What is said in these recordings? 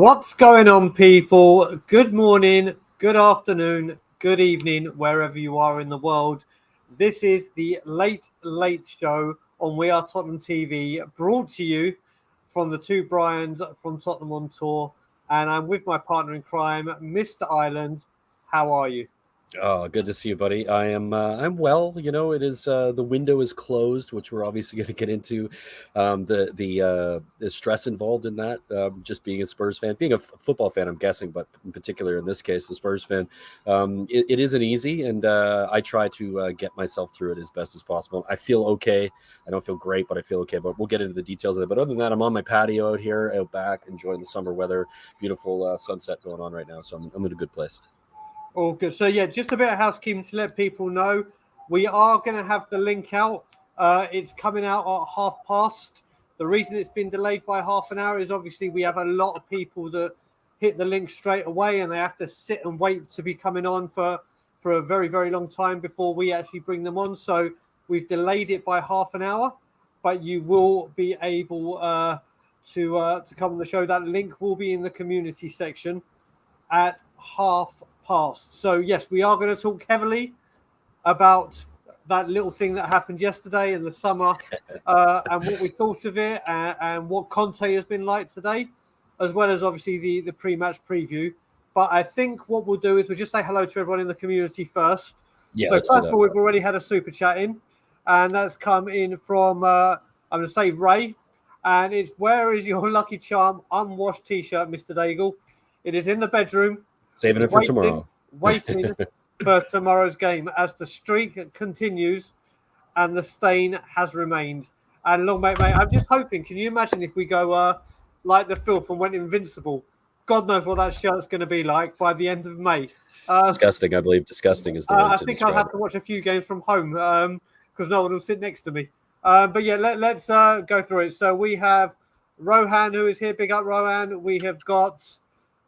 What's going on, people? Good morning, good afternoon, good evening, wherever you are in the world. This is the Late Show on We Are Tottenham TV, brought to you from the two Brians from Tottenham on Tour. And I'm with my partner in crime, Mr. Ireland. How are you? Oh, good to see you, buddy. I'm well. You know, it is the window is closed, which we're obviously going to get into. The stress involved in that, just being a Spurs fan, being a football fan, I'm guessing, but in particular in this case, the Spurs fan, it isn't easy, and I try to get myself through it as best as possible. I feel okay. I don't feel great, but I feel okay. But we'll get into the details of it. But other than that, I'm on my patio out here, out back, enjoying the summer weather. Beautiful sunset going on right now, so I'm in a good place. All good. So yeah, just a bit of housekeeping to let people know. We are going to have the link out. It's coming out at 1:30. The reason it's been delayed by half an hour is obviously we have a lot of people that hit the link straight away and they have to sit and wait to be coming on for a very, very long time before we actually bring them on. So we've delayed it by half an hour, but you will be able to come on the show. That link will be in the community section at 1:30. So yes, we are going to talk heavily about that little thing that happened yesterday in the summer, and what we thought of it, and what Conte has been like today, as well as obviously the pre-match preview. But I think what we'll do is we'll just say hello to everyone in the community first. Yeah, So let's do first of that. all, we've already had a super chat in, and that's come in from I'm going to say Ray, and it's where is your lucky charm unwashed T-shirt, Mr. Daigle? It is in the bedroom. Saving It's it for waiting, tomorrow. waiting for tomorrow's game as the streak continues and the stain has remained. And long mate, I'm just hoping. Can you imagine if we go like the filth and went invincible? God knows what that shirt's going to be like by the end of May. Uh, Disgusting, I believe. Disgusting is the word I to think I'll describe have it. to watch a few games from home because no one will sit next to me. But yeah, let's go through it. So we have Rohan, who is here. Big up, Rohan. We have got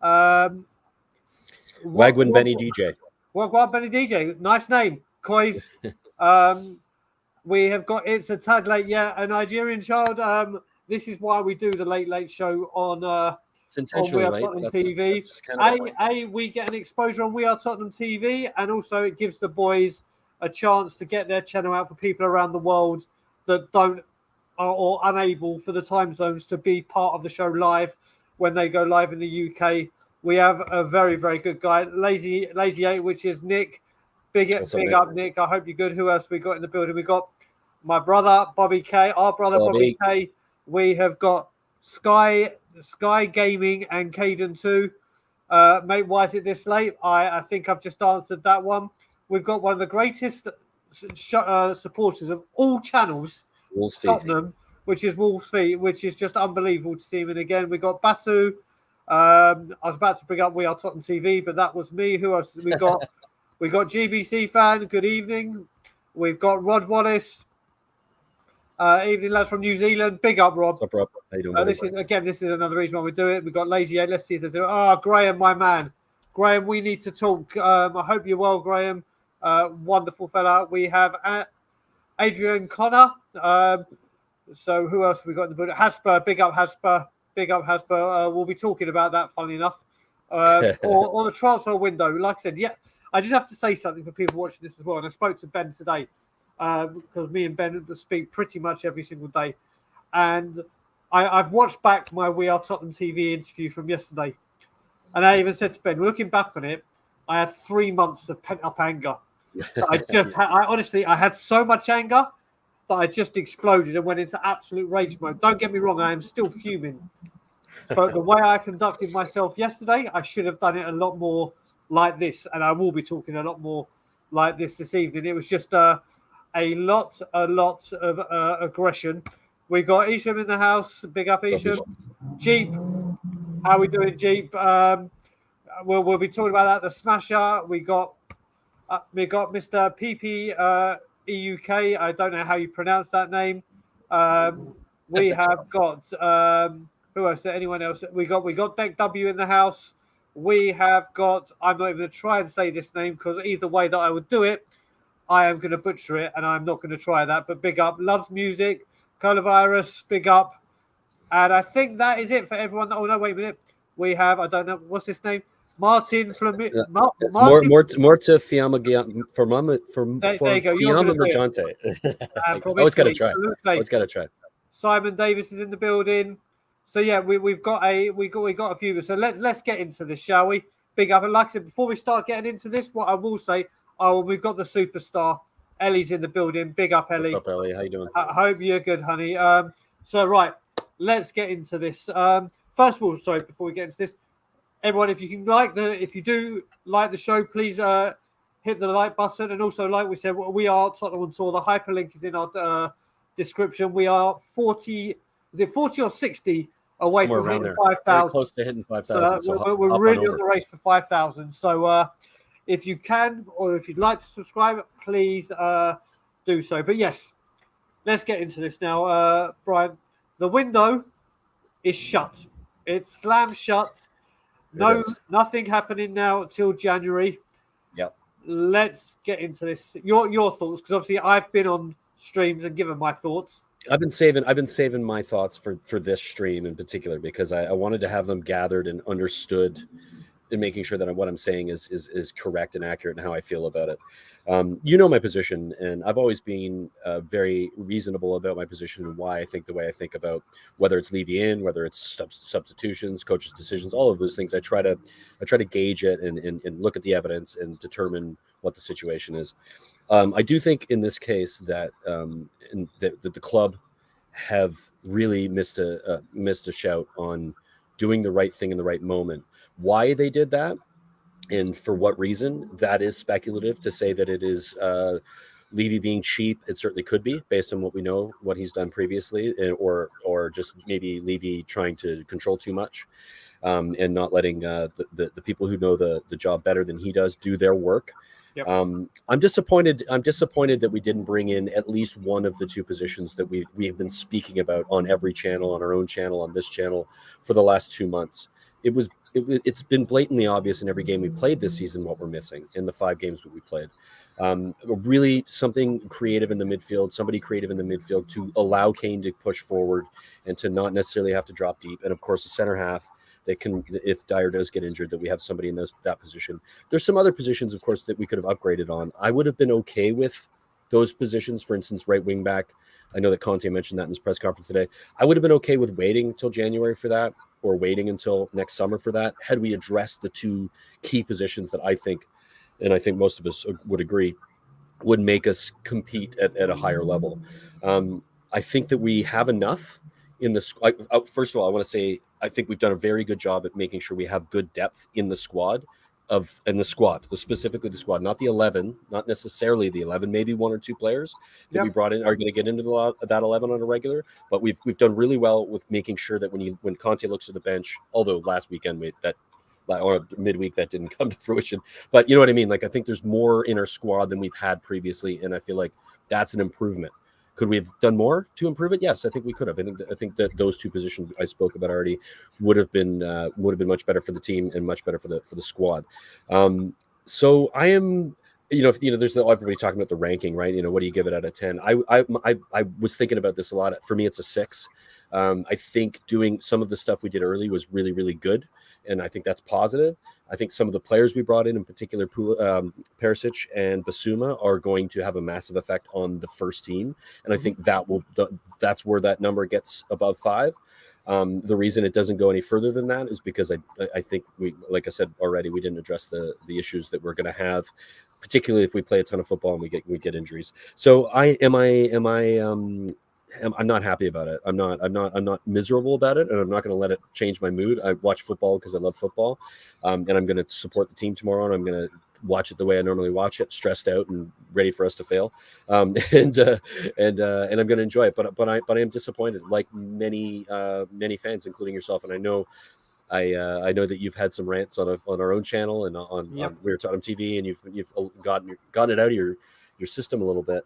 um, Wagwin what Benny DJ. what Benny DJ? Nice name, Kois. Um, we have got it's a tad late, yeah, a Nigerian child. This is why we do the late show It's on We intentionally Are late. Tottenham That's TV. that's kind of the point. We get an exposure on We Are Tottenham TV, and also it gives the boys a chance to get their channel out for people around the world that don't or unable for the time zones to be part of the show live when they go live in the UK. We have a very, very good guy, Lazy Eight, which is Nick. What's up, Big Nick? up, Nick. I hope you're good. Who else we got in the building? We got my brother Bobby K, our brother Bobby Bobby. K. We have got Sky Gaming and Caden too. Mate, why is it this late? I think I've just answered that one. We've got one of the greatest supporters of all channels, Wolves feet. Tottenham, which is Wolves Feet, which is just unbelievable to see him in again. We got Batu. I was about to bring up We Are Tottenham TV, but that was me. Who else we got? We got GBC fan. Good evening. We've got Rod Wallace. Evening lads from New Zealand. Big up, Rob. What's up, Rob? How you doing, buddy? This is another reason why we do it. We've got Lazy Eight. Let's see if there's Graham, my man. Graham, we need to talk. I hope you're well, Graham. Wonderful fella. We have Adrian Connor. So who else have we got in the book? Hasper, big up Hasper. Big up Hasper. We'll be talking about that, funnily enough. Or the transfer window. Like I said, yeah, I just have to say something for people watching this as well. And I spoke to Ben today because me and Ben speak pretty much every single day. And I've watched back my We Are Tottenham TV interview from yesterday. And I even said to Ben, looking back on it, I had 3 months of pent-up anger. I had so much anger that I just exploded and went into absolute rage mode. Don't get me wrong, I am still fuming. But the way I conducted myself yesterday, I should have done it a lot more like this. And I will be talking a lot more like this evening. It was just a lot of aggression. We got Isham in the house. Big up, Isham. Jeep. How we doing, Jeep? We'll be talking about that. The Smasher. We got Mr. PP EUK. I don't know how you pronounce that name. We have got who else? Anyone else? We got Deck W in the house. We have got. I'm not even going to try and say this name because either way that I would do it, I am going to butcher it, and I'm not going to try that. But big up, loves music, coronavirus, big up, and I think that is it for everyone. Oh no, wait a minute. We have. I don't know what's his name. Martin Flamini. It's Martin. more to Fiamma for There you go. You're Fiamma going to do it. Merchante. From Always got to Italy. try. Always got to try. Simon Davis is in the building. So yeah, we've got a few. So let's get into this, shall we? big up. And like I said, before we start getting into this, what I will say, we've got the superstar. Ellie's in the building. Big up, Ellie. What's up, Ellie? How you doing? I hope you're good, honey. So, right, let's get into this. First of all, sorry, before we get into this, everyone, if you do like the show, please hit the like button. And also, like we said, we are Tottenham on Tour. The hyperlink is in our description. We are 40 or 60 away Somewhere from around hitting there. 5,000. Close to hitting 5,000. So we're really on the race for 5,000. So if you can, or if you'd like to subscribe, please do so. But yes, let's get into this now. Brian, the window is shut. It's slammed shut. Nothing happening now till January. Yep. Let's get into this. Your thoughts, because obviously I've been on streams and given my thoughts. I've been saving my thoughts for this stream in particular because I wanted to have them gathered and understood, and making sure that what I'm saying is correct and accurate and how I feel about it. You know my position, and I've always been very reasonable about my position and why I think the way I think about whether it's Levy in, whether it's substitutions, coaches' decisions, all of those things. I try to gauge it and look at the evidence and determine what the situation is. I do think in this case that the club have really missed a shout on doing the right thing in the right moment. Why they did that and for what reason, that is speculative to say that it is Levy being cheap. It certainly could be based on what we know, what he's done previously, or just maybe Levy trying to control too much and not letting the people who know the job better than he does do their work. Yep. I'm disappointed that we didn't bring in at least one of the two positions that we have been speaking about on every channel, on our own channel, on this channel for the last 2 months. It's been blatantly obvious in every game we played this season what we're missing in the 5 games that we played. Really something creative in the midfield, somebody creative in the midfield to allow Kane to push forward and to not necessarily have to drop deep. And of course, the center half that can, if Dyer does get injured, that we have somebody in that position. There's some other positions, of course, that we could have upgraded on. I would have been okay with those positions. For instance, right wing back. I know that Conte mentioned that in his press conference today. I would have been okay with waiting until January for that, or waiting until next summer for that, had we addressed the two key positions that I think, and I think most of us would agree, would make us compete at a higher level. I think that we have enough in the. First of all, I want to say I think we've done a very good job at making sure we have good depth in the squad. Specifically the squad, not the 11, not necessarily the 11, maybe 1 or 2 players that we brought in are going to get into that 11 on a regular. But we've done really well with making sure that when Conte looks at the bench, although last weekend or midweek that didn't come to fruition, but you know what I mean. Like I think there's more in our squad than we've had previously, and I feel like that's an improvement. Could we have done more to improve it? Yes, I think we could have. I think that those two positions I spoke about already would have been much better for the team and much better for the squad. So I am, there's everybody talking about the ranking, right? What do you give it out of 10? I was thinking about this a lot. For me, it's a 6. I think doing some of the stuff we did early was really, really good, and I think that's positive. I think some of the players we brought in particular, Perisic and Basuma, are going to have a massive effect on the first team, and I think that's where that number gets above 5. The reason it doesn't go any further than that is because I think we, like I said already, we didn't address the issues that we're going to have, particularly if we play a ton of football and we get injuries. So I'm not happy about it. I'm not miserable about it, and I'm not going to let it change my mood. I watch football because I love football, and I'm going to support the team tomorrow, and I'm going to watch it the way I normally watch it, stressed out and ready for us to fail, and I'm going to enjoy it. But I am disappointed, like many fans, including yourself. And I know that you've had some rants on our own channel and on WeAreTottenhamTV, and you've gotten it out of your system a little bit.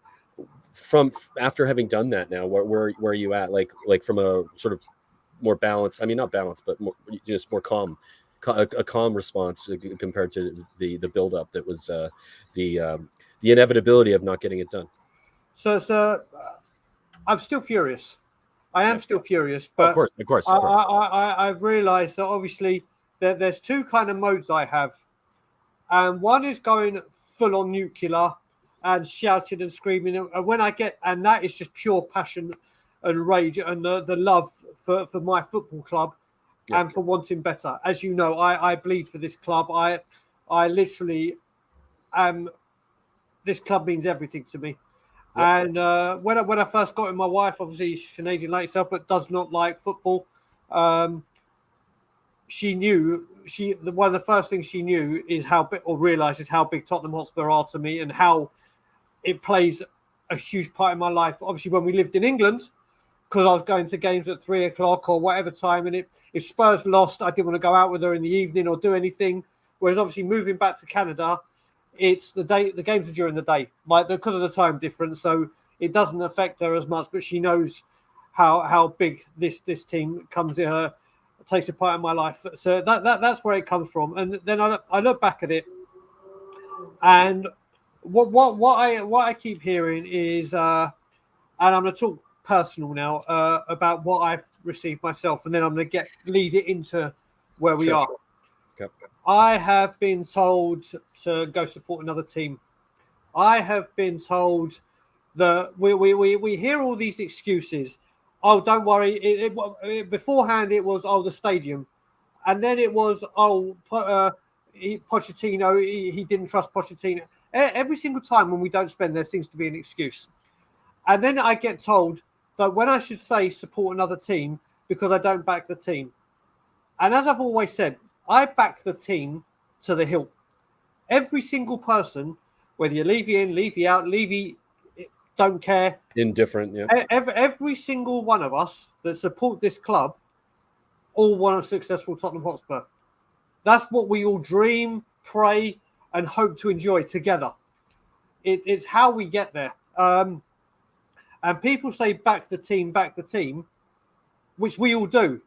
From after having done that now, where are you at? Like from a sort of more balanced, I mean not balanced, but just more calm, a calm response compared to the build-up that was the inevitability of not getting it done. So I'm still furious. I am still furious, but of course. I've realised that obviously there's two kind of modes I have, and one is going full on nuclear and shouting and screaming, and that is just pure passion and rage and the love for my football club. and for wanting better. As you know, I bleed for this club. I literally am. This club means everything to me. And when I first got with my wife, obviously she's Canadian like herself, but does not like football. She knew one of the first things she knew is how big, or realizes how big Tottenham Hotspur are to me, and how it plays a huge part in my life. Obviously, when we lived in England, because I was going to games at 3:00 or whatever time, and if Spurs lost, I didn't want to go out with her in the evening or do anything. Whereas obviously moving back to Canada, it's the day, the games are during the day, like because of the time difference, so it doesn't affect her as much. But she knows how big this team comes in her, takes a part in my life. So that's where it comes from. And then I look back at it, and what I keep hearing is, and I'm going to talk personal now about what I've received myself, and then I'm going to lead it into where we are. Okay. I have been told to go support another team. I have been told that we hear all these excuses. Oh, don't worry. Beforehand, it was, the stadium. And then it was, Pochettino, he didn't trust Pochettino. Every single time when we don't spend, there seems to be an excuse. And then I get told that when I should say support another team because I don't back the team. And as I've always said, I back the team to the hilt. Every single person, whether you leave you in, leave you out, leave you, don't care. Indifferent, yeah. Every single one of us that support this club all want a successful Tottenham Hotspur. That's what we all dream, pray, and hope to enjoy together. It's how we get there. And people say back the team, which we all do.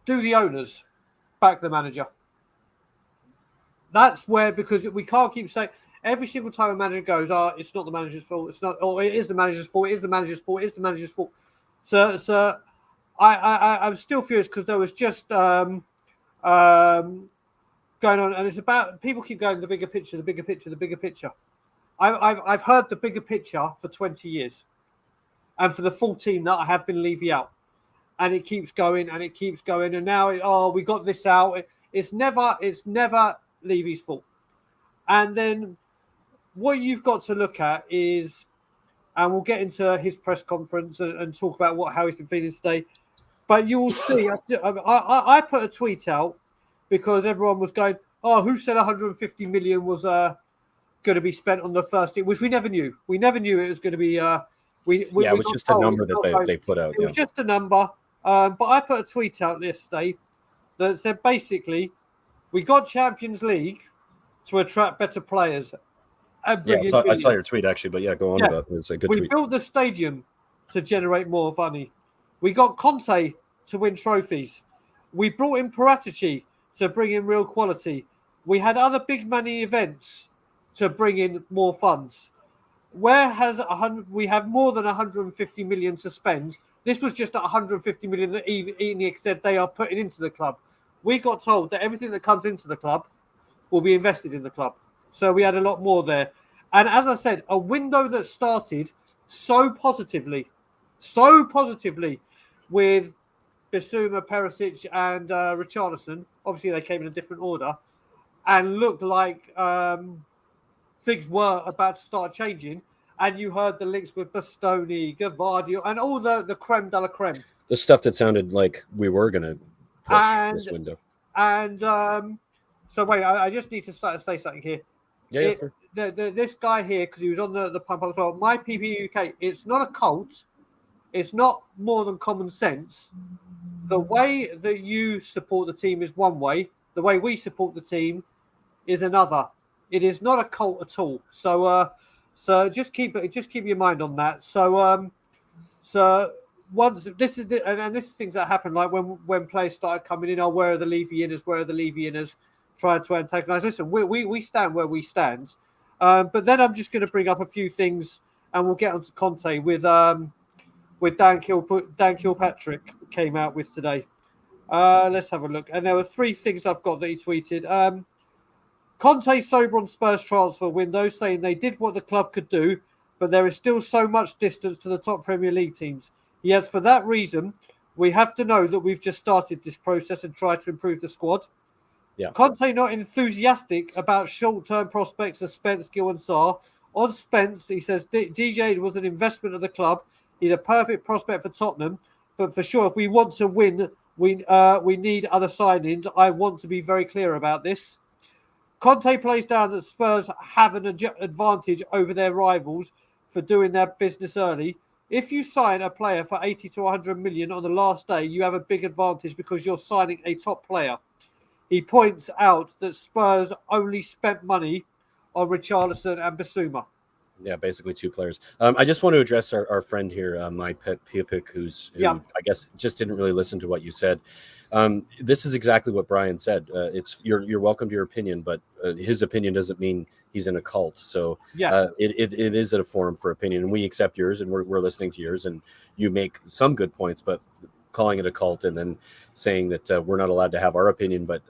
Do the owners back the manager? That's where, because we can't keep saying every single time a manager goes, it's not the manager's fault. It's not, or it is the manager's fault. It is the manager's fault. It is the manager's fault. So I'm still furious because there was just going on, and it's about, people keep going the bigger picture, the bigger picture, the bigger picture. I've heard the bigger picture for 20 years, and for the 14 that I have been leaving out. And it keeps going and it keeps going. And now, we got this out. It's never Levy's fault. And then what you've got to look at is, and we'll get into his press conference and talk about how he's been feeling today. But you will see, I put a tweet out because everyone was going, who said 150 million was going to be spent on the first team, which we never knew. We never knew it was going to be. It was just a number that they put out. It was just a number. But I put a tweet out yesterday that said basically, we got Champions League to attract better players. I saw your tweet actually, but go on about it. It's a good tweet. We built the stadium to generate more money. We got Conte to win trophies. We brought in Paratici to bring in real quality. We had other big money events to bring in more funds. Where has we have more than 150 million to spend? This was just 150 million that ENIAC said they are putting into the club. We got told that everything that comes into the club will be invested in the club. So we had a lot more there. And as I said, a window that started so positively with Bissouma, Perisic and Richarlison. Obviously, they came in a different order and looked like things were about to start changing. And you heard the links with Bastoni, Gavardio, and all the creme de la creme. The stuff that sounded like we were going to push this window. And so, wait, I just need to say something here. Yeah, sure. This guy here, because he was on the pump up as well, My PP UK, it's not a cult. It's not more than common sense. The way that you support the team is one way. The way we support the team is another. It is not a cult at all. So just keep your mind on that. So once this is and this is things that happen, like when players started coming in, where are the Levy-inners? Where are the Levy-inners? Trying to antagonise. Listen, we stand where we stand. But then I'm just going to bring up a few things, and we'll get onto Conte with Dan Kilpatrick came out with today. Let's have a look. And there were 3 things I've got that he tweeted. Conte sober on Spurs transfer window, saying they did what the club could do, but there is still so much distance to the top Premier League teams. He has, for that reason, We have to know that we've just started this process and try to improve the squad. Yeah. Conte not enthusiastic about short-term prospects of Spence, Gill and Sarr. On Spence, he says DJ was an investment of the club. He's a perfect prospect for Tottenham, but for sure, if we want to win, we need other signings. I want to be very clear about this. Conte plays down that Spurs have an advantage over their rivals for doing their business early. If you sign a player for 80 to 100 million on the last day, you have a big advantage because you're signing a top player. He points out that Spurs only spent money on Richarlison and Basuma. Yeah, basically two players. I just want to address our friend here, my pet Piopik, who I guess just didn't really listen to what you said. This is exactly what Brian said. It's you're welcome to your opinion, but his opinion doesn't mean he's in a cult. So it is a forum for opinion, and we accept yours, and we're listening to yours, and you make some good points, but calling it a cult and then saying that we're not allowed to have our opinion, but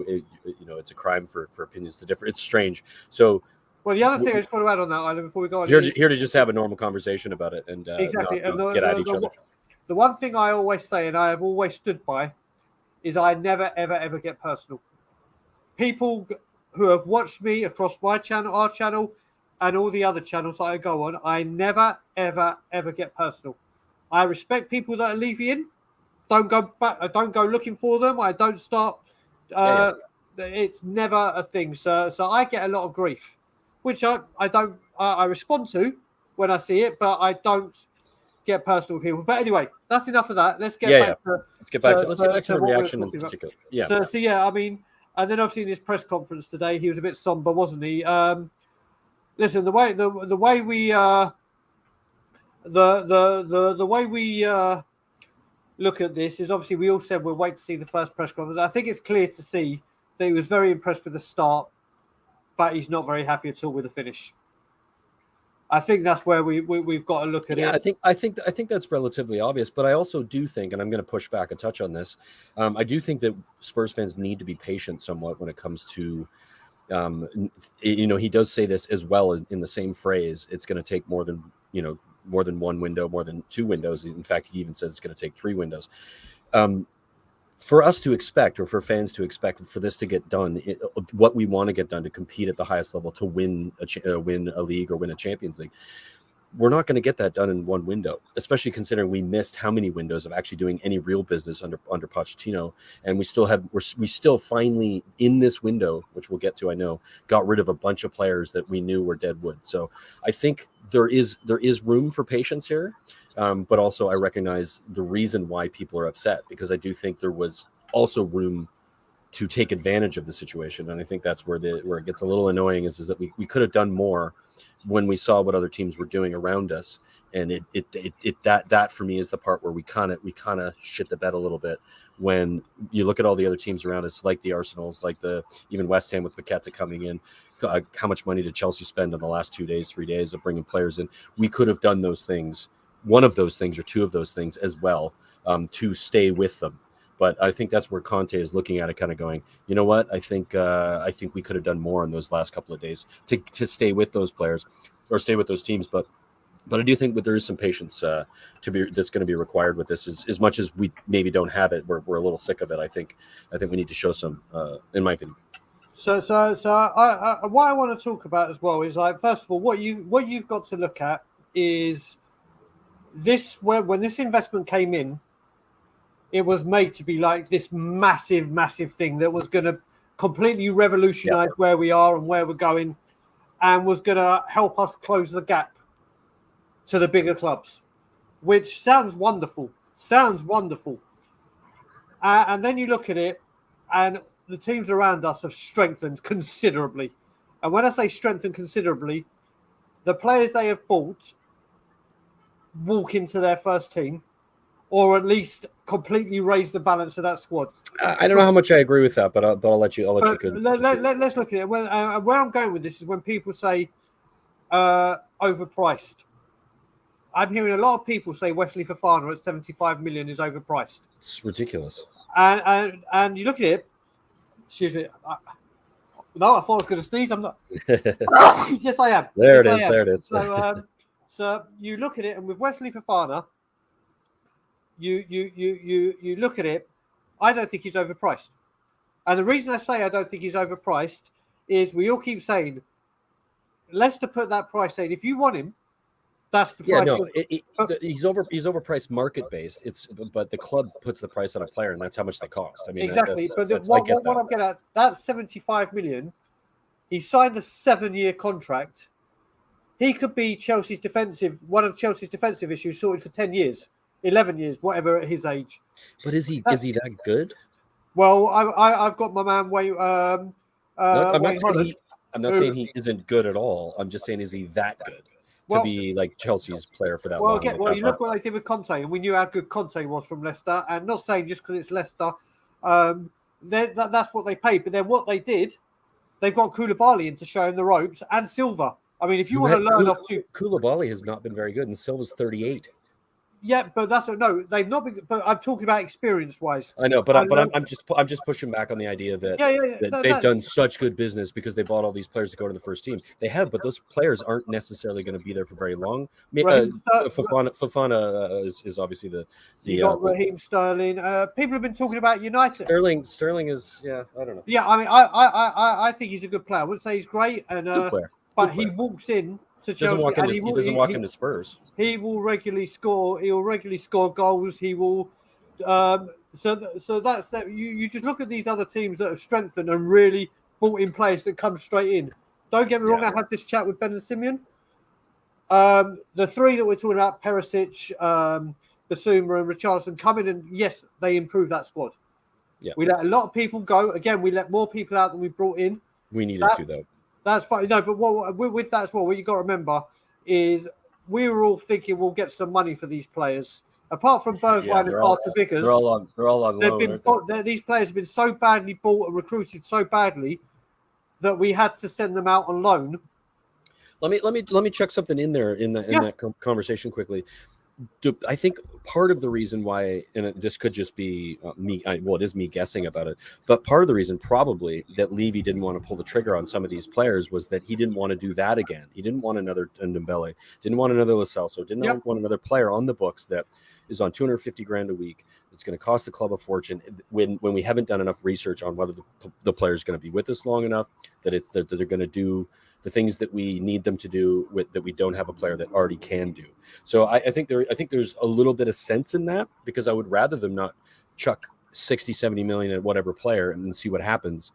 it's a crime for opinions to differ. It's strange. So. Well, the other thing I just want to add on that, Island, before we go on, here to just have a normal conversation about it and exactly not get at each other. The one thing I always say, and I have always stood by, is I never, ever, ever get personal. People who have watched me across my channel, our channel, and all the other channels that I go on, I never, ever, ever get personal. I respect people that are leaving. Don't go back. I don't go looking for them. I don't start. It's never a thing. So I get a lot of grief, which I respond to when I see it, but I don't get personal with people. But anyway, that's enough of that. Let's get back to the reaction in particular. Yeah. So I mean, and then obviously in his press conference today, he was a bit somber, wasn't he? Listen, the way we look at this is obviously we all said we'll wait to see the first press conference. I think it's clear to see that he was very impressed with the start, but he's not very happy at all with the finish. I think that's where we've got to look at it. I think that's relatively obvious, but I also do think, and I'm going to push back a touch on this, I do think that Spurs fans need to be patient somewhat when it comes to, he does say this as well in the same phrase. It's going to take more than one window, more than two windows. In fact, he even says it's going to take 3 windows. For us to expect, or for fans to expect, for this to get done, what we want to get done to compete at the highest level, to win a league or win a Champions League, we're not going to get that done in one window, especially considering we missed how many windows of actually doing any real business under Pochettino, and we still finally in this window, which we'll get to, I know, got rid of a bunch of players that we knew were dead wood. So I think there is room for patience here. But also I recognize the reason why people are upset, because I do think there was also room to take advantage of the situation. And I think that's where it gets a little annoying is that we could have done more when we saw what other teams were doing around us. And that for me is the part where we kind of shit the bed a little bit when you look at all the other teams around us, like the Arsenals, like even West Ham with Paqueta coming in. How much money did Chelsea spend in the last 3 days of bringing players in? We could have done those things. One of those things or two of those things as well, to stay with them. But I think that's where Conte is looking at it, kind of going, you know what? I think we could have done more in those last couple of days to stay with those players or stay with those teams. But I do think that there is some patience that's going to be required with this. As much as we maybe don't have it, we're a little sick of it. I think we need to show some, in my opinion. So what I want to talk about as well is, like, first of all, what you've got to look at is this. When this investment came in, it was made to be like this massive thing that was going to completely revolutionize where we are and where we're going, and was going to help us close the gap to the bigger clubs, which sounds wonderful. And then you look at it, and the teams around us have strengthened considerably. And when I say strengthened considerably, the players they have bought walk into their first team, or at least completely raise the balance of that squad. I don't know how much I agree with that, but I'll let you. Let's look at it. Where I'm going with this is when people say overpriced. I'm hearing a lot of people say Wesley Fofana at 75 million is overpriced. It's ridiculous. And you look at it. Excuse me. No, I thought I was going to sneeze. I'm not. Yes, I am. There yes, it is. So you look at it, and with Wesley Fofana, you look at it, I don't think he's overpriced. And the reason I say I don't think he's overpriced is we all keep saying, Leicester put that price in. If you want him, that's the Yeah, price. no, he's overpriced market based. But the club puts the price on a player, and that's how much they cost. I mean, Exactly. But I get what that. I'm getting at, that's 75 million. He signed a 7-year contract. He could be one of Chelsea's defensive issues sorted for 10 years, 11 years, whatever at his age. But is he that good? Well, I've got my man Wayne. Wayne Holland. I'm not saying he isn't good at all. I'm just saying, is he that good to Well, be like Chelsea's player for that Well, long? again, you look what they did with Conte, and we knew how good Conte was from Leicester. And not saying just because it's Leicester, that's what they paid. But then what they did, they've got Koulibaly in to show him the ropes, and Silva. I mean, if you want to learn off two, Koulibaly has not been very good, and Silva's 38. yeah, but they've not been. But I'm talking about experience-wise. I know, but I'm just pushing back on the idea that they've done such good business because they bought all these players to go to the first team. They have, but those players aren't necessarily going to be there for very long. Fofana is obviously you got Raheem Sterling. People have been talking about United. Sterling is, yeah, I don't know. Yeah, I mean, I think he's a good player. I wouldn't say he's great, and good player. But he walks in to Chelsea. He doesn't walk into Spurs. He will regularly score. He will regularly score goals. He will. So that's that. You just look at these other teams that have strengthened and really brought in players that come straight in. Don't get me wrong. I had this chat with Ben and Simeon. The three that we're talking about, Perisic, Basuma, and Richarlison, come in, and yes, they improved that squad. Yeah. We let a lot of people go. Again, we let more people out than we brought in. We needed to, though. That's fine. No, but with that as well, what you got to remember is we were all thinking we'll get some money for these players. Apart from Bergwijn and Arthur Vickers, they're all on loan. These players have been so badly bought and recruited so badly that we had to send them out on loan. Let me check something in there in that conversation quickly. I think part of the reason why, and this could just be me, it is me guessing about it, but part of the reason probably that Levy didn't want to pull the trigger on some of these players was that he didn't want to do that again. He didn't want another Ndombele, didn't want another Lo Celso, didn't want another player on the books that is on $250,000 a week. It's going to cost the club a fortune when we haven't done enough research on whether the player is going to be with us long enough that they're going to do the things that we need them to do that we don't have a player that already can do. So I think there's a little bit of sense in that, because I would rather them not chuck 60-70 million at whatever player and see what happens.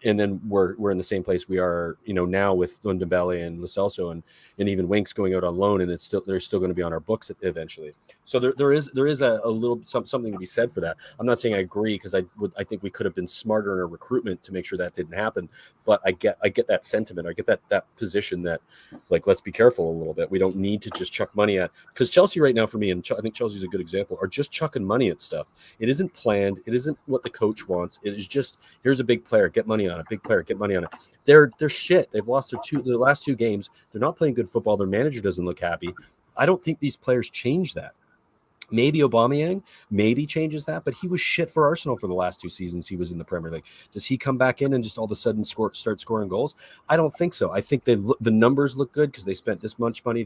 And then we're in the same place we are, now with Ndombele and Lo Celso and even Winks going out on loan, and they're still going to be on our books eventually. So there is a little something to be said for that. I'm not saying I agree, because I think we could have been smarter in our recruitment to make sure that didn't happen. But I get that sentiment. I get that position that, like, let's be careful a little bit. We don't need to just chuck money at, because Chelsea right now, for me, and I think Chelsea's a good example, are just chucking money at stuff. It isn't planned. It isn't what the coach wants. It is just, here's a big player, get money on it. Big player, get money on it. They're shit. They've lost their last two games. They're not playing good football. Their manager doesn't look happy. I don't think these players change that. Maybe Aubameyang changes that, but he was shit for Arsenal for the last two seasons he was in the Premier League. Does he come back in and just all of a sudden start scoring goals? I don't think so. I think the numbers look good because they spent this much money,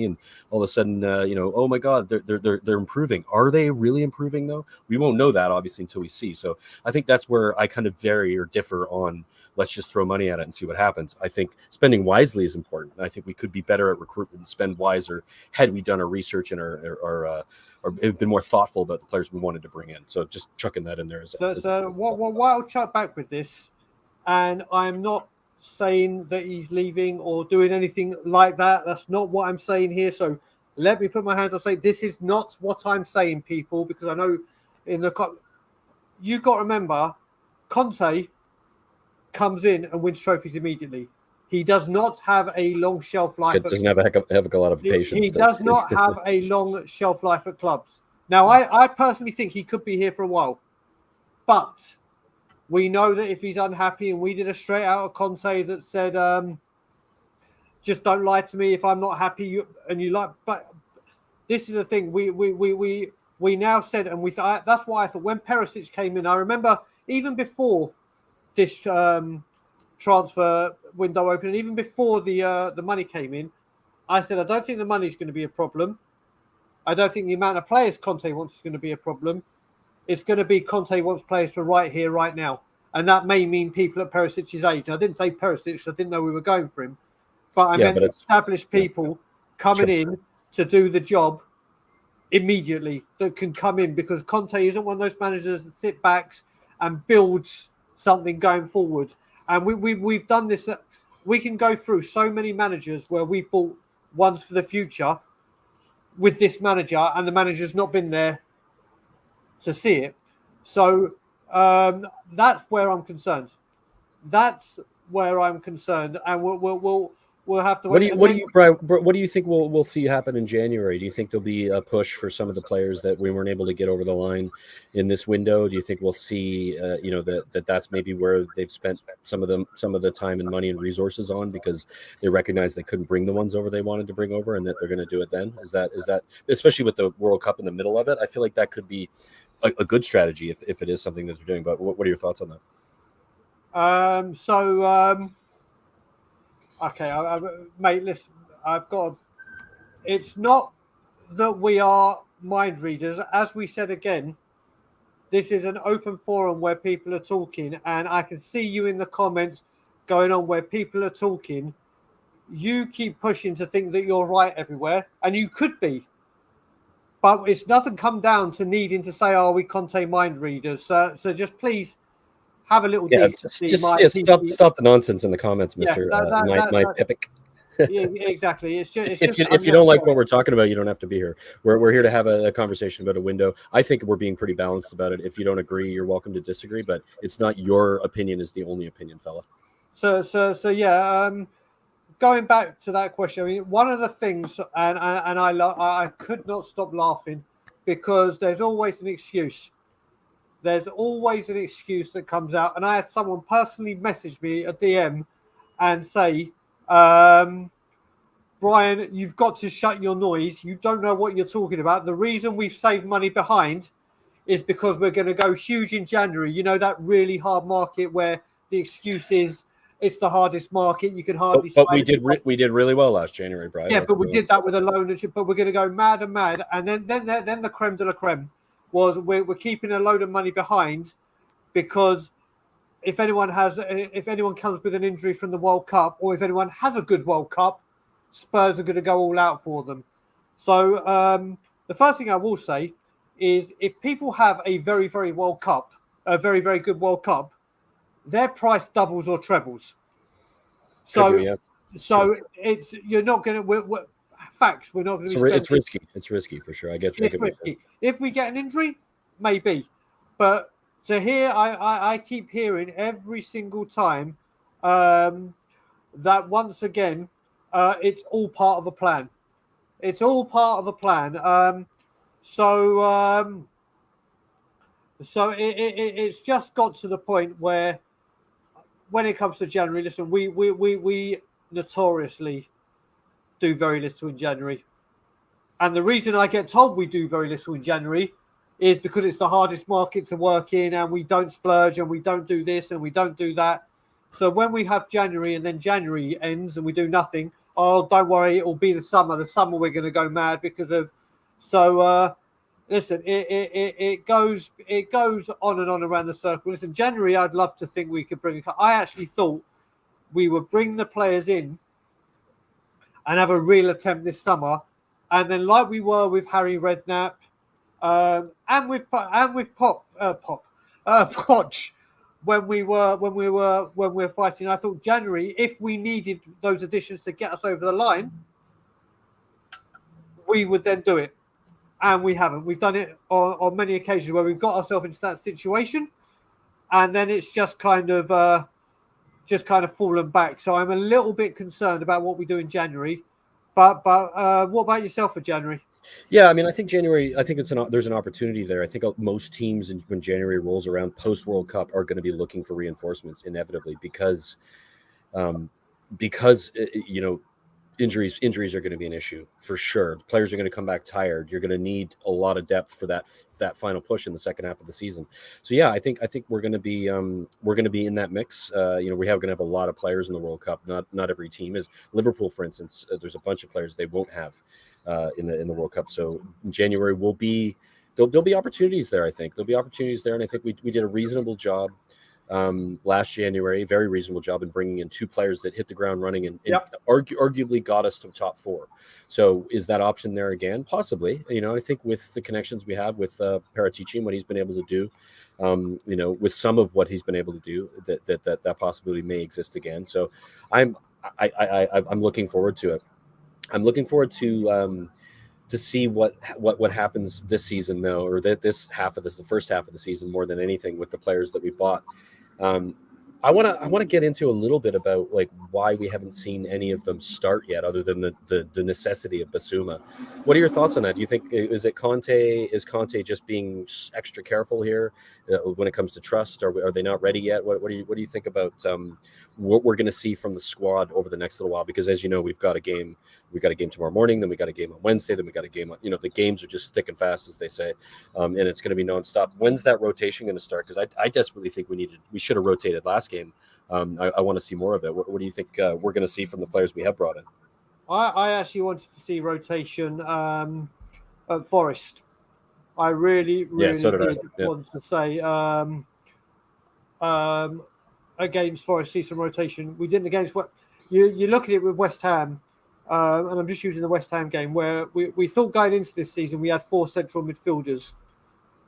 and all of a sudden, oh my God, they're improving. Are they really improving though? We won't know that obviously until we see. So I think that's where I kind of vary or differ on. Let's just throw money at it and see what happens. I think spending wisely is important. I think we could be better at recruitment and spend wiser had we done our research and or been more thoughtful about the players we wanted to bring in. So just chucking that in there. Why I'll chuck back with this, and I'm not saying that he's leaving or doing anything like that. That's not what I'm saying here. So let me put my hands up and say this is not what I'm saying, people, because I know you got to remember, Conte comes in and wins trophies immediately. He does not have a long shelf life. Doesn't have a lot of patience. He does not have a long shelf life at clubs. Now, I personally think he could be here for a while, but we know that if he's unhappy, and we did a straight out of Conte that said, "Just don't lie to me if I'm not happy." But this is the thing. We now said, and that's why I thought when Perisic came in, I remember even before this transfer window opened, and even before the money came in, I said I don't think the money's going to be a problem. I don't think the amount of players Conte wants is going to be a problem. It's going to be Conte wants players for right here, right now. And that may mean people at Perisic's age. I didn't say Perisic. I didn't know we were going for him. But I meant established people coming in to do the job immediately that can come in, because Conte isn't one of those managers that sit back and builds something going forward. And we've done this. We can go through so many managers where we bought ones for the future with this manager, and the manager's not been there to see it. So that's where I'm concerned. That's where I'm concerned, and we'll have to wait. What do you think we'll see happen in January? Do you think there'll be a push for some of the players that we weren't able to get over the line in this window? Do you think we'll see that's maybe where they've spent some of the time and money and resources on, because they recognize they couldn't bring the ones over they wanted to bring over, and that they're going to do it then? Is that especially with the World Cup in the middle of it? I feel like that could be a good strategy if it is something that they're doing. But what are your thoughts on that? Okay, mate, listen, it's not that we are mind readers. As we said again, this is an open forum where people are talking, and I can see you in the comments going on where people are talking. You keep pushing to think that you're right everywhere, and you could be. But it's nothing come down to needing to say, are we Conte mind readers? So just please have a little decency. Stop the nonsense in the comments, Mr. My Pipic. Yeah, exactly. If you don't like what we're talking about, you don't have to be here. We're here to have a conversation about a window. I think we're being pretty balanced about it. If you don't agree, you're welcome to disagree, but it's not your opinion is the only opinion, fella. So yeah. Going back to that question, I mean, one of the things, and I could not stop laughing, because there's always an excuse. There's always an excuse that comes out, and I had someone personally message me a DM and say, Brian, you've got to shut your noise. You don't know what you're talking about. The reason we've saved money behind is because we're going to go huge in January. You know, that really hard market where the excuse is it's the hardest market. You can hardly. But we did really well last January, Brian. Yeah, but we did that with a loan, but we're going to go mad, and then the creme de la creme was we're keeping a load of money behind, because if anyone comes with an injury from the World Cup, or if anyone has a good World Cup, Spurs are going to go all out for them. So the first thing I will say is, if people have a very, very World Cup, a very, very good World Cup, their price doubles or trebles. So it's you're not going to. Facts. We're not going to. It's risky. It's risky for sure. I get you. It's risky. If we get an injury, maybe. But to hear, I keep hearing every single time that once again, it's all part of a plan. It's all part of a plan. So it's just got to the point where, when it comes to January, listen, we notoriously do very little in January. And the reason I get told we do very little in January is because it's the hardest market to work in, and we don't splurge, and we don't do this, and we don't do that. So when we have January, and then January ends and we do nothing, oh, don't worry, it will be the summer. The summer we're going to go mad because of. So listen, it goes on and on around the circle. Listen, January, I'd love to think we could bring. I actually thought we would bring the players in and have a real attempt this summer, and then like we were with Harry Redknapp, and with Poch, when we were fighting. I thought January, if we needed those additions to get us over the line, we would then do it. And we haven't. We've done it on many occasions where we've got ourselves into that situation, and then it's just kind of fallen back. So I'm a little bit concerned about what we do in January. But what about yourself for January? Yeah, I mean, I think January. I think there's an opportunity there. I think most teams, when January rolls around post World Cup, are going to be looking for reinforcements inevitably, because injuries are going to be an issue for sure. The players are going to come back tired. You're going to need a lot of depth for that final push in the second half of the season. So yeah, I think we're going to be in that mix. We have going to have a lot of players in the World Cup. Not every team is. Liverpool, for instance, there's a bunch of players they won't have in the World Cup. So in January will be there'll be opportunities there. I think there'll be opportunities there, and I think we did a reasonable job last January, very reasonable job in bringing in 2 players that hit the ground running and arguably got us to top 4. So is that option there again? Possibly. I think with the connections we have with Paratici and what he's been able to do, with some of what he's been able to do, that possibility may exist again. So I'm looking forward to it. I'm looking forward to see what happens this season, though, or the first half of the season, more than anything, with the players that we bought. I want to get into a little bit about like why we haven't seen any of them start yet, other than the necessity of Basuma. What are your thoughts on that? Do you think is Conte just being extra careful here when it comes to trust? Are they not ready yet? What do you think about what we're going to see from the squad over the next little while? Because as you know, we've got a game tomorrow morning, then we got a game on Wednesday, then we got a game on, the games are just thick and fast, as they say, and it's going to be nonstop. When's that rotation going to start? Because I desperately think we should have rotated last game. I want to see more of it. What do you think we're going to see from the players we have brought in? I actually wanted to see rotation at Forest. I really did want to say against Forest, see some rotation. We didn't against what you look at it with West Ham, and I'm just using the West Ham game where we thought going into this season we had 4 central midfielders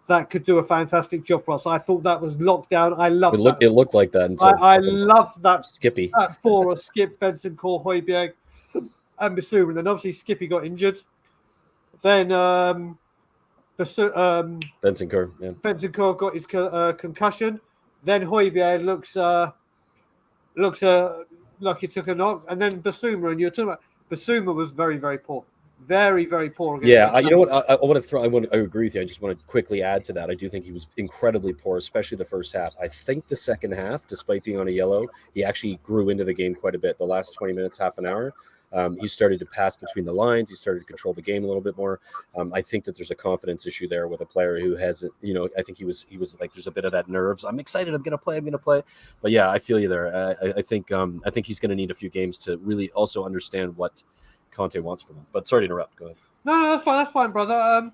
that could do a fantastic job for us. I thought that was locked down. I loved it. It looked like that. I loved that. Skippy. That 4 of Skip, Bentancur, Højbjerg, and Basuma. And then obviously Skippy got injured. Then Bentancur got his concussion. Then Højbjerg looks like he took a knock. And then Basuma, and you're talking about Basuma was very, very poor. Very, very poor. Yeah, you know what? I agree with you. I just want to quickly add to that. I do think he was incredibly poor, especially the first half. I think the second half, despite being on a yellow, he actually grew into the game quite a bit. The last 20 minutes, half an hour, he started to pass between the lines. He started to control the game a little bit more. I think that there's a confidence issue there with a player who hasn't. I think he was like, there's a bit of that nerves. I'm excited. I'm gonna play. But yeah, I feel you there. I think he's gonna need a few games to really also understand what Conte wants from him. But sorry to interrupt. Go ahead. No, that's fine, brother.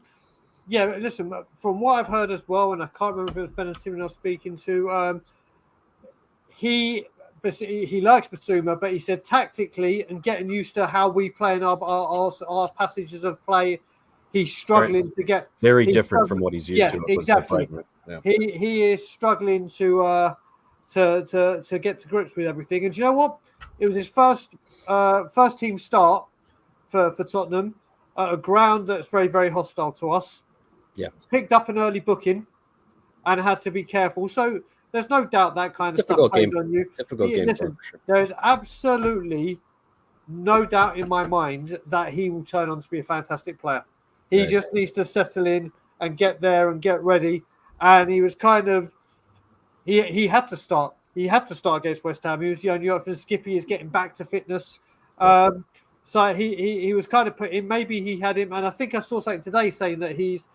Yeah, listen, from what I've heard as well, and I can't remember if it was Ben and Simon I was speaking to, he likes Basuma, but he said tactically and getting used to how we play in our passages of play, he's struggling to get very different from what he's used to. Exactly. Yeah. He is struggling to get to grips with everything. And do you know what? It was his first team start for Tottenham at a ground that's very, very hostile to us. Yeah. Picked up an early booking and had to be careful. So there's no doubt that kind of stuff plays on you. Difficult game. Listen, sure. There is absolutely no doubt in my mind that he will turn on to be a fantastic player. He just needs to settle in and get there and get ready. And he was kind of he had to start. He had to start against West Ham. He was the only option. Skippy is getting back to fitness. So he was kind of put in. Maybe he had him, and I think I saw something today saying that he's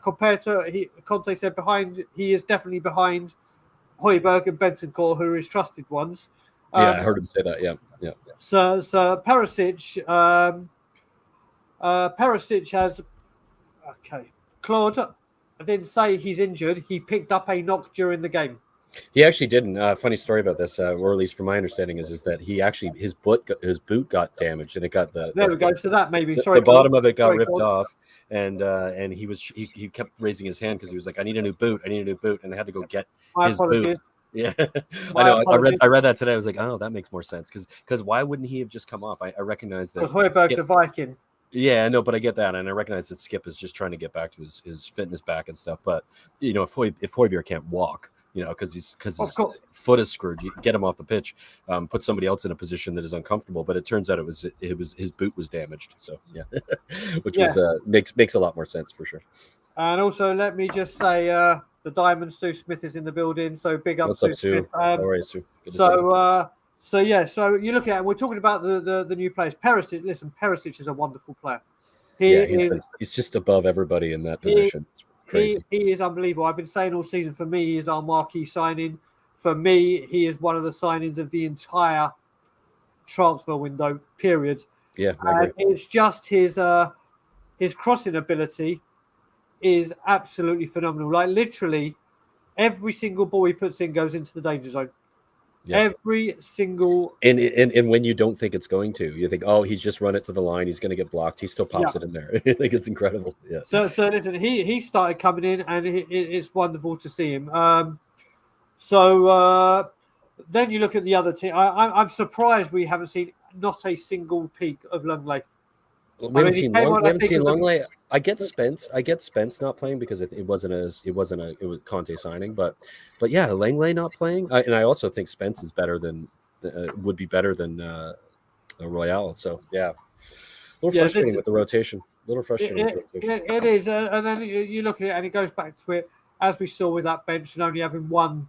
compared to Conte said he is definitely behind Højbjerg and Bentancur, who are his trusted ones. I heard him say that. Yeah. So Perisic has Claude. I didn't say he's injured. He picked up a knock during the game. He actually didn't. Funny story about this, or at least from my understanding, is that he actually his boot got damaged, and it got the bottom of it got ripped off, and he kept raising his hand because he was like, I need a new boot, and I had to go get his boot. Yeah, I know. I read that today. I was like, oh, that makes more sense because why wouldn't he have just come off? I recognize that Højbjerg's a Viking. Yeah, no, but I get that, and I recognize that Skip is just trying to get back to his fitness back and stuff. But if Højbjerg can't walk, because his foot is screwed, you get him off the pitch, put somebody else in a position that is uncomfortable. But it turns out it was his boot was damaged. So yeah, which makes a lot more sense for sure. And also, let me just say, the Diamond Sue Smith is in the building. So big up, What's up, Sue? How are you, Sue? Good to see you. So yeah, so you look at it, we're talking about the new players. Perisic, listen, Perisic is a wonderful player. He Yeah, is he's just above everybody in that he, position. It's crazy. he is unbelievable. I've been saying all season, for me, he is our marquee signing. For me, he is one of the signings of the entire transfer window, period. Yeah, I And agree. it's just his crossing ability is absolutely phenomenal. Like literally every single ball he puts in goes into the danger zone. Yeah. Every single And when you don't think it's going to, you think, oh, he's just run it to the line, he's going to get blocked. He still yeah. pops it in there. I think it's incredible. Yeah. So listen, he started coming in, and it's wonderful to see him. So then you look at the other team. I'm surprised we haven't seen not a single peak of Lungley. Well, I mean, he came on. We I haven't think seen of the Longley. I get Spence not playing because it wasn't it was Conte signing, but yeah, Langley not playing, and I also think Spence is better than would be better than Royale. So yeah, a little yeah. frustrating with the rotation. A little frustrating with the rotation. It is, and then you look at it, and it goes back to it as we saw with that bench, and only having one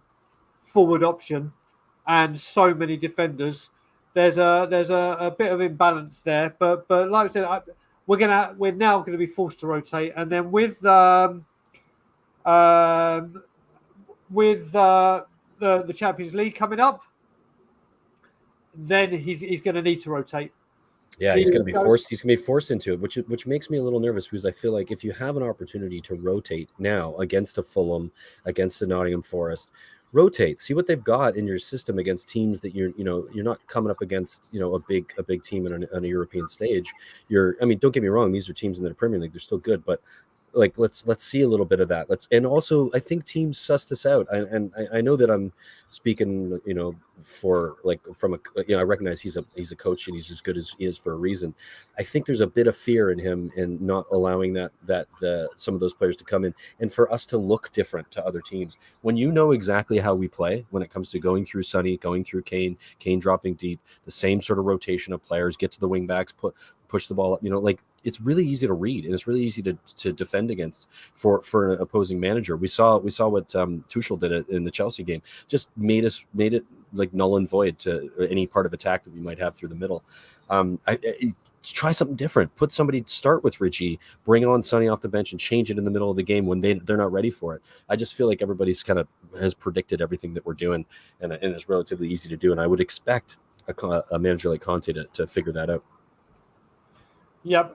forward option and so many defenders. There's a bit of imbalance there, but like I said, we're now going to be forced to rotate, and then um, with the Champions League coming up, then he's going to need to rotate. Yeah, He he's going to is be going, forced. He's going to be forced into it, which makes me a little nervous because I feel like if you have an opportunity to rotate now against a Fulham, against a Nottingham Forest, rotate. See what they've got in your system against teams that you're not coming up against a big team on a European stage. I mean, don't get me wrong; these are teams in the Premier League. They're still good, but like let's see a little bit of that. And also I think teams suss this out. I know that I'm speaking, for like from I recognize he's a coach and he's as good as he is for a reason. I think there's a bit of fear in him in not allowing that some of those players to come in and for us to look different to other teams. When you know exactly how we play when it comes to going through Sonny, going through Kane dropping deep, the same sort of rotation of players, get to the wing backs, push the ball up, like it's really easy to read and it's really easy to defend against for an opposing manager. We saw what Tuchel did in the Chelsea game. Just made it like null and void to any part of attack that we might have through the middle. Try something different. Start with Richie, bring on Sonny off the bench and change it in the middle of the game when they're not ready for it. I just feel like everybody's kind of has predicted everything that we're doing and it's relatively easy to do. And I would expect a manager like Conte to figure that out. Yep.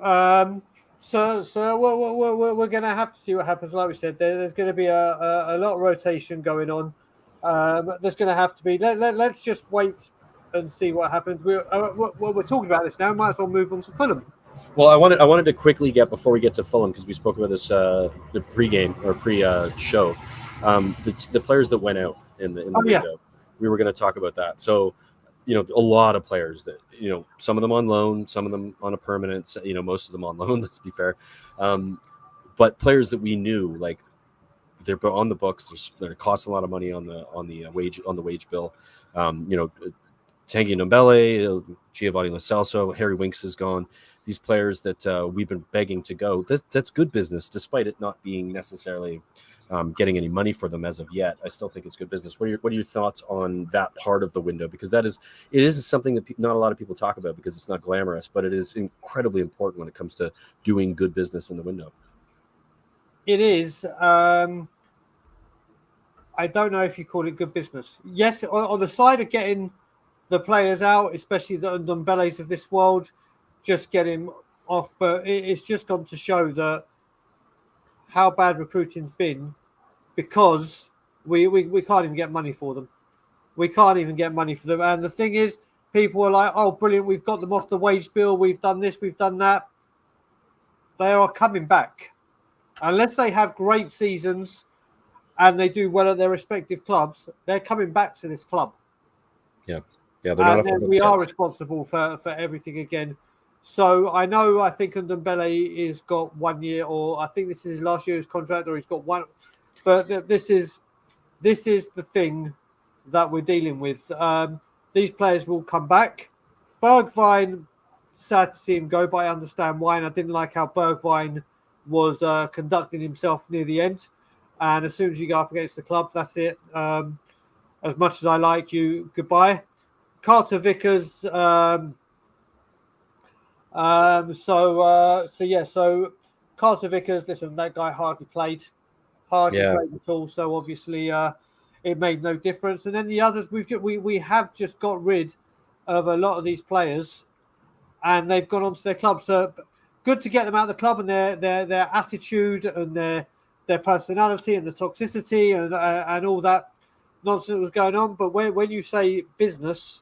So we're going to have to see what happens. Like we said, there's going to be a lot of rotation going on. There's going to have to be. Let's just wait and see what happens. We're talking about this now. Might as well move on to Fulham. Well, I wanted to quickly get before we get to Fulham because we spoke about this the pregame or pre-show. The players that went out in the window. Yeah. We were going to talk about that. So. A lot of players that, some of them on loan, some of them on a permanent, most of them on loan, let's be fair. But players that we knew, like they're on the books, they're costing a lot of money on the wage bill. Tanguy Ndombele, Giovanni Lo Celso, Harry Winks is gone. These players that we've been begging to go. That's good business, despite it not being necessarily getting any money for them as of yet. I still think it's good business. What are your thoughts on that part of the window? Because it is something that not a lot of people talk about because it's not glamorous, but it is incredibly important when it comes to doing good business in the window. It is. I don't know if you call it good business. Yes, on the side of getting the players out, especially the Ndombeles of this world, just get him off. But it's just gone to show that how bad recruiting's been because we can't even get money for them. We can't even get money for them. And the thing is, people are like, oh, brilliant, we've got them off the wage bill. We've done this, we've done that. They are coming back. Unless they have great seasons and they do well at their respective clubs, they're coming back to this club. Yeah. Yeah, they're not. And then we are responsible for everything again. So I think Ndombele has got 1 year, or I think this is his last year's contract, or he's got one. But this is the thing that we're dealing with. These players will come back. Bergwijn, sad to see him go, but I understand why. And I didn't like how Bergwijn was conducting himself near the end. And as soon as you go up against the club, that's it. As much as I like you, goodbye. Carter Vickers. So Carter Vickers. Listen, that guy hardly Yeah, played at all. So obviously, it made no difference. And then the others, we have just got rid of a lot of these players, and they've gone on to their club. So good to get them out of the club, and their attitude and their personality and the toxicity and all that nonsense that was going on. But when you say business,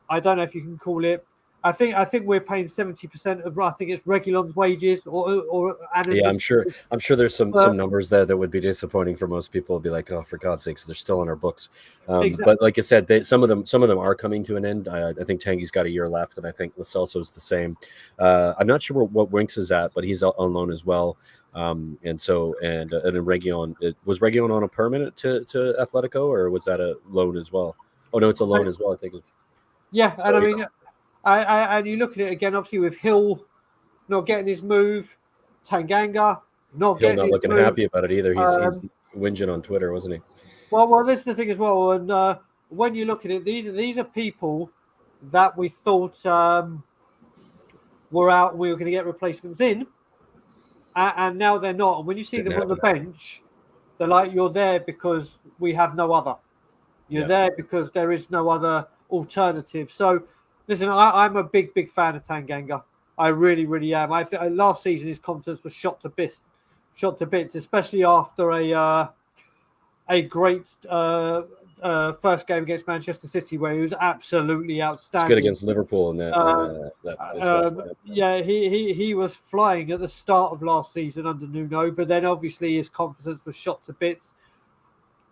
I don't know if you can call it. I think we're paying 70% of, I think it's Reguilon's wages or yeah. Anand. I'm sure there's some numbers there that would be disappointing for most people. Be like, oh, for God's sakes, they're still in our books. Exactly. But like I said, some of them are coming to an end. I think Tanguy's got a year left, and I think Lo Celso's the same. I'm not sure what Winks is at, but he's on loan as well. And Reguilon, was Reguilon on a permanent to Atletico, or was that a loan as well? Oh no, it's a loan as well. I think. Yeah, and I So mean, and you look at it again, obviously with Hill not getting his move, Tanganga not Hill getting not his looking move. happy about it either. He's Um, whinging on Twitter, wasn't he? well, this is the thing as well. And when you look at it, these are people that we thought were out. We were going to get replacements in, and now they're not. And when you Just see didn't them on the happen. bench, they're like, "You're there because we have no other. You're Yeah. there because there is no other alternative." So, listen, I'm a big fan of Tanganga. I really, really am. Last season his confidence was shot to bits, especially after a great first game against Manchester City, where he was absolutely It's good outstanding. against Liverpool in Uh, that as well. yeah, he was flying at the start of last season under Nuno, but then obviously his confidence was shot to bits.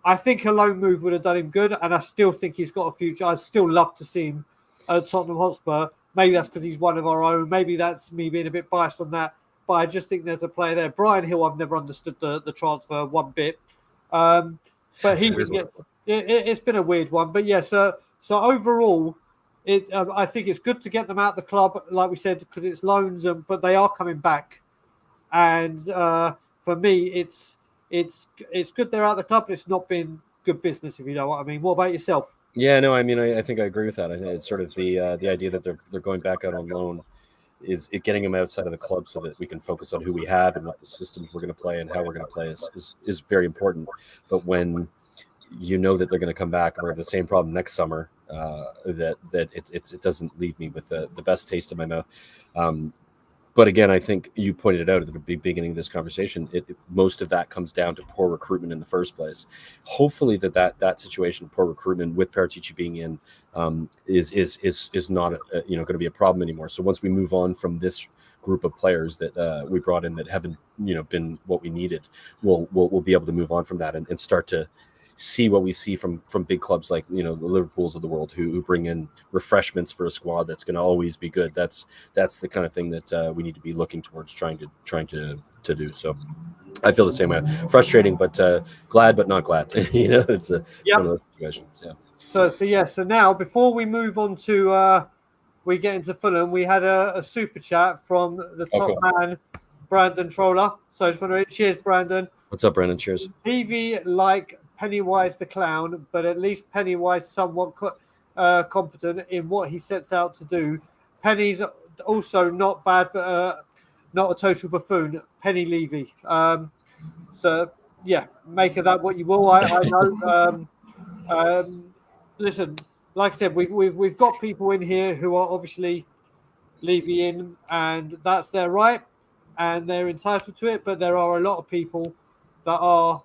I think a loan move would have done him good, and I still think he's got a future. I'd still love to see him at Tottenham Hotspur. Maybe that's because he's one of our own. Maybe that's me being a bit biased on that. But I just think there's a player there. Brian Hill, I've never understood the transfer one bit. But That's he a weird didn't one. get. It's been a weird one, but yeah. So overall, I think it's good to get them out of the club, like we said, because it's loans, but they are coming back. And for me, it's good they're out of the club, but it's not been good business, if you know what I mean. What about yourself? Yeah, no, I mean, I think I agree with that. I think it's sort of the idea that they're going back out on loan is it getting them outside of the club so that we can focus on who we have and what the systems we're going to play and how we're going to play is very important. But when you know that they're going to come back and we have the same problem next summer, it doesn't leave me with the best taste in my mouth. Um, but again, I think you pointed it out at the beginning of this conversation. Most of that comes down to poor recruitment in the first place. Hopefully, that situation, poor recruitment with Paratici being in, is not going to be a problem anymore. So once we move on from this group of players that we brought in that haven't been what we needed, we'll be able to move on from that and start to see what we see from big clubs like the Liverpools of the world who bring in refreshments for a squad that's going to always be good. That's the kind of thing that we need to be looking towards trying to do. So I feel the same way. Frustrating, but glad, but not glad. It's one Yep. of those situations. Yeah. So now before we move on to we get into Fulham, we had a super chat from the Oh, top cool. man, Brandon Troller. So I just want to cheers, Brandon. What's up, Brandon? Cheers. TV like Pennywise the clown, but at least Pennywise somewhat competent in what he sets out to do. Penny's also not bad, but not a total buffoon. Penny Levy. So yeah, make of that what you will. I know. Listen, like I said, we've got people in here who are obviously Levy in, and that's their right, and they're entitled to it. But there are a lot of people that are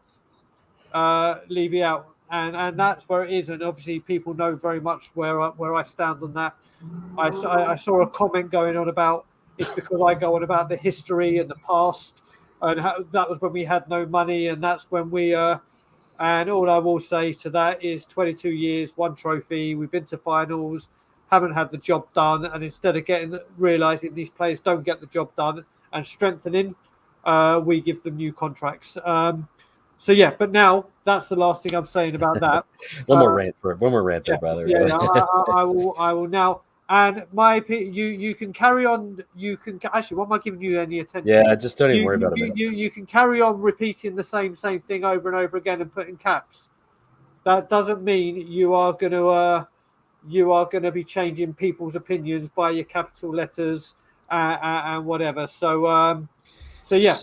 Levy out, and that's where it is. And obviously, people know very much where I stand on that. I saw a comment going on about it's because I go on about the history and the past, and how, that was when we had no money, and that's when we. And all I will say to that is 22 years, one trophy. We've been to finals, haven't had the job done, and instead of realizing these players don't get the job done and strengthening, we give them new contracts. So yeah, but now that's the last thing I'm saying about that. One more rant there, brother. Yeah. I will now. And you can carry on. You can actually. Why am I giving you any attention? Yeah, just don't even worry about it. You can carry on repeating the same thing over and over again and putting caps. That doesn't mean you are going to you are going to be changing people's opinions by your capital letters and whatever. So yeah,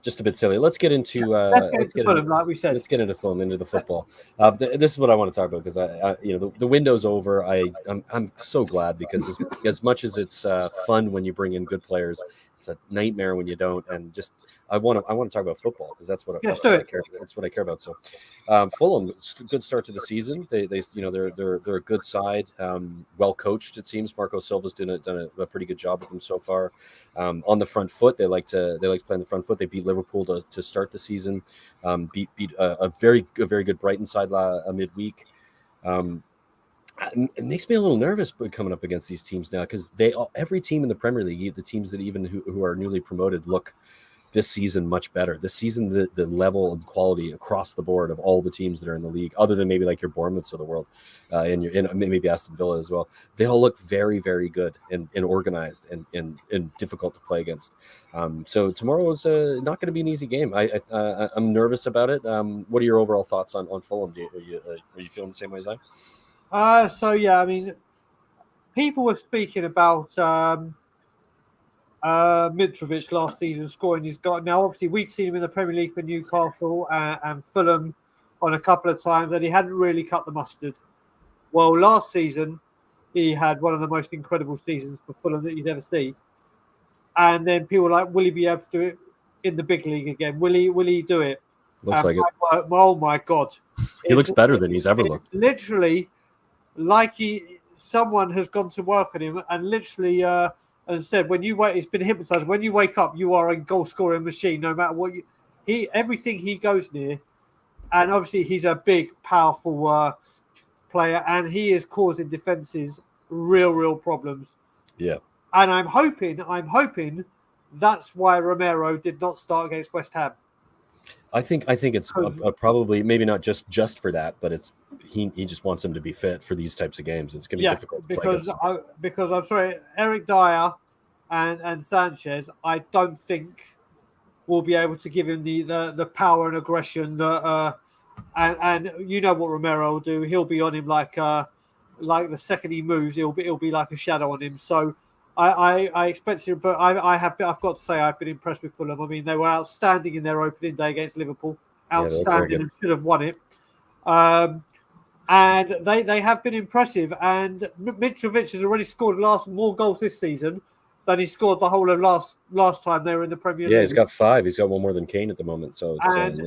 Just a bit silly. Let's get into let's get into Fulham, like we said. let's get into Fulham, into the football. This is what I want to talk about because the window's over. I'm so glad because as much as it's fun when you bring in good players, it's a nightmare when you don't. And just I want to talk about football because Let's do it. that's what I care about. So Fulham, good start to the season. They're a good side, well coached. It seems Marco Silva's done a pretty good job with them so far. On the front foot, they like to play on the front foot. They beat Liverpool to start the season. Beat a very good Brighton side midweek. It makes me a little nervous coming up against these teams now because every team in the Premier League, the teams that even who are newly promoted, look this season much better. This season, the level and quality across the board of all the teams that are in the league, other than maybe like your Bournemouths of the world, and maybe Aston Villa as well, they all look very, very good and organized and difficult to play against. So tomorrow is not going to be an easy game. I'm nervous about it. What are your overall thoughts on Fulham? Are you feeling the same way as I? So yeah, I mean, people were speaking about Mitrovic last season scoring his goal. Now, obviously, we'd seen him in the Premier League for Newcastle and Fulham on a couple of times, and he hadn't really cut the mustard. Well, last season, he had one of the most incredible seasons for Fulham that you'd ever see. And then people were like, will he be able to do it in the big league again? Will he do it? Looks like it. Oh my God. He looks better than he's ever looked. Literally, like someone has gone to work on him and literally as I said, when you wait, it's been hypnotized. When you wake up, you are a goal scoring machine, no matter what everything he goes near. And obviously he's a big, powerful player, and he is causing defenses real problems. Yeah. And I'm hoping that's why Romero did not start against West Ham. I think it's probably maybe not just for that, but it's he just wants him to be fit for these types of games. It's going to be difficult to play because I'm sorry, Eric Dyer and Sanchez, I don't think will be able to give him the power and aggression that and you know what Romero will do. He'll be on him like the second he moves, he'll be like a shadow on him. So I expect him, but I've got to say I've been impressed with Fulham. I mean, they were outstanding in their opening day against Liverpool, outstanding and should have won it. And they have been impressive. And Mitrovic has already scored more goals this season than he scored the whole of last time they were in the Premier League. Yeah, he's got 5. He's got one more than Kane at the moment. So it's,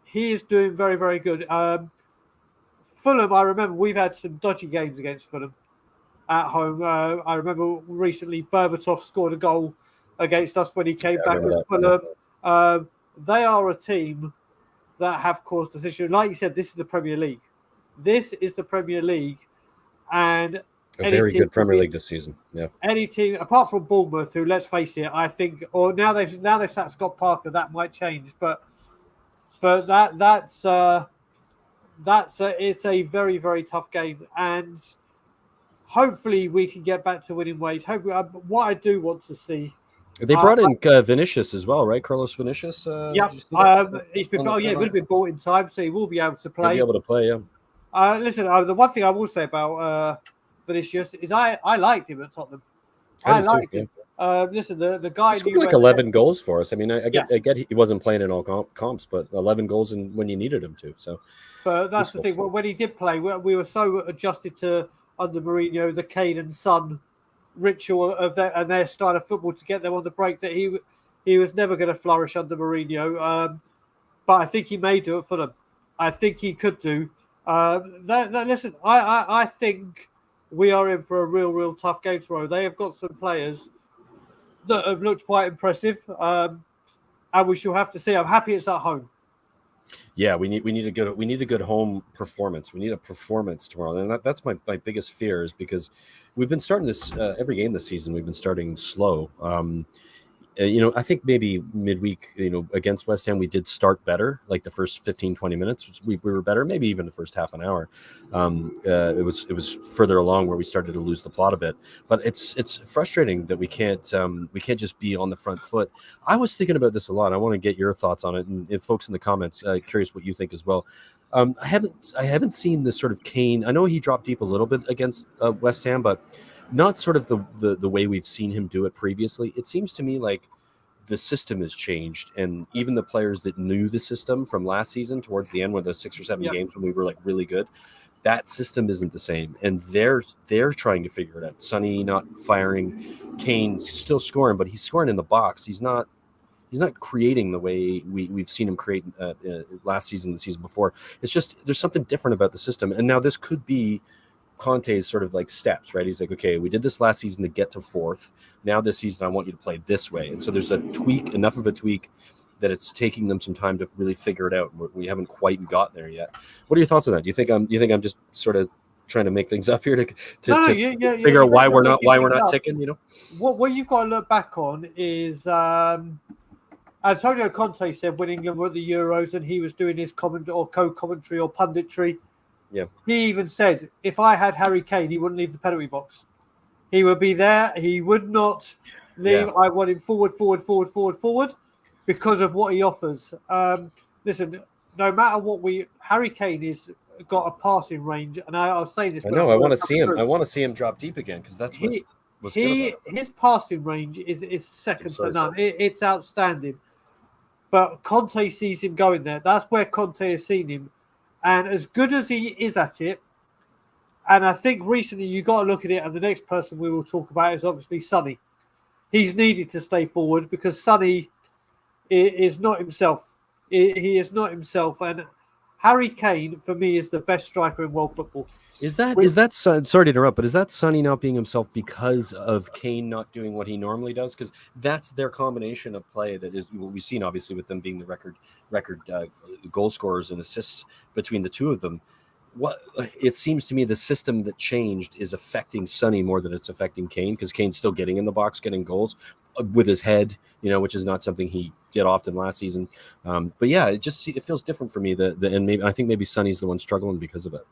he is doing very, very good. Fulham, I remember we've had some dodgy games against Fulham at home. I remember recently Berbatov scored a goal against us when he came back with Fulham. They are a team that have caused decision. Like you said, this is the Premier League. This is the Premier League, and a very good Premier League this season. Yeah, any team apart from Bournemouth, who, let's face it, I think, or now they've sat Scott Parker, that might change, but it's a very, very tough game, and hopefully we can get back to winning ways. Hopefully, what I do want to see. They brought in Vinicius as well, right? Carlos Vinicius. Yep. He's been. He would have been bought in time, so he will be able to play. He'll be able to play, yeah. Listen, the one thing I will say about Vinicius is I liked him at Tottenham. I liked him. Listen, the guy he scored like 11 goals for us. I mean, I get he wasn't playing in all comps, but 11 goals when you needed him to. So, but that's the thing. When he did play, we were so adjusted to under Mourinho, the Kane and Son ritual of their style of football to get them on the break that he was never going to flourish under Mourinho. But I think he may do it for them. I think he could do. Listen, I think we are in for a real tough game tomorrow. They have got some players that have looked quite impressive, and we shall have to see. I'm happy it's at home. Yeah, we need a good home performance. We need a performance tomorrow, and that's my biggest fear is because we've been starting this every game this season. We've been starting slow. I think maybe midweek, against West Ham, we did start better. Like the first 15, 20 minutes, we were better. Maybe even the first half an hour. It was further along where we started to lose the plot a bit. But it's frustrating that we can't just be on the front foot. I was thinking about this a lot. I want to get your thoughts on it, and if folks in the comments, curious what you think as well. I haven't seen this sort of Kane. I know he dropped deep a little bit against West Ham, but not sort of the way we've seen him do it previously. It seems to me like the system has changed, and even the players that knew the system from last season towards the end, when the 6 or 7 games when we were like really good, that system isn't the same, and they're trying to figure it out. Sonny not firing, Kane still scoring, but he's scoring in the box. He's not creating the way we've seen him create last season, the season before. It's just there's something different about the system, and now this could be Conte's sort of like steps, right? He's like, okay, we did this last season to get to fourth. Now this season, I want you to play this way. And so there's enough of a tweak that it's taking them some time to really figure it out. We haven't quite got there yet. What are your thoughts on that? Do you think I'm just sort of trying to make things up here to figure out why we're not ticking? What you've got to look back on is Antonio Conte said when England were at the Euros and he was doing his co-commentary or punditry. Yeah. He even said, if I had Harry Kane, he wouldn't leave the penalty box. He would be there. He would not leave. Yeah. I want him forward, because of what he offers. Listen, no matter what Harry Kane has got a passing range, and I was saying this. I know. I want to see him. I want to see him drop deep again because that's what was good about his passing range is second to none. It's outstanding. But Conte sees him going there. That's where Conte has seen him. And as good as he is at it, and I think recently you got to look at it, and the next person we will talk about is obviously Sonny. He's needed to stay forward because Sonny is not himself. He is not himself. And Harry Kane, for me, is the best striker in world football. Is that sorry to interrupt, but is that Sonny not being himself because of Kane not doing what he normally does? Because that's their combination of play that is what we've seen, obviously, with them being the record goal scorers and assists between the two of them. What it seems to me, the system that changed is affecting Sonny more than it's affecting Kane, because Kane's still getting in the box, getting goals with his head, which is not something he did often last season. But yeah, it feels different for me. And I think maybe Sonny's the one struggling because of it.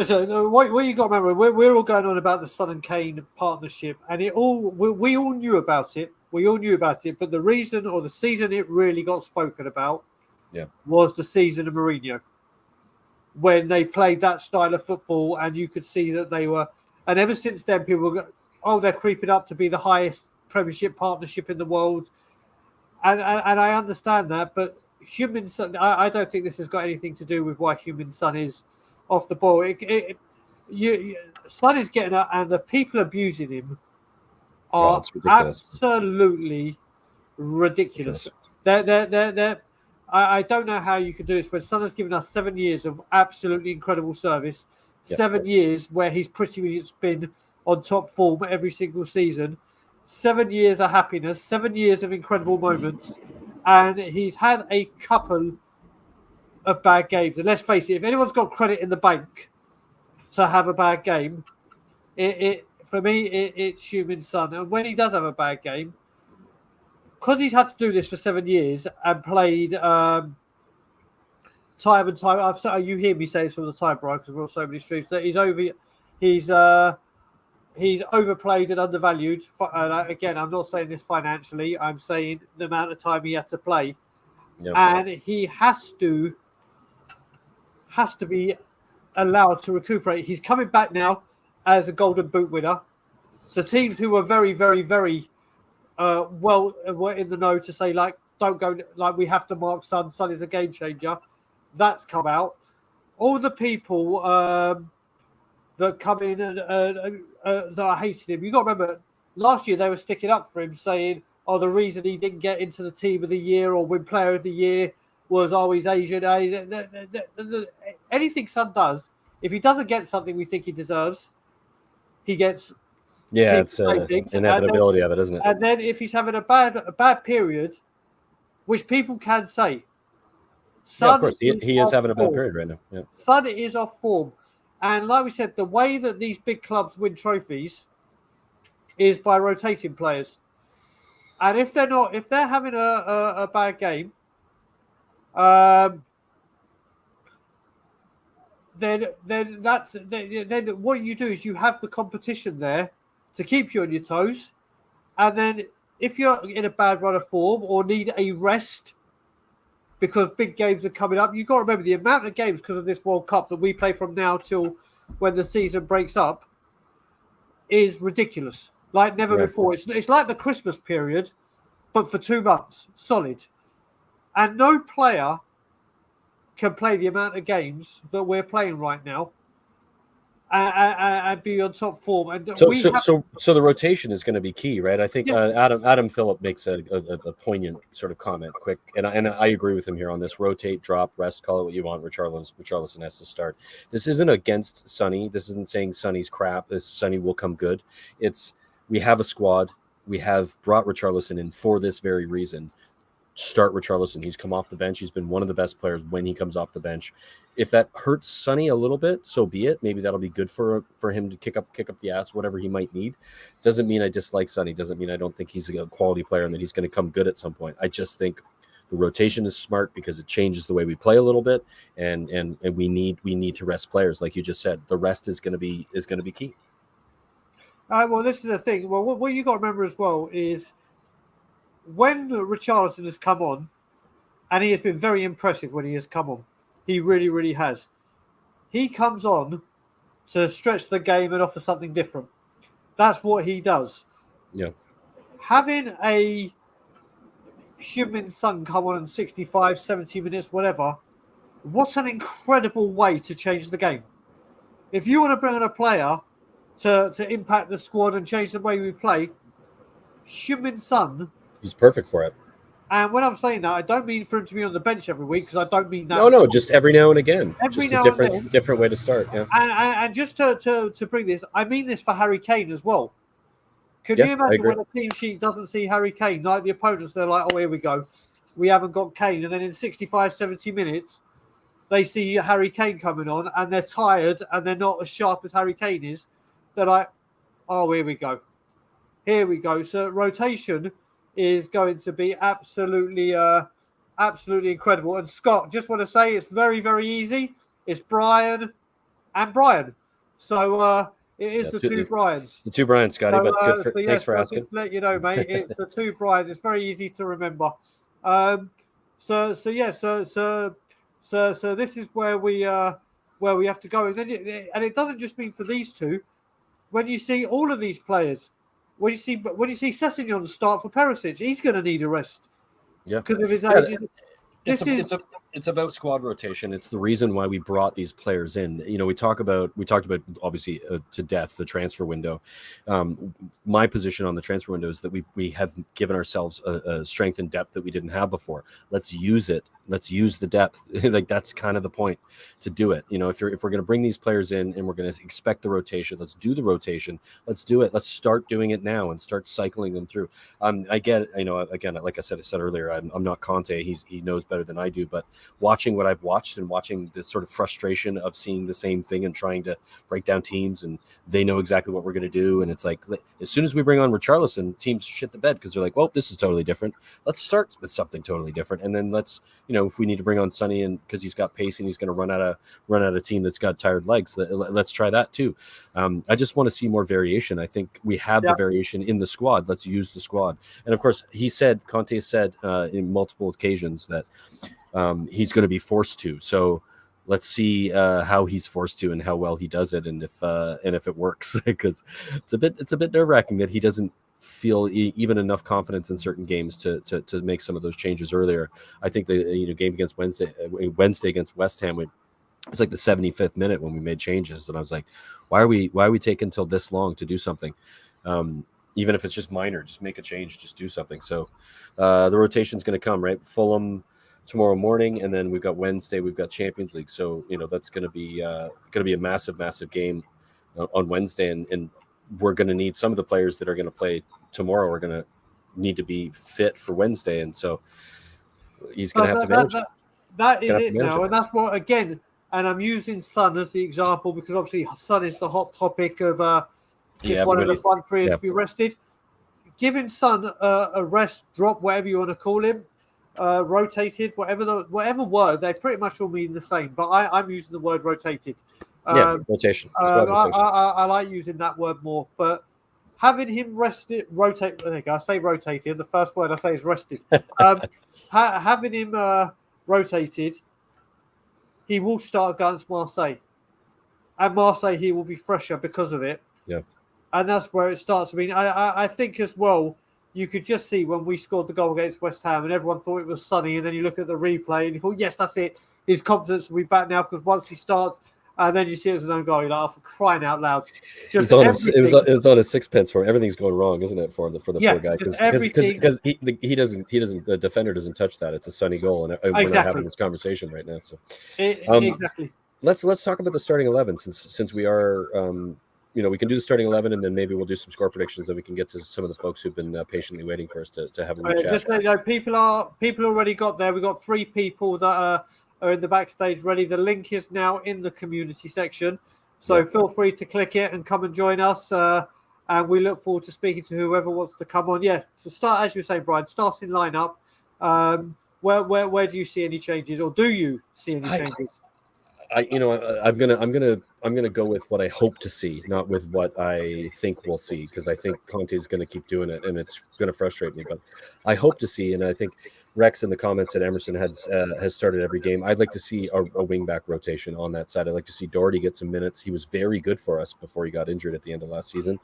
So what you got to remember, we're all going on about the Son and Kane partnership, and we all knew about it. We all knew about it, but the reason or the season it really got spoken about was the season of Mourinho, when they played that style of football, and you could see that they were. And ever since then, people go, "Oh, they're creeping up to be the highest Premiership partnership in the world," and I understand that, but Son, I don't think this has got anything to do with why Son is off the ball. Son is getting out, and the people abusing him are absolutely ridiculous. I don't know how you could do this, but Son has given us 7 years of absolutely incredible service. 7 years where he's pretty much been on top form every single season. 7 years of happiness, 7 years of incredible moments, and he's had a couple of bad games. And let's face it, if anyone's got credit in the bank to have a bad game, for me, it's Son. And when he does have a bad game, because he's had to do this for 7 years and played time and time. You hear me say this all the time, Brian, because we're on so many streams. That he's overplayed and undervalued. And again, I'm not saying this financially. I'm saying the amount of time he had to play, and he has to be allowed to recuperate. He's coming back now as a Golden Boot winner. So teams who were very, very, very were in the know to say, like, don't go, like, we have to mark Son. Son is a game changer. That's come out. All the people that come in and that are hating him. You got to remember, last year they were sticking up for him, saying, "Oh, the reason he didn't get into the team of the year or win player of the year was always Asian." Anything Son does, if he doesn't get something we think he deserves, he gets. Yeah, it's inevitability of it, isn't it? And then if he's having a bad period, which people can say, Son, of course, he is having a bad period right now. Yeah. Son is off form, and like we said, the way that these big clubs win trophies is by rotating players. And if they're having a bad game, um, then what you do is you have the competition there to keep you on your toes, and then if you're in a bad run of form or need a rest because big games are coming up, you've got to remember the amount of games because of this World Cup that we play from now till when the season breaks up is ridiculous, like never Yeah. before. It's like the Christmas period, but for 2 months solid, and no player can play the amount of games that we're playing right now and be on top form. And So, we so, have, so, so the rotation is going to be key, right? I think yeah, Adam Phillip makes a poignant sort of comment, quick, and I agree with him here on this. Rotate, drop, rest, call it what you want. Richarlison has to start. This isn't against Sonny. This isn't saying Sonny's crap. This Sonny will come good. It's we have a squad. We have brought Richarlison in for this very reason. Start Richarlison. He's come off the bench. He's been one of the best players when he comes off the bench. If that hurts Sonny a little bit, so be it. Maybe that'll be good for him to kick up the ass, whatever he might need. Doesn't mean I dislike Sonny. Doesn't mean I don't think he's a quality player and that he's going to come good at some point. I just think the rotation is smart because it changes the way we play a little bit, and we need to rest players, like you just said. The rest is going to be key. well, this is the thing. Well, what you got to remember as well is when Richarlison has come on, and he has been very impressive when he has come on. He really, really has. He comes on to stretch the game and offer something different. That's what he does. Yeah. Having a Heung-min Son come on in 65, 70 minutes, whatever, what an incredible way to change the game. If you want to bring on a player to impact the squad and change the way we play, Heung-min Son, He's perfect for it. and when I'm saying that, I don't mean for him to be on the bench every week because I don't mean that. No, just every now and again. Every Just now a and then. different way to start. Yeah. And just to bring this, I mean this for Harry Kane as well. Can Yeah, you I imagine agree. when a team sheet doesn't see Harry Kane, like the opponents, they're like, oh, here we go. We haven't got Kane. And then in 65, 70 minutes, they see Harry Kane coming on and they're tired and they're not as sharp as Harry Kane is. They're like, oh, here we go. Here we go. So rotation is going to be absolutely incredible. And Scott, just want to say it's very, very easy. It's Brian and Brian. So it is the two Brians. The two Brians, Scotty, but thanks for asking. Just to let you know, mate, it's the two Brians. It's very easy to remember. So this is where we have to go. And it doesn't just mean for these two. When you see all of these players, when you see Sessegnon start for Perisic, he's going to need a rest. Yeah, because of his age. It's about squad rotation. It's the reason why we brought these players in. You know, we talked about obviously to death the transfer window. My position on the transfer window is that we have given ourselves a strength and depth that we didn't have before. Let's use it. Let's use the depth. Like that's kind of the point to do it. You know, if we're going to bring these players in and we're going to expect the rotation, let's do the rotation. Let's do it. Let's start doing it now and start cycling them through. I get, you know, again, like I said earlier, I'm not Conte. He knows better than I do, but watching what I've watched and watching this sort of frustration of seeing the same thing and trying to break down teams, and they know exactly what we're going to do. And it's like, as soon as we bring on Richarlison, teams shit the bed because they're like, well, this is totally different. Let's start with something totally different. And then let's, you know, if we need to bring on Sonny and because he's got pace and he's going to run out a team that's got tired legs, let's try that too. I just want to see more variation. I think we have the variation in the squad. Let's use the squad. And of course, Conte said in multiple occasions that he's going to be forced to. So let's see how he's forced to and how well he does it, and if it works, because it's a bit nerve-wracking that he doesn't feel even enough confidence in certain games to make some of those changes earlier. I think the game against Wednesday against West Ham, it was like the 75th minute when we made changes, and I was like, why are we taking till this long to do something? Even if it's just minor, just make a change, just do something. So the rotation's going to come, right? Fulham tomorrow morning, and then we've got Wednesday, we've got Champions League. So, you know, that's going to be a massive game on Wednesday, and we're going to need some of the players that are going to play tomorrow are going to need to be fit for Wednesday, and so he's going to have to manage. That is it now, and that's what, again, and I'm using Son as the example because obviously Son is the hot topic of if one of the front three is to be rested. giving Son a rest, drop, whatever you want to call him, rotated, whatever word, they pretty much all mean the same. But I'm using the word rotated. Rotation, squad rotation. I like using that word more, but having him rested, rotate. There you go, I say rotated. The first word I say is rested. Having him rotated, he will start against Marseille, and Marseille he will be fresher because of it. Yeah, and that's where it starts. I mean, I think as well. You could just see when we scored the goal against West Ham, and everyone thought it was Sonny, and then you look at the replay and you thought, yes, that's it. His confidence will be back now because once he starts. And then you see it was an own goal. You're like, oh, for crying out loud! He's on it was on a sixpence for him. Everything's going wrong, isn't it, for the poor guy? Because he doesn't the defender doesn't touch that. It's a Sonny goal, and we're not having this conversation right now. So exactly. Let's talk about the starting 11 since we are we can do the starting 11 and then maybe we'll do some score predictions and we can get to some of the folks who've been patiently waiting for us to have a wee chat. Just let you know, people already got there. We got 3 people that are in the backstage ready. The link is now in the community section, so feel free to click it and come and join us. And we look forward to speaking to whoever wants to come on. Yeah, so start as you were saying, Brian. Starting lineup. Where do you see any changes, or do you see any changes? I'm gonna go with what I hope to see, not with what I think we'll see, because I think Conte is going to keep doing it, and it's going to frustrate me. But I hope to see, and I think Rex in the comments said Emerson has started every game. I'd like to see a wingback rotation on that side. I'd like to see Doherty get some minutes. He was very good for us before he got injured at the end of last season.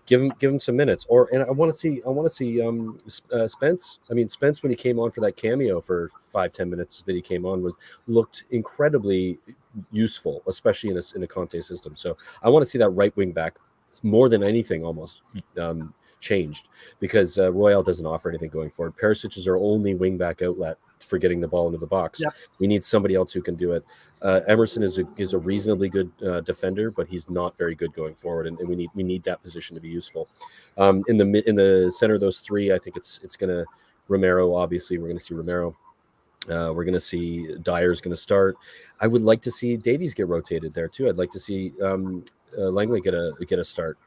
Give him some minutes, and I want to see Spence. I mean, Spence when he came on for that cameo for 5-10 minutes that he came on looked incredibly useful, especially in a Conte system. So I want to see that right wing back more than anything almost changed, because Royale doesn't offer anything going forward. Perisic is our only wing back outlet for getting the ball into the box. Yep. We need somebody else who can do it. Emerson is a reasonably good defender, but he's not very good going forward, and we need that position to be useful. In the center of those 3, I think it's gonna Romero. Obviously, we're going to see Romero. We're going to see Dyer's going to start. I would like to see Davies get rotated there too. I'd like to see Langley get a start.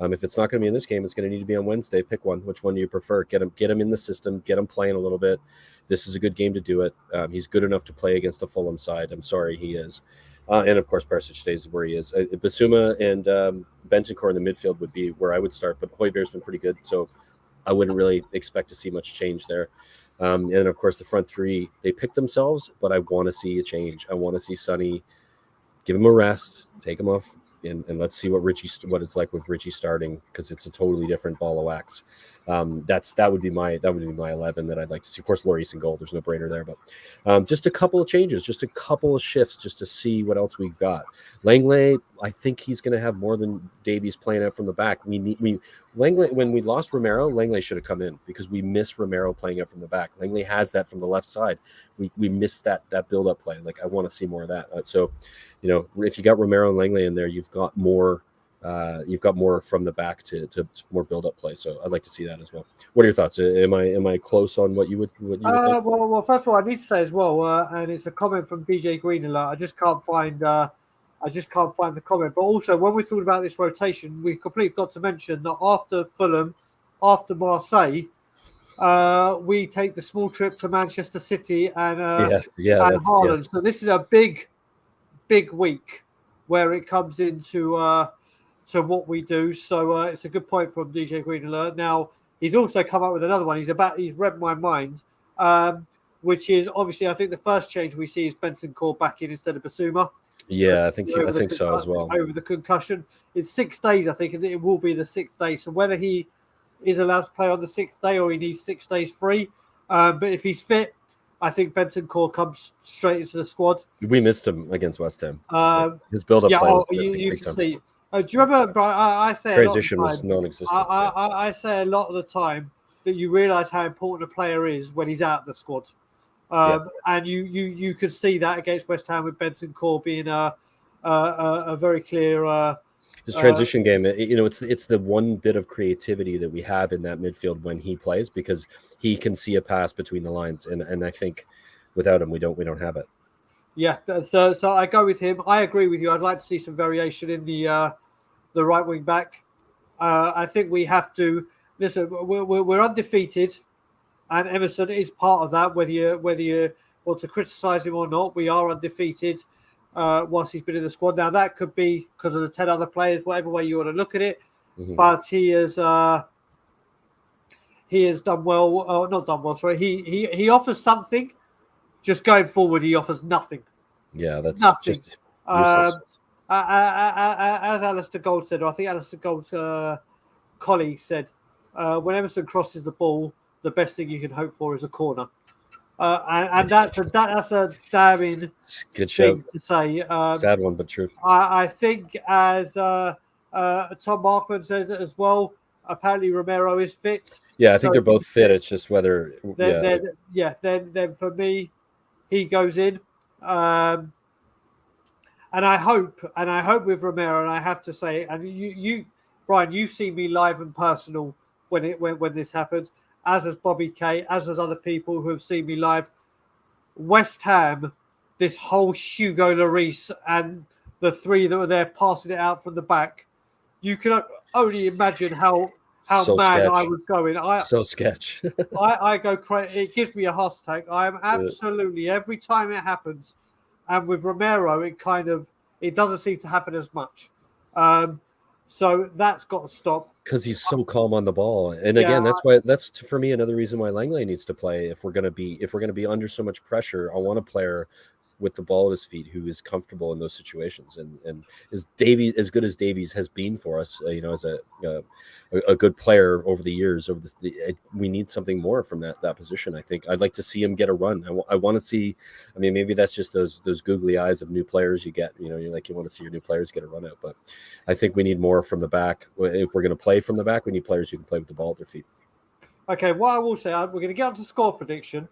If it's not going to be in this game, it's going to need to be on Wednesday. Pick one. Which one do you prefer? Get him in the system. Get him playing a little bit. This is a good game to do it. He's good enough to play against a Fulham side. I'm sorry, he is. And of course, Perisic stays where he is. Basuma and Bentancur in the midfield would be where I would start. But Højbjerg's been pretty good, so I wouldn't really expect to see much change there. And of course, the front 3, they pick themselves, but I want to see a change. I want to see Sonny, give him a rest, take him off, and let's see what it's like with Richie starting, because it's a totally different ball of wax. That would be my 11 that I'd like to see. Of course, Lloris in goal. There's no brainer there, but just a couple of changes, just a couple of shifts, just to see what else we've got. Langley, I think he's going to have more than Davies playing out from the back. Langley, when we lost Romero, Langley should have come in, because we miss Romero playing out from the back. Langley has that from the left side. We missed that build-up play. Like, I want to see more of that. So, if you got Romero and Langley in there, you've got more from the back to more build-up play. So I'd like to see that as well. What are your thoughts? Am I close on what you would think? Well, first of all, I need to say as well, and it's a comment from DJ Green alert. I just can't find the comment. But also, when we're talking about this rotation, we completely forgot to mention that after Fulham, after Marseille, we take the small trip to Manchester City and Haaland. So this is a big week where it comes into to what we do. So it's a good point from DJ Green alert. Now he's also come up with another one. He's read my mind, which is obviously, I think the first change we see is Bentancur back in instead of Basuma. Yeah, I think so as well. Over the concussion, it's 6 days, I think, and it will be the 6th day. So whether he is allowed to play on the 6th day or he needs 6 days free, but if he's fit, I think Bentancur comes straight into the squad. We missed him against West Ham. His build-up play was you can see. Do you remember? I say transition was non-existent. I say a lot of the time that you realise how important a player is when he's out of the squad. And you could see that against West Ham with Bentancur being a very clear. His transition game, it's the one bit of creativity that we have in that midfield when he plays, because he can see a pass between the lines, and I think without him we don't have it. Yeah, so I go with him. I agree with you. I'd like to see some variation in the right wing back. I think we have to listen, we're undefeated, and Emerson is part of that. Whether you want to criticise him or not, we are undefeated whilst he's been in the squad. Now that could be because of the 10 other players, whatever way you want to look at it. Mm-hmm. But he has done well. Not done well. Sorry, he offers something. Just going forward, he offers nothing. Yeah, that's Nothing. just useless. As Alistair Gold said, or I think Alistair Gold's colleague said, when Emerson crosses the ball, the best thing you can hope for is a corner. And that's a damning Good show. thing to say. Sad one, but true. I think, as Tom Markman says as well, apparently Romero is fit. Yeah, I think they're both fit. It's just whether. Then for me, he goes in. And I hope with Romero, and I have to say, and you Brian, you've seen me live and personal when this happened, as has Bobby Kay, as has other people who have seen me live. West Ham, this whole Hugo Lloris and the three that were there passing it out from the back, you can only imagine how so mad sketch. I was going. So sketch. I go crazy. It gives me a heart attack. I am absolutely, every time it happens, and with Romero, it doesn't seem to happen as much. So that's got to stop. Because he's so calm on the ball, and again, that's for me another reason why Langley needs to play. If we're gonna be under so much pressure, I want a player with the ball at his feet who is comfortable in those situations. And as Davies, as good as Davies has been for us, as a good player over the years, we need something more from that position. I think I'd like to see him get a run. I want to see. I mean, maybe that's just those googly eyes of new players you get. You want to see your new players get a run out. But I think we need more from the back. If we're going to play from the back, we need players who can play with the ball at their feet. Okay, what I will say, we're going to get on to score prediction.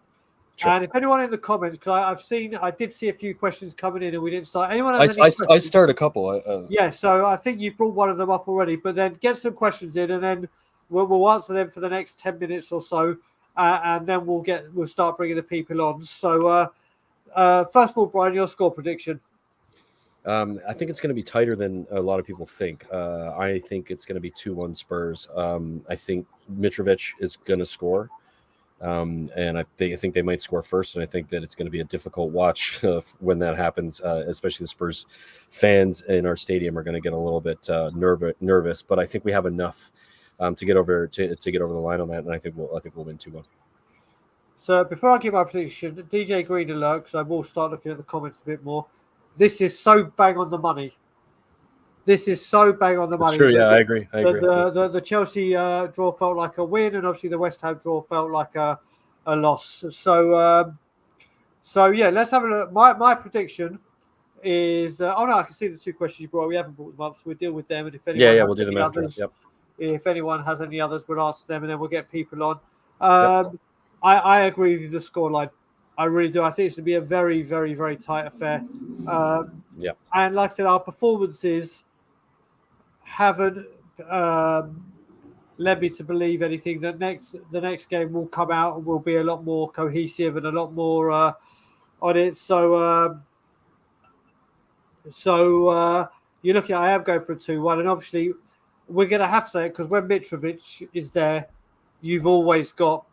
Sure. And if anyone in the comments, because I did see a few questions coming in and we didn't start. Anyone? I start a couple. Yeah, so I think you've brought one of them up already. But then get some questions in, and then we'll answer them for the next 10 minutes or so, and then we'll start bringing the people on. So first of all, Brian, your score prediction. I think it's going to be tighter than a lot of people think. I think it's going to be 2-1 Spurs. I think Mitrovic is going to score. And I think they might score first, and I think that it's going to be a difficult watch when that happens. Especially the Spurs fans in our stadium are going to get a little bit nervous. But I think we have enough to get over the line on that, and I think we'll win 2-1. So before I give my prediction, DJ Green alert, because I will start looking at the comments a bit more. This is so bang on the money. It's true, yeah, I agree. The Chelsea draw felt like a win, and obviously the West Ham draw felt like a loss. So yeah, let's have a look. My prediction is I can see the two questions you brought. We haven't brought them up, so we'll deal with them. And if anyone we'll do them after. Yep. If anyone has any others, we'll answer them, and then we'll get people on. I agree with you, the scoreline. I really do. I think it's going to be a very, very, very tight affair. And like I said, our performances haven't led me to believe anything that the next game will come out and will be a lot more cohesive and a lot more on it. So you're looking. I am going for a 2-1, and obviously we're going to have to say it because when Mitrovic is there, you've always got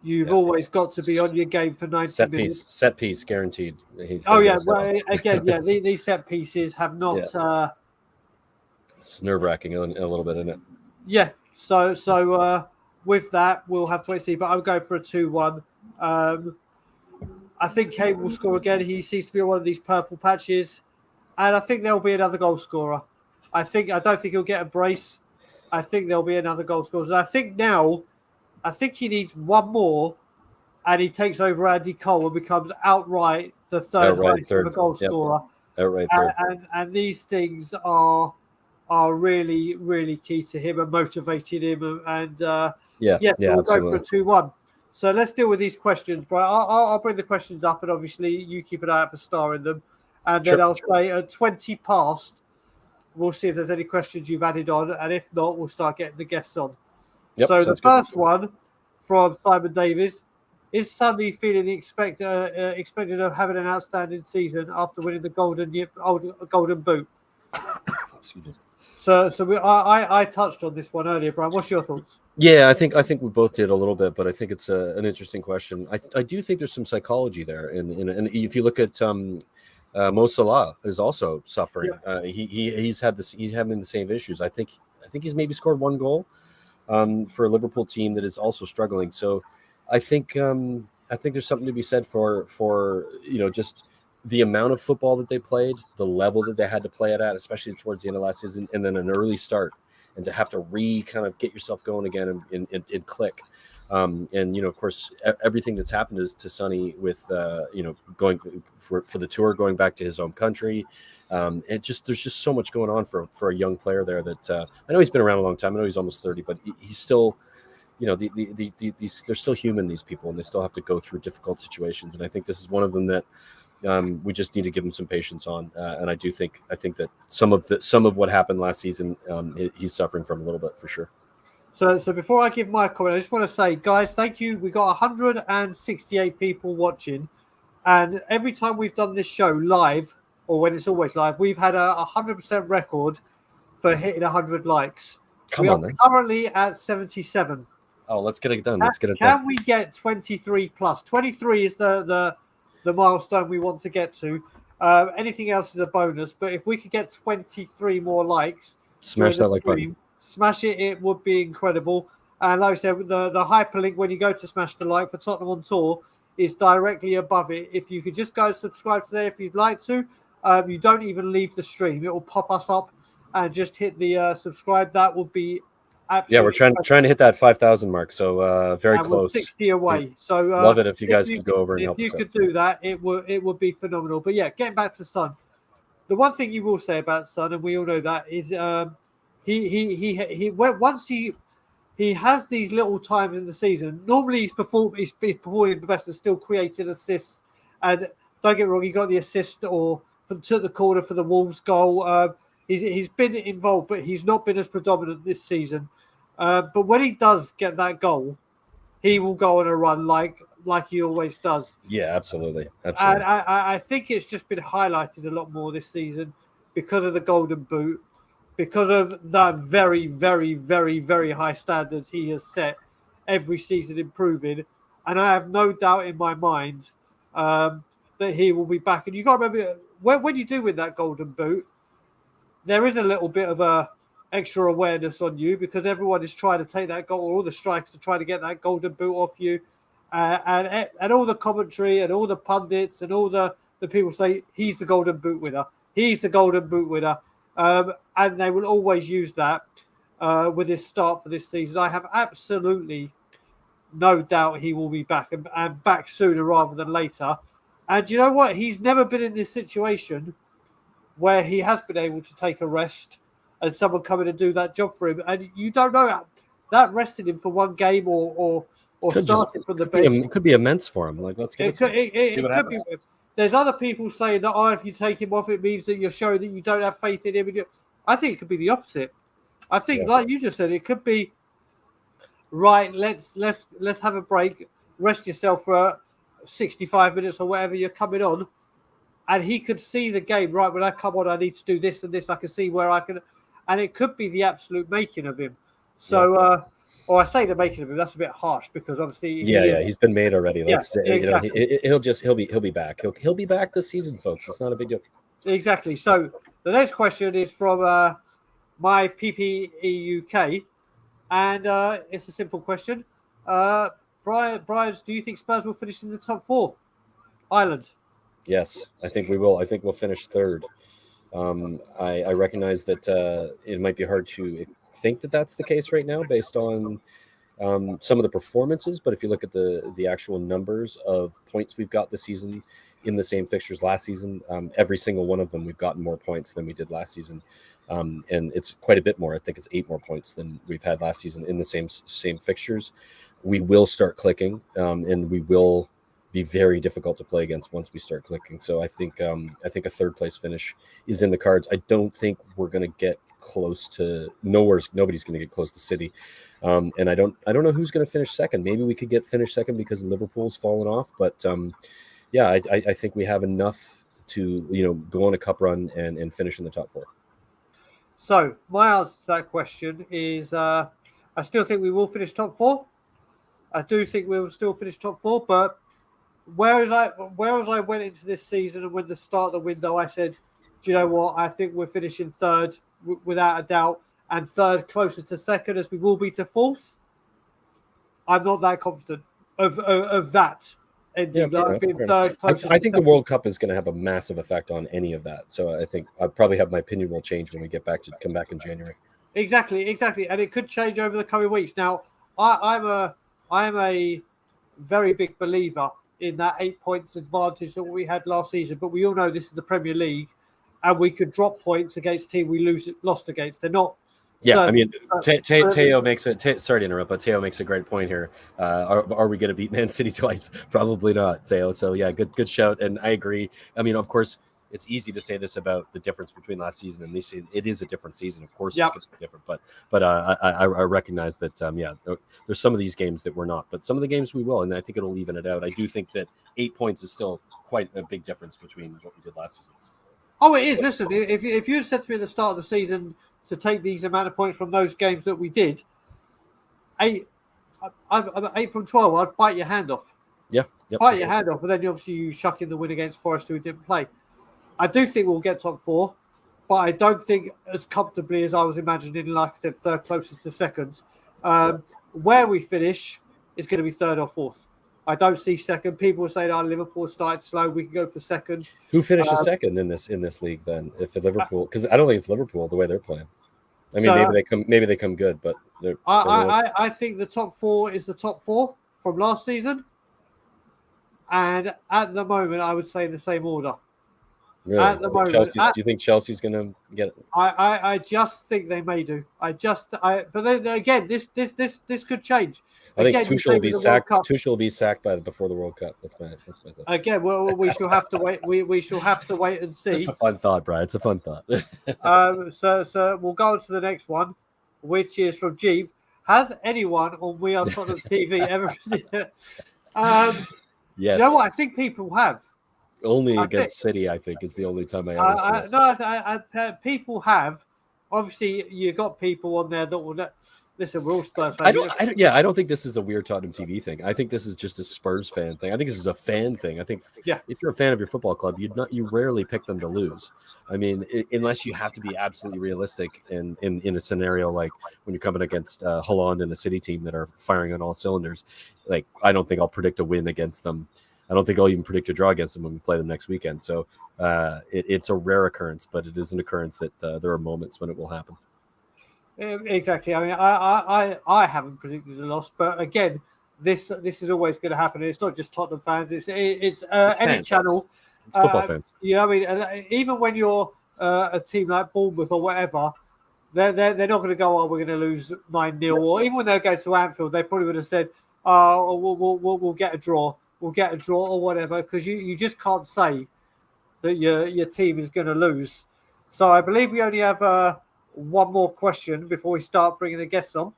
to be on your game for 90 minutes. Set piece guaranteed. These set pieces have not. It's nerve-wracking a little bit, isn't it? Yeah. So with that, we'll have to wait and see. But I'm going for a 2-1. I think Kane will score again. He seems to be on one of these purple patches, and I think there'll be another goal scorer. I don't think he'll get a brace. I think there'll be another goal scorer. And I think he needs one more, and he takes over Andy Cole and becomes outright the third goal scorer. Outright third. And these things are really, really key to him and motivating him. We'll go for a 2-1. So let's deal with these questions, Brian. I'll bring the questions up, and obviously you keep an eye out for Star in them. And then I'll say at 20 past, we'll see if there's any questions you've added on. And if not, we'll start getting the guests on. Yep, so the first one from Simon Davis is suddenly feeling the expected of having an outstanding season after winning the golden boot. So I touched on this one earlier, Brian. What's your thoughts? Yeah, I think we both did a little bit, but I think it's an interesting question. I do think there's some psychology there, and if you look at Mo Salah is also suffering. He's having the same issues. I think he's maybe scored one goal for a Liverpool team that is also struggling. So I think there's something to be said for just the amount of football that they played, the level that they had to play it at, especially towards the end of last season, and then an early start, and to have to kind of get yourself going again and click. And of course, everything that's happened is to Sonny with going for the tour, going back to his home country. There's just so much going on for a young player there that I know he's been around a long time. I know he's almost 30, but he's still these they're still human, these people, and they still have to go through difficult situations. And I think this is one of them that we just need to give him some patience on. And I think that some of what happened last season, he's suffering from a little bit for sure. So before I give my comment, I just want to say, guys, thank you. We got 168 people watching, and every time we've done this show live, or when it's always live, we've had a 100% record for hitting 100 likes. Come We on, are then. currently at 77. Oh, let's get it done. Let's get it Can done. we get 23 plus? 23 is the milestone we want to get to. Anything else is a bonus, but if we could get 23 more likes during Smash the that like button. stream, smash it. It would be incredible. And like I said, the hyperlink when you go to smash the like for Tottenham on Tour is directly above it. If you could just go and subscribe today if you'd like to, you don't even leave the stream. It will pop us up and just hit the subscribe. That would be Yeah, we're absolutely trying to hit that 5,000 mark, so very and we're close. 60 away. So Love it if you if guys you could go over and if help you us out. could do that, it would be phenomenal. But yeah, getting back to Son, the one thing you will say about Son, and we all know that, is he once he has these little times in the season. Normally he's performing the best and still creating assists. And don't get me wrong, he got the assist took the corner for the Wolves goal. He's been involved, but he's not been as predominant this season. But when he does get that goal, he will go on a run like he always does. Yeah, absolutely. And I think it's just been highlighted a lot more this season because of the Golden Boot, because of the very, very, very, very high standards he has set every season improving. And I have no doubt in my mind that he will be back. And you got to remember, when you do win that Golden Boot, there is a little bit of a extra awareness on you because everyone is trying to take that goal. All the strikers are trying to get that Golden Boot off you. And all the commentary and all the pundits and all the people say he's the Golden Boot winner. He's the Golden Boot winner. And they will always use that with his start for this season. I have absolutely no doubt he will be back and back sooner rather than later. And you know what? He's never been in this situation where he has been able to take a rest and someone come in and do that job for him. And you don't know that rested him for one game or started from the bench. It could be immense for him. Like, let's get it could be. There's other people saying that if you take him off, it means that you're showing that you don't have faith in him. I think it could be the opposite. I think, like you just said, it could be right. Let's have a break, rest yourself for 65 minutes or whatever you're coming on. And he could see the game, right, when I come on, I need to do this and this. I can see where I can. And it could be the absolute making of him. So, or I say the making of him, that's a bit harsh because obviously. He's been made already. Exactly. He'll be back. He'll be back this season, folks. It's not a big deal. Exactly. So the next question is from my PPE UK. And it's a simple question. Brian, do you think Spurs will finish in the top four? Ireland. Yes, I think we will. I think we'll finish third. I recognize that it might be hard to think that that's the case right now based on some of the performances. But if you look at the actual numbers of points we've got this season in the same fixtures last season, every single one of them, we've gotten more points than we did last season. And it's quite a bit more. I think it's 8 more points than we've had last season in the same fixtures. We will start clicking, and we will be very difficult to play against once we start clicking. So I think a third place finish is in the cards. I don't think we're going to get close to nobody's going to get close to City. And I don't know who's going to finish second. Maybe we could finish second because Liverpool's fallen off, but I think we have enough to go on a cup run and finish in the top 4. So my answer to that question is I still think we will finish top four. I do think we will still finish top four, but whereas I went into this season and with the start of the window, I said, do you know what? I think we're finishing third without a doubt, and third closer to second as we will be to fourth. I'm not that confident of that Yeah, ending, fair enough, being fair enough. third closer I to think the second. World Cup is going to have a massive effect on any of that. So I think I'll probably have my opinion will change when we come back in January. Exactly, and it could change over the coming weeks. Now, I am a very big believer in that 8 points advantage that we had last season, but we all know this is the Premier League, and we could drop points against teams we lost against. They're not. Yeah, I Third, mean, third, Teo makes a sorry to interrupt, but Teo makes a great point here. Are we going to beat Man City twice? Probably not, Teo. So yeah, good shout, and I agree. I mean, of course, it's easy to say this about the difference between last season and this season. It is a different season, of course, Yep. it's going to be different. But I recognize that there's some of these games that we're not, but some of the games we will, and I think it'll even it out. I do think that 8 points is still quite a big difference between what we did last season. Oh, it is. Listen, if you had said to me at the start of the season to take these amount of points from those games that we did, I'm 8 from 12, I'd bite your hand off. Yeah, bite your hand off, but then obviously you chuck in the win against Forest, who didn't play. I do think we'll get top four, but I don't think as comfortably as I was imagining. Like I said, third closest to second. Where we finish is going to be third or fourth. I don't see second. People say, "Oh, Liverpool started slow. We can go for second." Who finishes second in this league then? If Liverpool, because I don't think it's Liverpool the way they're playing. I mean, maybe they come good, but I think the top four is the top four from last season, and at the moment, I would say the same order. Really? At the moment, do you think Chelsea's going to get it? I just think they may do. But then again, this could change. I think Again, Tuchel will be sacked. Tuchel will be sacked before the World Cup. That's my again. Well, we shall have to wait. We shall have to wait and see. It's just a fun thought, Brian. It's a fun thought. So we'll go on to the next one, which is from Jeep. Has anyone on We Are Tottenham TV ever? Yes. You know what? I think people have. Only against City, I think, is the only time I ever see people have. Obviously, you got people on there that will listen. We're all Spurs fans. I don't think this is a Weird Tottenham TV thing. I think this is just a Spurs fan thing. I think this is a fan thing. I think if you're a fan of your football club, you rarely pick them to lose. I mean, unless you have to be absolutely realistic in a scenario like when you're coming against Holland and a City team that are firing on all cylinders. Like, I don't think I'll predict a win against them. I don't think I'll even predict a draw against them when we play them next weekend. So it's a rare occurrence, but it is an occurrence that there are moments when it will happen. Exactly. I mean, I haven't predicted a loss, but again, this is always going to happen. And it's not just Tottenham fans. It's any fans. channel. It's football fans. Yeah, I mean, even when you're a team like Bournemouth or whatever, they're not going to go, "Oh, we're going to lose 9-0," or even when they go to Anfield, they probably would have said, "Oh, we'll get a draw." We'll get a draw or whatever, because you just can't say that your team is going to lose. So I believe we only have one more question before we start bringing the guests on.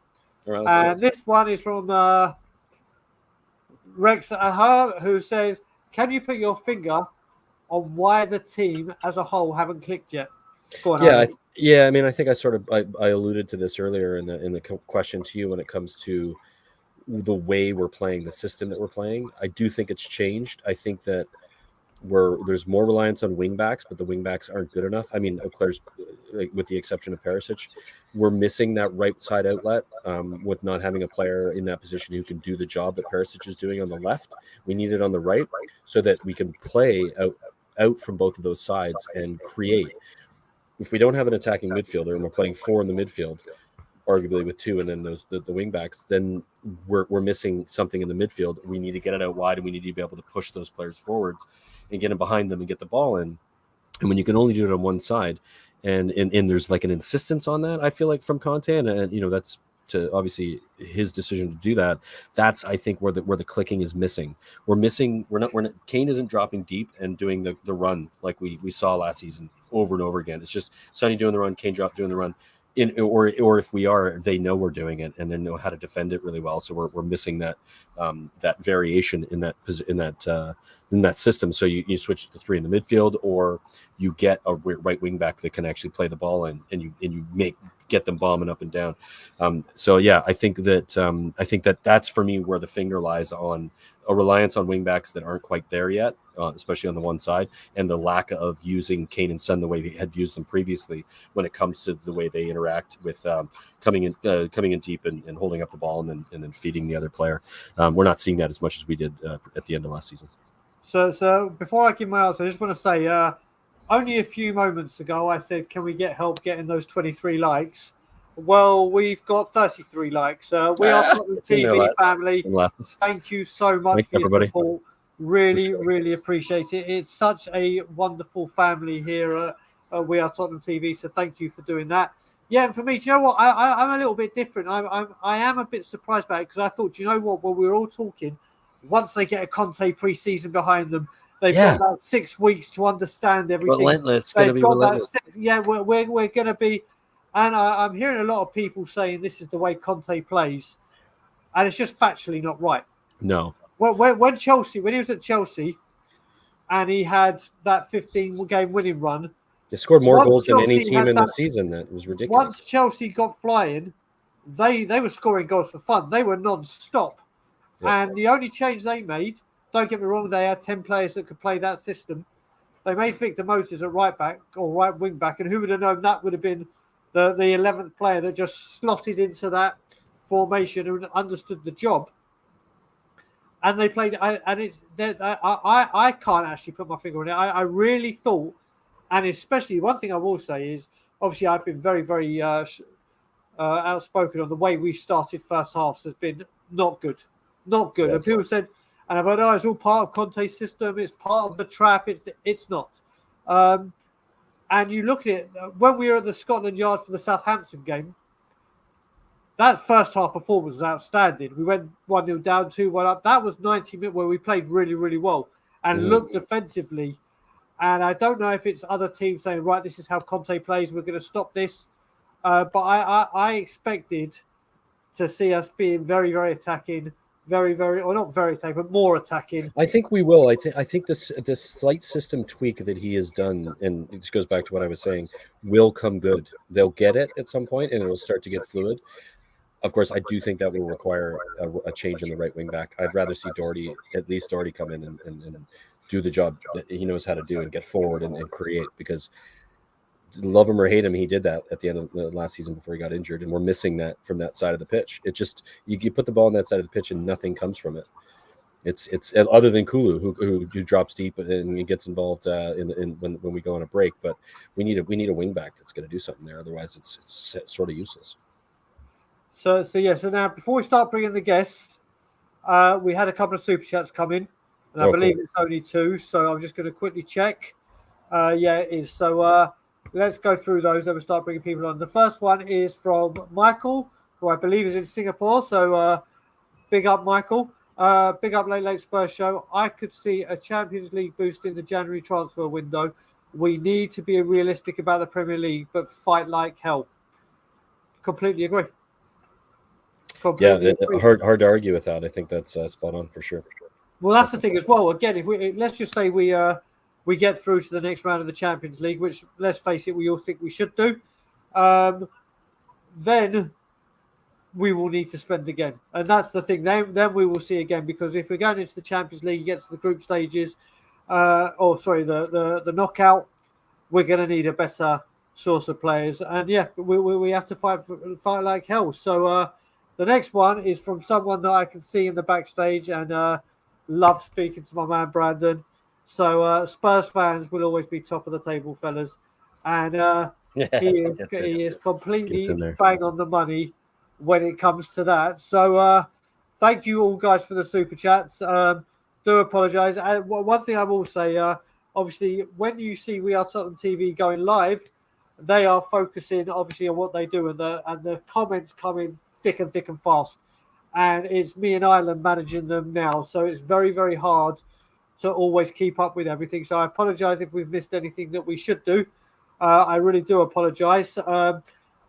And this one is from Rex Aha, who says, "Can you put your finger on why the team as a whole haven't clicked yet?" Go on, I mean, I think I alluded to this earlier in the question to you when it comes to the way we're playing, the system that we're playing. I do think it's changed. I think that there's more reliance on wing backs, but the wing backs aren't good enough. I mean, Auclair's, with the exception of Perisic, we're missing that right side outlet with not having a player in that position who can do the job that Perisic is doing on the left. We need it on the right so that we can play out from both of those sides and create. If we don't have an attacking midfielder and we're playing 4 in the midfield, arguably with 2 and then the wing backs, then we're missing something in the midfield. We need to get it out wide, and we need to be able to push those players forwards and get them behind them and get the ball in. And when you can only do it on one side, and there's like an insistence on that, I feel like, from Conte, and that's to obviously his decision to do that. That's, I think, where the clicking is missing. We're not Kane isn't dropping deep and doing the run like we saw last season over and over again. It's just Sonny doing the run, Kane doing the run. or if we are, they know we're doing it and they know how to defend it really well. So we're missing that that variation in that system. So you switch to 3 in the midfield, or you get a right wing back that can actually play the ball and you get them bombing up and down. So yeah, I think that that's for me where the finger lies on a reliance on wingbacks that aren't quite there yet, especially on the one side, and the lack of using Kane and Son the way we had used them previously when it comes to the way they interact with coming in deep and holding up the ball and then feeding the other player. We're not seeing that as much as we did at the end of last season. So before I give my answer, I just want to say, only a few moments ago, I said, can we get help getting those 23 likes? Well, we've got 33 likes. We are Tottenham TV family. Thank you so much for your support. Really appreciate it. It's such a wonderful family here at We Are Tottenham TV. So thank you for doing that. Yeah, and for me, do you know what? I'm a little bit different. I am a bit surprised about it because I thought, do you know what? When we were all talking, once they get a Conte pre-season behind them, they've got about 6 weeks to understand everything. Relentless, going to be relentless. We're going to be, and I'm hearing a lot of people saying this is the way Conte plays, and it's just factually not right. No. When he was at Chelsea, and he had that 15-game winning run, they scored more goals than any team in the season. That was ridiculous. Once Chelsea got flying, they were scoring goals for fun. They were non-stop. And the only change they made, don't get me wrong, they had 10 players that could play that system. They made Victor Moses a right back or right wing back, and who would have known that would have been the 11th player that just slotted into that formation and understood the job. And they played, I can't actually put my finger on it. I really thought, and especially one thing I will say is, obviously I've been very, very outspoken on the way we started first halves has been not good. Not good. And people said, and I've heard, it's all part of Conte's system. It's part of the trap. It's not. And you look at it, when we were at the Scotland Yard for the Southampton game, that first half performance was outstanding. We went 1-0 down, 2-1 up. That was 90 minutes where we played really, really well and looked defensively. And I don't know if it's other teams saying, right, this is how Conte plays. We're going to stop this. But I expected to see us being very, very attacking. Very, or not very attacking, but more attacking. I think we will. I think this slight system tweak that he has done, and this goes back to what I was saying, will come good. They'll get it at some point, and it'll start to get fluid. Of course, I do think that will require a change in the right wing back. I'd rather see at least Doherty come in and do the job that he knows how to do and get forward and create, because love him or hate him, he did that at the end of the last season before he got injured, and we're missing that from that side of the pitch. It just you put the ball on that side of the pitch and nothing comes from it. It's other than Kulu who drops deep and gets involved when we go on a break. But we need a wing back that's going to do something there. Otherwise, it's sort of useless. So now before we start bringing the guests, we had a couple of super chats come in, and I believe it's only 2. So I'm just going to quickly check. It is. So let's go through those. Then we'll start bringing people on. The first one is from Michael, who I believe is in Singapore. So big up, Michael. Big up, Late Spurs Show. I could see a Champions League boost in the January transfer window. We need to be realistic about the Premier League, but fight like hell. Completely agree. Agree. Hard to argue with that. I think that's spot on for sure. Well, that's the thing as well. Again, if let's just say we get through to the next round of the Champions League, which, let's face it, we all think we should do, then we will need to spend again. And that's the thing. Then we will see again, because if we're going into the Champions League, get to the group stages, the knockout, we're going to need a better source of players. And we have to fight like hell. So the next one is from someone that I can see in the backstage and love speaking to my man, Brandon. So Spurs fans will always be top of the table, fellas. And he is completely bang on the money when it comes to that. So thank you all guys for the super chats. Do apologise. And one thing I will say, obviously, when you see We Are Tottenham TV going live, they are focusing obviously on what they do, and the comments come in thick and fast. And it's me and Ireland managing them now. So it's very, very hard to always keep up with everything. So I apologise if we've missed anything that we should do. I really do apologise.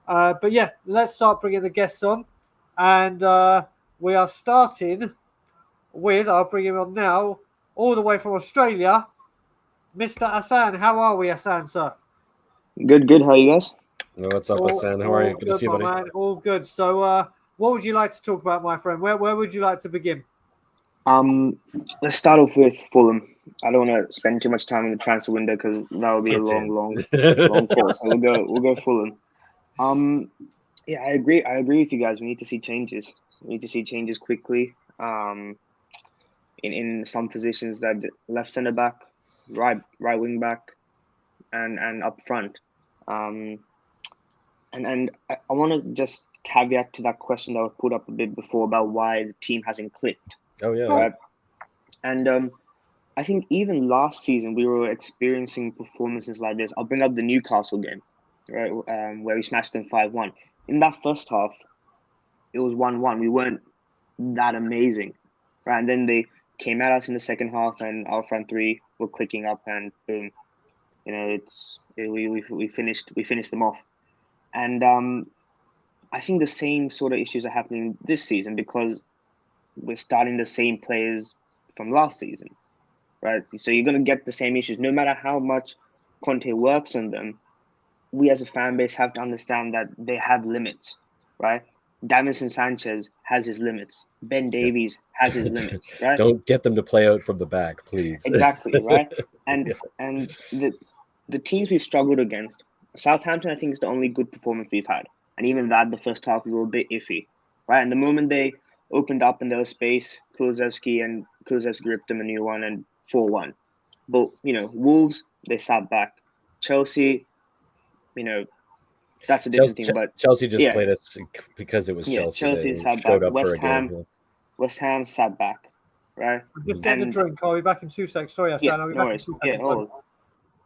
But yeah, let's start bringing the guests on. And we are starting with, I'll bring him on now, all the way from Australia, Mr. Hassan. How are we, Hassan, sir? Good, good. How are you guys? What's up, All, Hassan? How are all you? Good to good, see you, my buddy. man. All good. So, what would you like to talk about, my friend? Where would you like to begin? Um, let's start off with Fulham. I don't want to spend too much time in the transfer window because that would be a It's long, in. long course. So we'll go Fulham. Um, yeah, I agree. I agree with you guys. We need to see changes. We need to see changes quickly. In some positions, that left centre back, right wing back, and up front. Um, and I want to just caveat to that question that was put up a bit before about why the team hasn't clicked, Oh yeah. right? And I think even last season we were experiencing performances like this. I'll bring up the Newcastle game, right, where we smashed them 5-1. In that first half, it was 1-1. We weren't that amazing, right? And then they came at us in the second half, and our front three were clicking up, and boom, we finished them off. And I think the same sort of issues are happening this season because we're starting the same players from last season, right? So you're going to get the same issues no matter how much Conte works on them. We as a fan base have to understand that they have limits, right? Davinson Sanchez has his limits. Ben Yeah. Davies has his limits, right? Don't get them to play out from the back, please. Exactly, right? And Yeah. and the teams we've struggled against, Southampton, I think, is the only good performance we've had. And even that, the first half, we were a bit iffy, right? And the moment they opened up and there was space, Kulusevski ripped them a new one and 4-1. But, Wolves, they sat back. Chelsea, you know, that's a different thing. But Chelsea just yeah, played us because it was yeah, Chelsea. Chelsea They sat back. showed up for a game. West Ham sat back, right? I'm just getting a And drink. I'll be back in 2 seconds. Sorry, yeah, Hassan. I'll be no back in worries. 2 seconds.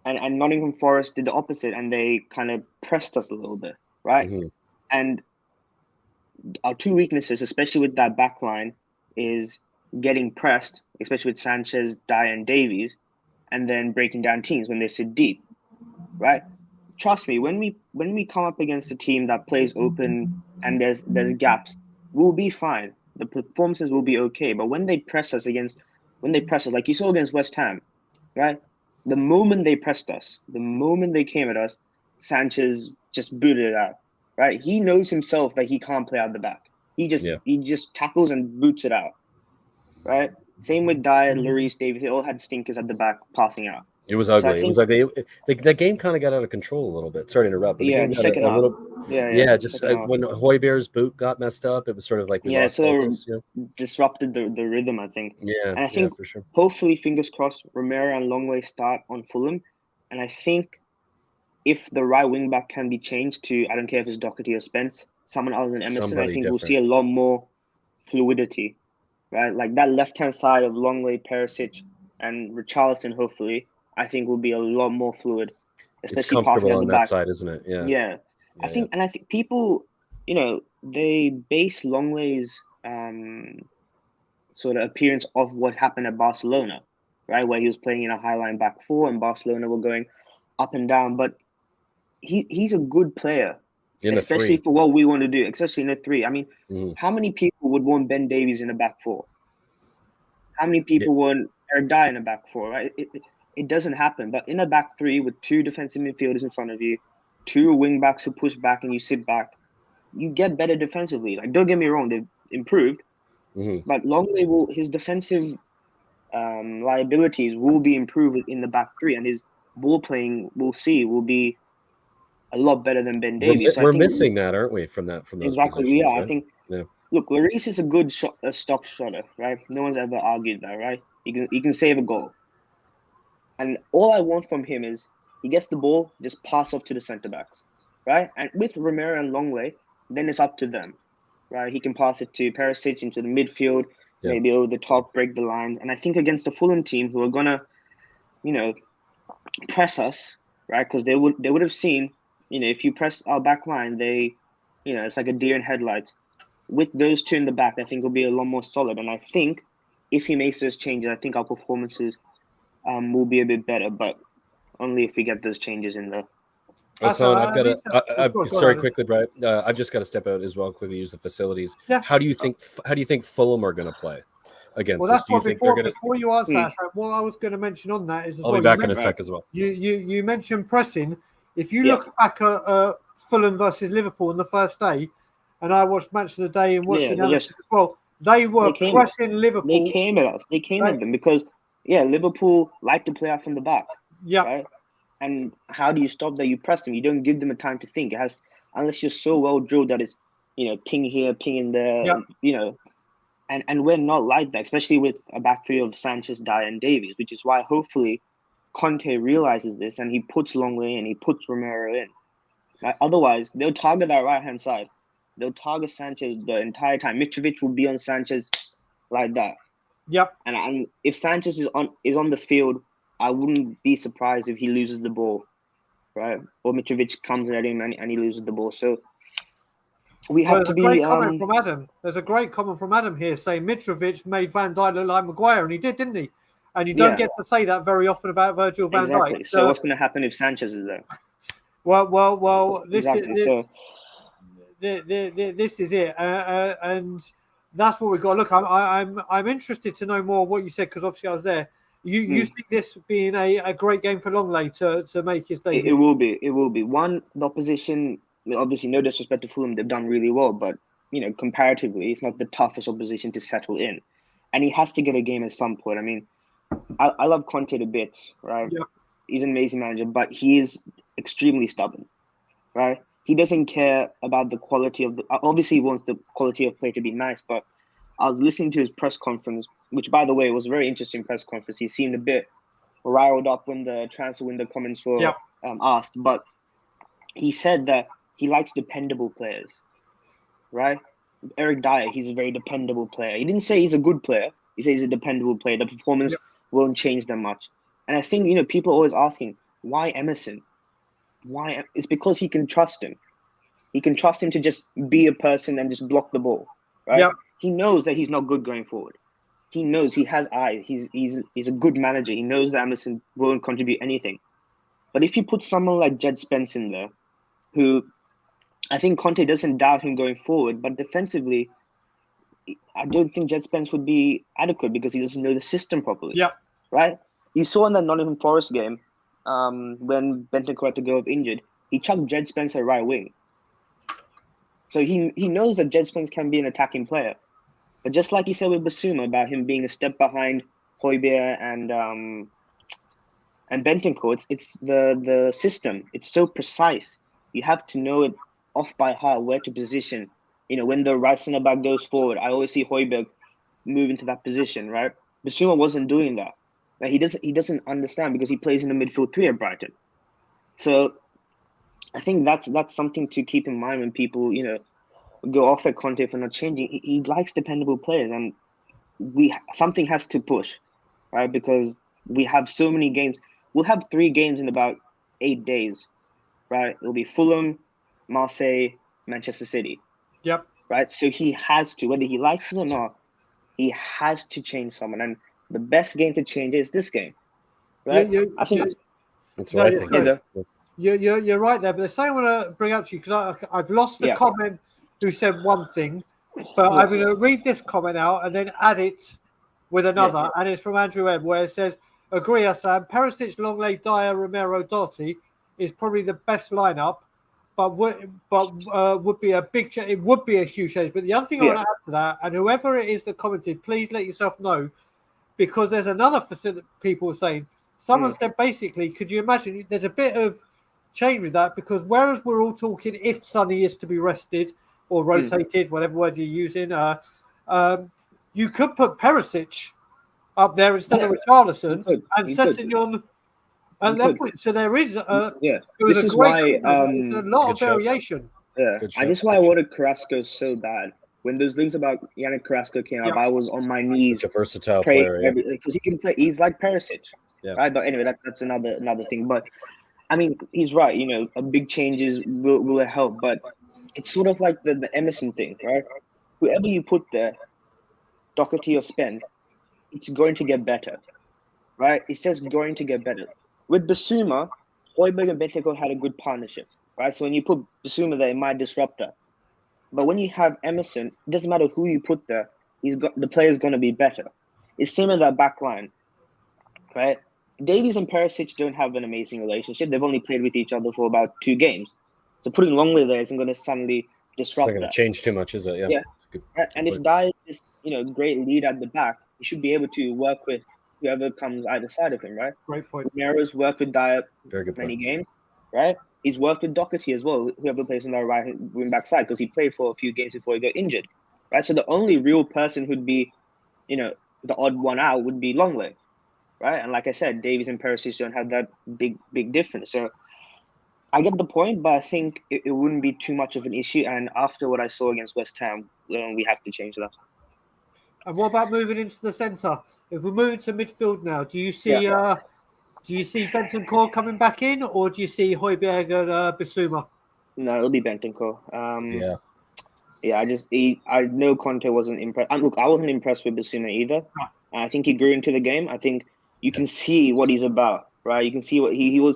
Yeah, and Nottingham Forest did the opposite, and they kind of pressed us a little bit, right? Mm-hmm. And our two weaknesses, especially with that back line, is getting pressed, especially with Sanchez, Dyer, and Davies, and then breaking down teams when they sit deep, right? Trust me, when we come up against a team that plays open and there's gaps, we'll be fine. The performances will be okay. But when they press us, like you saw against West Ham, right? The moment they pressed us, the moment they came at us, Sanchez just booted it out. Right? He knows himself that he can't play out the back. Yeah. He just tackles and boots it out. Right? Same with Dyer, Lloris, Davis. They all had stinkers at the back passing out. It was So I ugly. It was think, like the game kind of got out of control a little bit. Sorry to interrupt, but the yeah, game the got second a half. little. Yeah, Just second half. when Hoiberg's boot got messed up, it was sort of like we Yeah, lost so focus. disrupted the rhythm, I think. Yeah, And I think for sure. hopefully, fingers crossed, Romero and Longley start on Fulham. And I think if the right wing back can be changed to, I don't care if it's Doherty or Spence, someone other than Emerson, I Somebody think we'll different. see a lot more fluidity, right? Like that left-hand side of Longley, Perisic, and Richarlison, hopefully, I think will be a lot more fluid, It's especially passing comfortable at the on that back. side, isn't it? Yeah. Yeah. I think people, they base Longley's sort of appearance of what happened at Barcelona, right? Where he was playing in a high line back four and Barcelona were going up and down. But he's a good player, In the especially three. for what we want to do, especially in a three. I mean, Mm-hmm. how many people would want Ben Davies in a back four? How many people want Eric Dyer in a back four, right? It doesn't happen. But in a back three with two defensive midfielders in front of you, two wing backs who push back and you sit back, you get better defensively. Like, don't get me wrong, they've improved. Mm-hmm. But Longley his defensive liabilities will be improved in the back three, and his ball playing will be a lot better than Ben Davies. So I We're think missing that, aren't we? From those exactly we positions, are. right? I think Yeah. look, Lloris is a good stop shotter, right? No one's ever argued that, right? He can save a goal, and all I want from him is he gets the ball, just pass off to the centre backs, right? And with Romero and Longley, then it's up to them, right? He can pass it to Perisic into the midfield, maybe over the top, break the lines. And I think against the Fulham team who are gonna, press us, right? Because they would have seen, if you press our back line, it's like a deer in headlights. With those two in the back, I think will be a lot more solid. And I think if he makes those changes, I think our performances will be a bit better, but only if we get those changes in there. That's So I've got mean, sorry, quickly, Brian. I've just got to step out as well. Quickly use the facilities. Yeah. How do you think Fulham are going to play against Well, us? that's Do you what think they're going to? before you answer that, Sam, what I was going to mention on that is as I'll well. be back in a sec as well. You mentioned pressing. If you look back at Fulham versus Liverpool on the first day, and I watched Match of the Day and watched the analysis as well, they were pressing Liverpool. They came at us. They came at them because Liverpool like to play out from the back. Yeah. Right? And how do you stop that? You press them. You don't give them a time to think. It has, unless you're so well drilled that it's, ping here, ping in there, and we're not like that, especially with a back three of Sanchez, Dyer, and Davies, which is why hopefully Conte realizes this and he puts Longley in, he puts Romero in. Right? Otherwise, they'll target that right-hand side. They'll target Sanchez the entire time. Mitrovic will be on Sanchez like that. Yep. And if Sanchez is on the field, I wouldn't be surprised if he loses the ball, right? Or Mitrovic comes at him and he loses the ball. So we have to be. Great comment from Adam. There's a great comment from Adam here saying Mitrovic made Van Dijk look like Maguire, and he did, didn't he? And you don't get to say that very often about Virgil van Dijk. So what's going to happen if Sanchez is there? Well. This is it, and that's what we've got. Look, I'm interested to know more what you said because obviously I was there. You see this being a great game for Longley to make his debut? It will be. One, the opposition, obviously no disrespect to Fulham, they've done really well, but comparatively, it's not the toughest opposition to settle in, and he has to get a game at some point. I mean, I love Conte to bits, right? Yeah. He's an amazing manager, but he is extremely stubborn, right? He doesn't care about the quality of obviously he wants the quality of play to be nice, but I was listening to his press conference, which by the way was a very interesting press conference. He seemed a bit riled up when the transfer window comments were asked, but he said that he likes dependable players, right? Eric Dyer, he's a very dependable player. He didn't say he's a good player. He says he's a dependable player. The performance won't change that much. And I think, people are always asking, why Emerson? Why? It's because he can trust him. He can trust him to just be a person and just block the ball, right? Yep. He knows that he's not good going forward. He knows he has eyes. He's a good manager. He knows that Emerson won't contribute anything. But if you put someone like Jed Spence in there, who I think Conte doesn't doubt him going forward, but defensively, I don't think Jed Spence would be adequate because he doesn't know the system properly. Yeah. Right? You saw in that Nottingham Forest game, when Bentancur had to go up injured, he chucked Jed Spence at right wing. So he knows that Jed Spence can be an attacking player. But just like he said with Basuma about him being a step behind Højbjerg and Bentancur, it's the system. It's so precise. You have to know it off by heart where to position. When the right centre back goes forward, I always see Højbjerg move into that position, right? Basuma wasn't doing that. Like, he doesn't understand because he plays in the midfield three at Brighton. So I think that's something to keep in mind when people, go off at Conte for not changing. He likes dependable players, and something has to push, right? Because we have so many games. We'll have 3 games in about 8 days, right? It'll be Fulham, Marseille, Manchester City. Yep. Right? So he has to, whether he likes it or not, he has to change someone. And the best game to change is this game. Right? I think that's what I think. You're right there, but there's something I want to bring up to you because I've lost the comment who said one thing, but I'm going to read this comment out and then add it with another, and it's from Andrew M, where it says, "Agree, Hassan. Perisic, Longley, Dyer, Romero, Doherty is probably the best lineup, but would be a big change. It would be a huge change. But the other thing I want to add to that, and whoever it is that commented, please let yourself know, because there's another facility people saying." Someone said basically, could you imagine? There's a bit of change with that because whereas we're all talking if Sonny is to be rested or rotated, whatever word you're using, you could put Perisic up there instead of Richarlison and Sessegnon and Lethbridge. So there is this is why a lot of variation. Yeah, and this is why I wanted Carrasco so bad. When those links about Yannick Carrasco came up, I was on my knees. Such a versatile player, because he can play. He's like Perisic. Yeah. Right, but anyway, that's another thing. But I mean, he's right. A big changes will help, but it's sort of like the Emerson thing, right? Whoever you put there, Doherty or Spence, it's going to get better, right? It's just going to get better. With Basuma, Højbjerg and Bentancur had a good partnership, right? So when you put Bissouma there, it might disrupt her. But when you have Emerson, it doesn't matter who you put there. The player's going to be better. It's same as that back line, right? Davies and Perisic don't have an amazing relationship. They've only played with each other for about 2 games. So putting Longley there isn't going to suddenly disrupt Not going that. to change too much, is it? Yeah. Good And if point. Dyer is, great lead at the back, he should be able to work with whoever comes either side of him, right? Great point. Romero's worked with Dyer Very good many point. games, right? He's worked with Doherty as well, whoever plays on the right wing back side, because he played for a few games before he got injured, right? So the only real person who'd be, the odd one out would be Longley, right? And like I said, Davies and Perisic don't have that big difference. So I get the point, but I think it wouldn't be too much of an issue. And after what I saw against West Ham, we have to change that. And what about moving into the centre? If we move into midfield now, do you see Bentancur coming back in, or do you see Højbjerg and Bissouma? No, it'll be Bentancur. Yeah. I know Conte wasn't impressed. Look, I wasn't impressed with Bissouma either. I think he grew into the game. I think you can see what he's about, right? You can see what he was.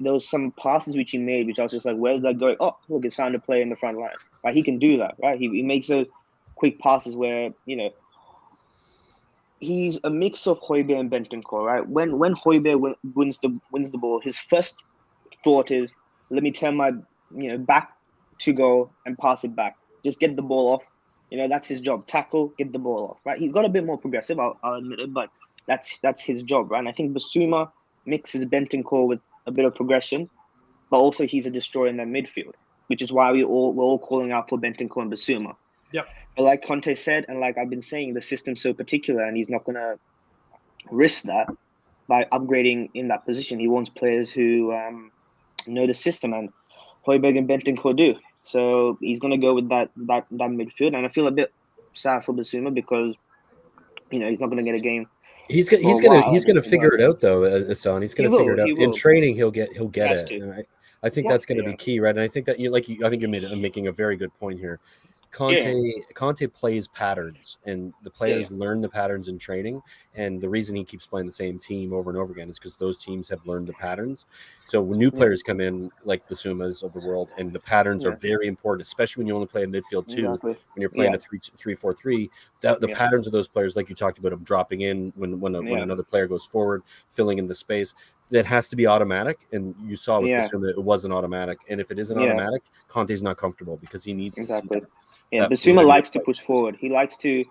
There was some passes which he made, which I was just like, where's that going? Oh, look, it's found a player in the front line. Right? He can do that, right? He makes those quick passes where, he's a mix of Højbjerg and Bentancur, right? When Højbjerg wins the ball, his first thought is, let me turn my back to go and pass it back. Just get the ball off. That's his job. Tackle, get the ball off, right? He's got a bit more progressive, I'll admit it, but that's his job, right? And I think Bissouma mixes Bentancur with a bit of progression, but also he's a destroyer in that midfield, which is why we're all calling out for Bentancur and Bissouma. Yep. But like Conte said, and like I've been saying, the system's so particular, and he's not going to risk that by upgrading in that position. He wants players who know the system, and Højbjerg and Bentancur do. So he's going to go with that midfield, and I feel a bit sad for Bissouma because he's not going to get a game. He's gonna figure it out though, Hassan. He's gonna figure it out. In training, he'll get it. And I think that's going to be key, right? And I think that I think you're making a very good point here. Conte plays patterns, and the players learn the patterns in training. And the reason he keeps playing the same team over and over again is because those teams have learned the patterns. So when new players come in, like Bissoumas of the world, and the patterns are very important, especially when you only play in midfield too. Exactly. When you're playing a 3-4-3, the patterns of those players, like you talked about, them dropping in when another player goes forward, filling in the space. That has to be automatic, and you saw with Bissouma it wasn't automatic. And if it isn't automatic, Conte's not comfortable because he needs to see that. Yeah, Bissouma likes to push forward. He likes to.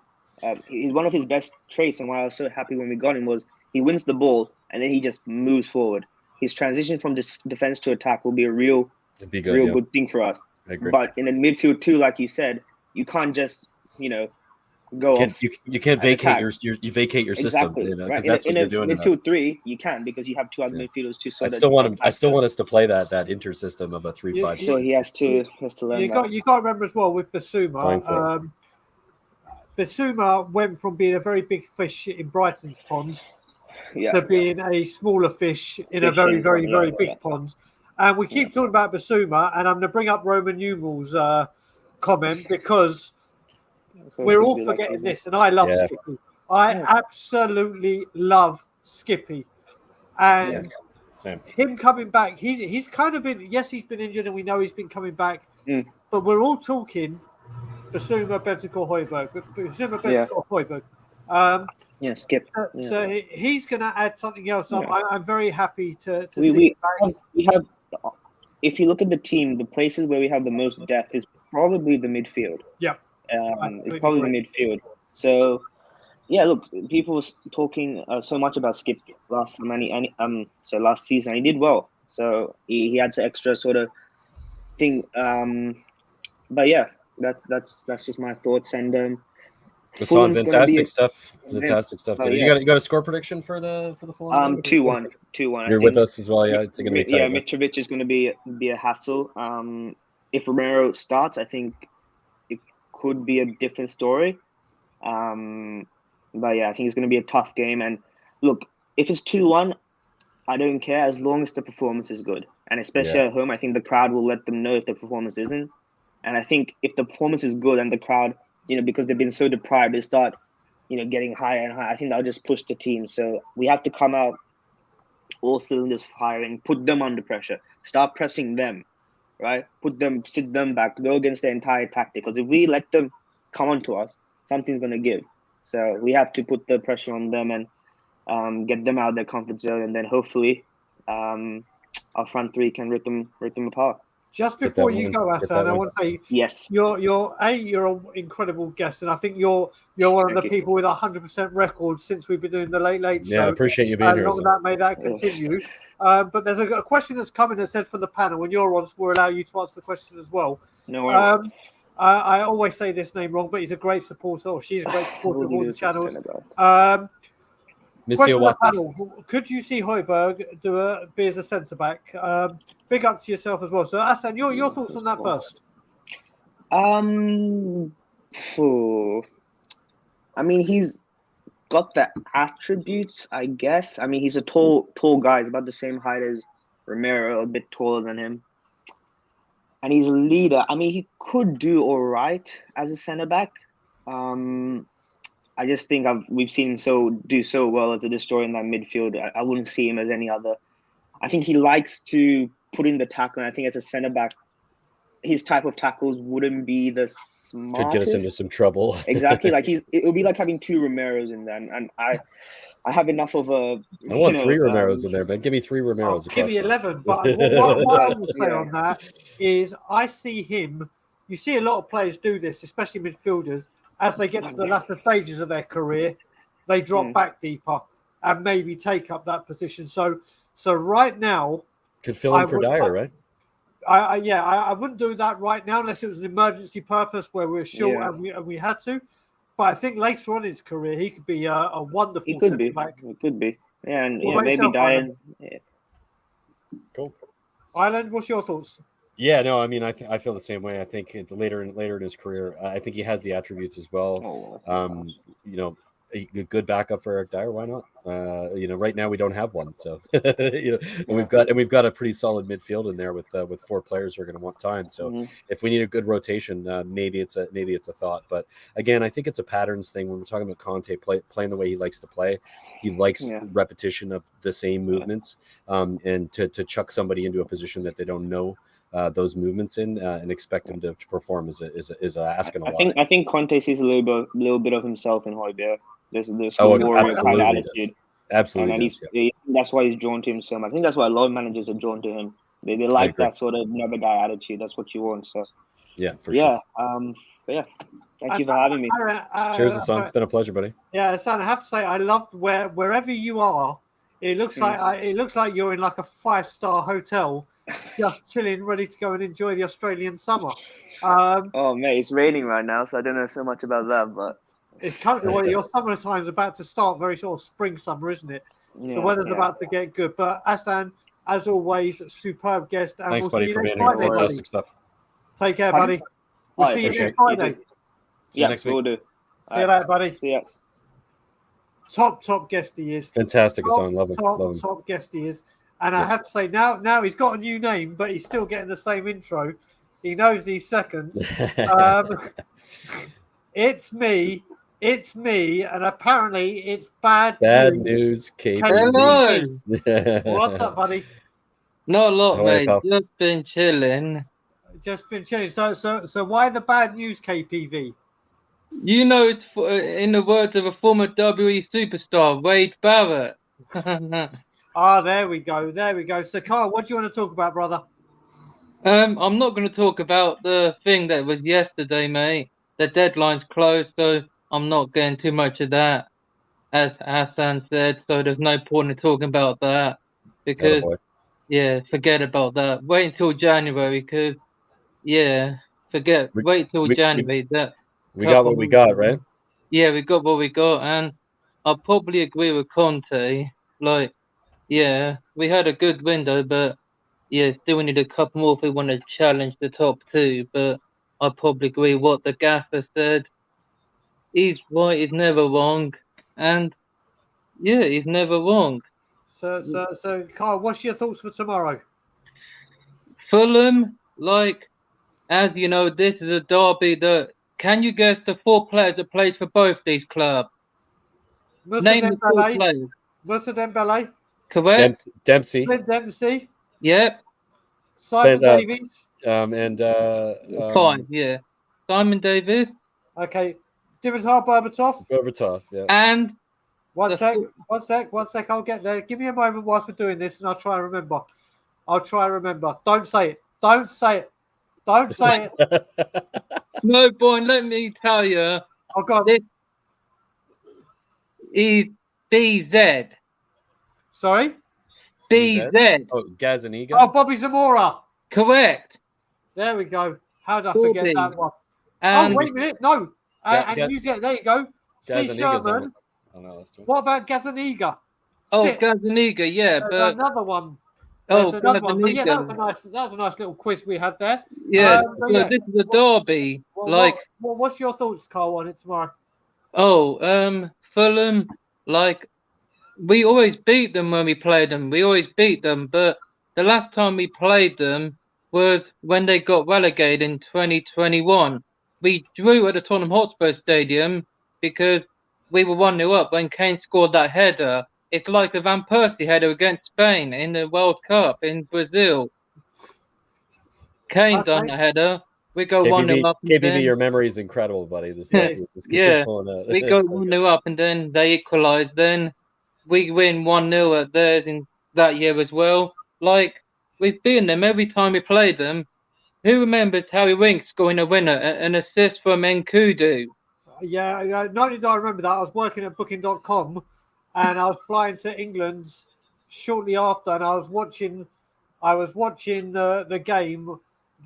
He's one of his best traits, and why I was so happy when we got him was he wins the ball and then he just moves forward. His transition from defense to attack will be a real good thing for us. I agree. But in the midfield too, like you said, you can't just go off. You can't vacate you vacate your system, because that's what you're doing. In midfield 3, you can because you have 2 other midfielders too. So I still want us to play that inter system of a 3-5. So he has to learn. You got to remember as well with Bissouma. Bissouma went from being a very big fish in Brighton's ponds to being a smaller fish in a very, very, very big pond. And we keep talking about Bissouma, and I'm going to bring up Roman numerals comment because we're all forgetting this, and I love Skippy. I absolutely love Skippy. And him coming back, he's kind of been, he's been injured, and we know he's been coming back, but we're all talking Bissouma, Bentancur, Højbjerg. Bissouma, Bentancur, Højbjerg. Skip. So he's going to add something else. I'm very happy to see we have. If you look at the team, the places where we have the most depth is probably the midfield. Yeah. It's probably the midfield. So, look, people were talking so much about Skip last season. He did well. So he had some extra sort of thing. But that's just my thoughts. And fantastic stuff. Fantastic stuff. You got a score prediction for the Fulham? 2-1. You're with us as well. Yeah, it's going to be tight. Yeah, Mitrovic is going to be a hassle. If Romero starts, I think it could be a different story. But I think it's going to be a tough game. And look, if it's 2-1, I don't care as long as the performance is good. And especially at home, I think the crowd will let them know if the performance isn't. And I think if the performance is good and the crowd, because they've been so deprived, they start, getting higher and higher. I think that'll just push the team. So we have to come out all cylinders firing, put them under pressure, start pressing them, right? Sit them back, go against the entire tactic. Because if we let them come onto us, something's going to give. So we have to put the pressure on them and get them out of their comfort zone, and then hopefully our front three can rip them apart. Just before you go, Hassan, I want to say yes, you're an incredible guest, and I think you're one of the people with 100% record since we've been doing the Late show. Yeah, I appreciate you being here. May that continue. But there's a question that's coming that said from the panel. When you're on, we'll allow you to answer the question as well. No worries. I always say this name wrong, but he's a great supporter, or she's a great supporter of all the channels. Question on the panel. Could you see Højbjerg be as a centre back? Big up to yourself as well. So, Hassan, your thoughts on that first? I mean, he's got the attributes, I guess. I mean, he's a tall guy. He's about the same height as Romero, a bit taller than him. And he's a leader. I mean, he could do all right as a centre back. I just think we've seen him do so well as a destroyer in that midfield. I wouldn't see him as any other. I think he likes to put in the tackle, and I think as a centre back, his type of tackles wouldn't be the smartest. Could get us into some trouble. Exactly. Like it would be like having two Romeros in there, and I have enough of a. I want three Romeros in there, man. Give me three Romeros. Give me 11. But what I will say on that is, I see him. You see a lot of players do this, especially midfielders. As they get to the latter stages of their career, they drop back deeper and maybe take up that position. So right now, could fill in for Dyer, right? I wouldn't do that right now unless it was an emergency purpose where we're short and we had to. But I think later on in his career, he could be a wonderful. He could be. Yeah, and maybe Dyer. Yeah. Cool. Ireland, what's your thoughts? Yeah, no, I mean, I feel the same way. I think later in his career, I think he has the attributes as well. A good backup for Eric Dyer. Why not? Right now we don't have one, so and we've got a pretty solid midfield in there with four players who are going to want time. So if we need a good rotation, maybe it's a thought. But again, I think it's a patterns thing. When we're talking about Conte playing the way he likes to play, he likes repetition of the same movements, and to chuck somebody into a position that they don't know those movements in and expect him to perform is asking a lot. I think Conte sees a little bit of himself in Højbjerg. There's warrior kind of attitude. Absolutely, and that's why he's drawn to him so much. I think that's why a lot of managers are drawn to him. They like that sort of never die attitude. That's what you want. So for sure. Thank you for having me. Cheers, Hassan. It's been a pleasure, buddy. Yeah, Hassan, I have to say I loved wherever you are. It looks like you're in like a 5-star hotel, just chilling, ready to go and enjoy the Australian summer. Mate, it's raining right now, so I don't know so much about that, but it's coming. Well, your summertime's about to start, very sort of spring summer, isn't it? Yeah, the weather's about to get good. But Hassan, as always, superb guest. And thanks, buddy, for being here. Fantastic stuff. Take care, buddy. We'll see you next Friday. See you next week. We'll do. See you later, buddy. See ya. Top guest he is. Fantastic, Hassan. Love him. Top guest he is. And I have to say, now he's got a new name, but he's still getting the same intro. He knows these seconds. It's me, and apparently it's bad news. KP. Hello. What's up, buddy? Not a lot, mate. Just been chilling. So why the bad news, KPV? You know, it's in the words of a former WWE superstar, Wade Barrett. There we go. So, Carl, what do you want to talk about, brother? I'm not going to talk about the thing that was yesterday, mate. The deadline's closed, so I'm not getting too much of that, as Hassan said. So there's no point in talking about that because, forget about that. Wait until January because, wait till January. We got what we got, right? Yeah, we got what we got, and I'll probably agree with Conte. Like, we had a good window, but still we need a couple more if we want to challenge the top two. But I probably agree with what the gaffer said. He's right, he's never wrong. And he's never wrong. So Carl, what's your thoughts for tomorrow? Fulham, as you know, this is a derby that can you guess the 4 players that played for both these clubs? Name the 4 players. Moussa Dembele. Correct? Dempsey. Clint Dempsey, Yep. Simon Ben, Davies. and Fine, yeah. Simon Davis Okay, Dimitar Berbatov. Berbatov. Yeah. and One the sec, one sec, one sec. I'll get there. Give me a moment whilst we're doing this, and I'll try and remember. I'll try and remember. Don't say it. Don't say it. Don't say it. no point. Let me tell you, Oh God. this is BZ. Sorry. BZ. Oh, Gazaniga. Oh, Bobby Zamora. Correct. There we go. How did I forget Bobby. that one? And Oh, wait a minute. No. And you get there. You go. C. Gazaniga's Sherman. on that list. What about Gazaniga? oh, Sit. Gazaniga, yeah, There's but another one. There's oh, another one. But yeah, that Gazaniga. was a nice little quiz we had there. Yeah, But so yeah. this is a derby. Like, What's your thoughts, Carl, on it tomorrow? Fulham, like, we always beat them when we played them. We always beat them, but the last time we played them was when they got relegated in 2021. We drew at the Tottenham Hotspur Stadium because we were 1-0 up when Kane scored that header. It's like the Van Persie header against Spain in the World Cup in Brazil. Kane done the header. We go 1-0 up. KPV, your memory is incredible, buddy. The stuff you just keep pulling out. We go 1-0 up and then they equalise. Then we win 1-0 at theirs in that year as well. Like, we've beaten them every time we played them. Who remembers Harry Winks scoring a winner, an assist from Nkudu? Yeah, not only do I remember that, I was working at booking.com and I was flying to England shortly after, and I was watching the game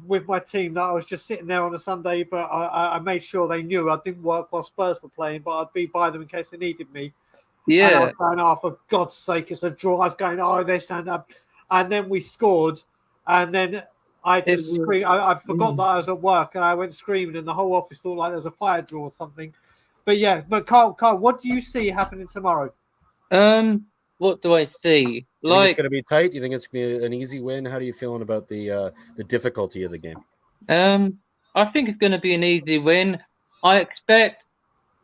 with my team. That I was just sitting there on a Sunday, but I made sure they knew I didn't work while Spurs were playing, but I'd be by them in case they needed me. Yeah. And I was going, oh, for God's sake, it's a draw. I was going, oh, they stand up. And then we scored, and then I just screamed. I forgot that I was at work, and I went screaming, and the whole office thought like there was a fire drill or something. But yeah, Carl, what do you see happening tomorrow? What do I see? You think it's going to be tight? You think it's going to be an easy win? How are you feeling about the difficulty of the game? I think it's going to be an easy win. I expect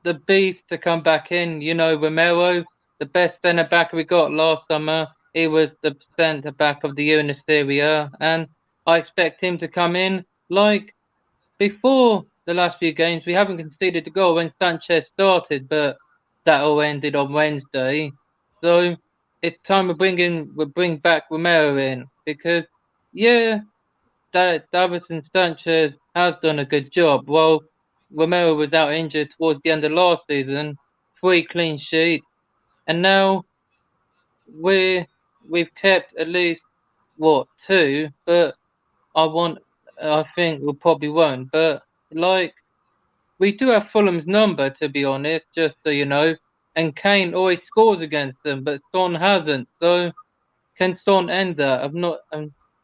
the beast to come back in. You know, Romero, the best centre back we got last summer. He was the centre back of the year in the Serie A, and I expect him to come in. Like before the last few games, we haven't conceded a goal when Sanchez started, but that all ended on Wednesday. So it's time we bring back Romero in because, yeah, Davison Sanchez has done a good job. Well, Romero was out injured towards the end of last season, 3 clean sheets, and now we've kept at least 2, but I think we probably won't. But like we do have Fulham's number, to be honest, just so you know. And Kane always scores against them, but Son hasn't. So can Son end that?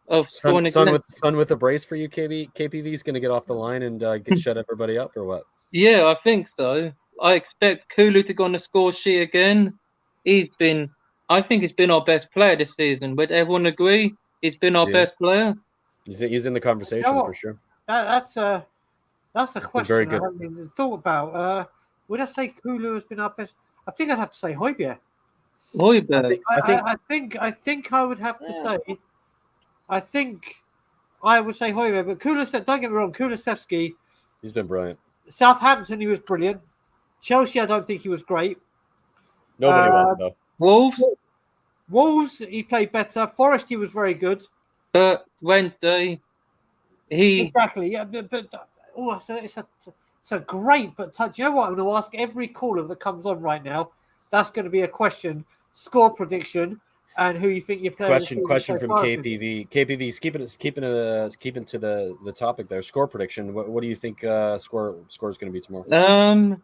Of scoring against. Son with a brace for you, KPV is going to get off the line and shut everybody up, or what? Yeah, I think so. I expect Kulu to go on the score sheet again. I think he's been our best player this season. Would everyone agree? He's been our best player. He's in the conversation for sure. That's a question very I good. haven't even thought about. Would I say Kulu has been our best? I think I'd have to say Højbjerg. I think I would have to say. I think I would say Højbjerg, but Kulusevski. Don't get me wrong, Kulusevski. He's been brilliant. Southampton, he was brilliant. Chelsea, I don't think he was great. Nobody was though. Wolves, he played better. Forest, he was very good. But Wednesday, exactly. Yeah, it's a great. But do you know what? I'm going to ask every caller that comes on right now. That's going to be a question: score prediction, and who you think you're playing. Question from KPV. KPV's keeping to the topic there. Score prediction. What do you think? Score is going to be tomorrow.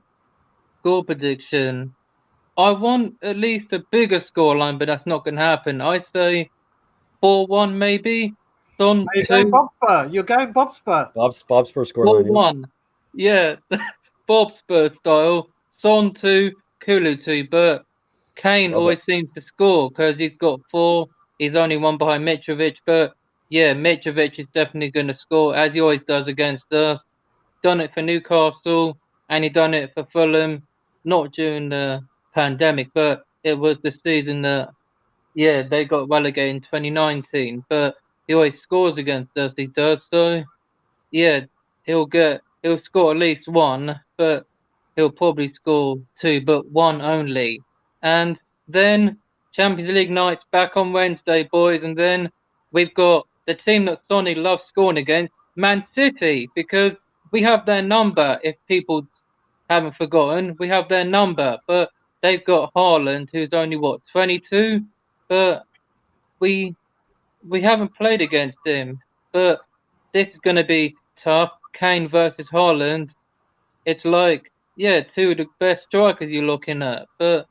Score prediction. I want at least a bigger scoreline, but that's not going to happen. I say 4-1 maybe. Son You're going Bobspur. You're going Bobspur. Bobspur scoreline. 4-1. Yeah, Bobspur style. Son 2, Kulu 2, but Kane always seems to score because he's got 4. He's only 1 behind Mitrovic, but yeah, Mitrovic is definitely going to score as he always does against us. Done it for Newcastle and he done it for Fulham, not during the pandemic, but it was the season that yeah, they got relegated in 2019, but he always scores against us. He does. So yeah, he'll score at least one, but he'll probably score two, but one only. And then Champions League night's back on Wednesday, boys, and then we've got the team that Sonny loves scoring against, Man City, because we have their number. If people haven't forgotten, we have their number, but they've got Haaland, who's only 22, but we haven't played against him. But this is going to be tough. Kane versus Haaland. It's like, yeah, two of the best strikers you're looking at. But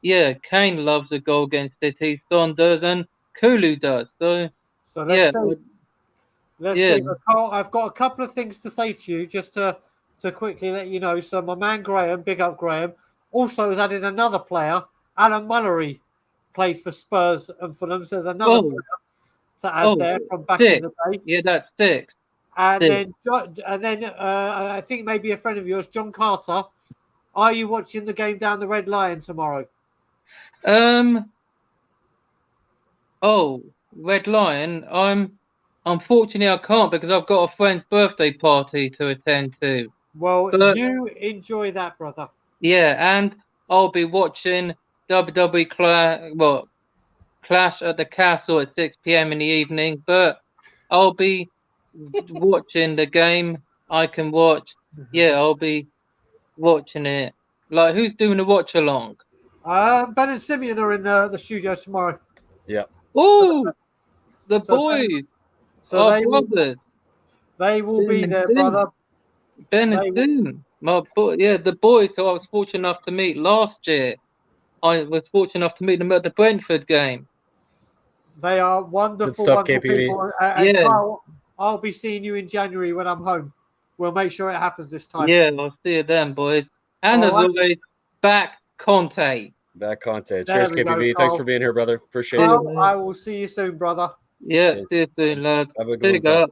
yeah, Kane loves a goal against City, Son does, and Kulu does. So So yeah, let's yeah. see. Carl, I've got a couple of things to say to you, just to quickly let you know. So my man Graham, big up Graham, also has added another player. Alan Mullery played for Spurs and Fulham. So there's another Oh, player to add there from back six. in the day. Yeah, that's six. And Six. then I think maybe a friend of yours, John Carter. Are you watching the game down the Red Lion tomorrow? Oh, Red Lion. Unfortunately I can't because I've got a friend's birthday party to attend to. Well, But you enjoy that, brother. yeah, and I'll be watching WWE Clash at the Castle at 6 p.m. in the evening. But I'll be watching the game. I can watch. Yeah, I'll be watching it. Like, who's doing the watch along? Ben and Simeon are in the studio tomorrow. Yeah. Oh, the so boys. So Our brothers. they will be there, Ben. brother. Ben and Tim. My boy, yeah, the boys who I was fortunate enough to meet last year. I was fortunate enough to meet them at the Brentford game. They are wonderful, Good stuff, wonderful KPV. people. And Yeah. Carl, I'll be seeing you in January when I'm home. We'll make sure it happens this time. Yeah, I'll see you then, boys. And All as right. always, back Conte. Back Conte. There Cheers, we go, KPV. Carl. Thanks for being here, brother. Appreciate Carl, it. I will see you soon, brother. Yeah, Cheers. see you soon, lad. Have a good Big one, Carl. up.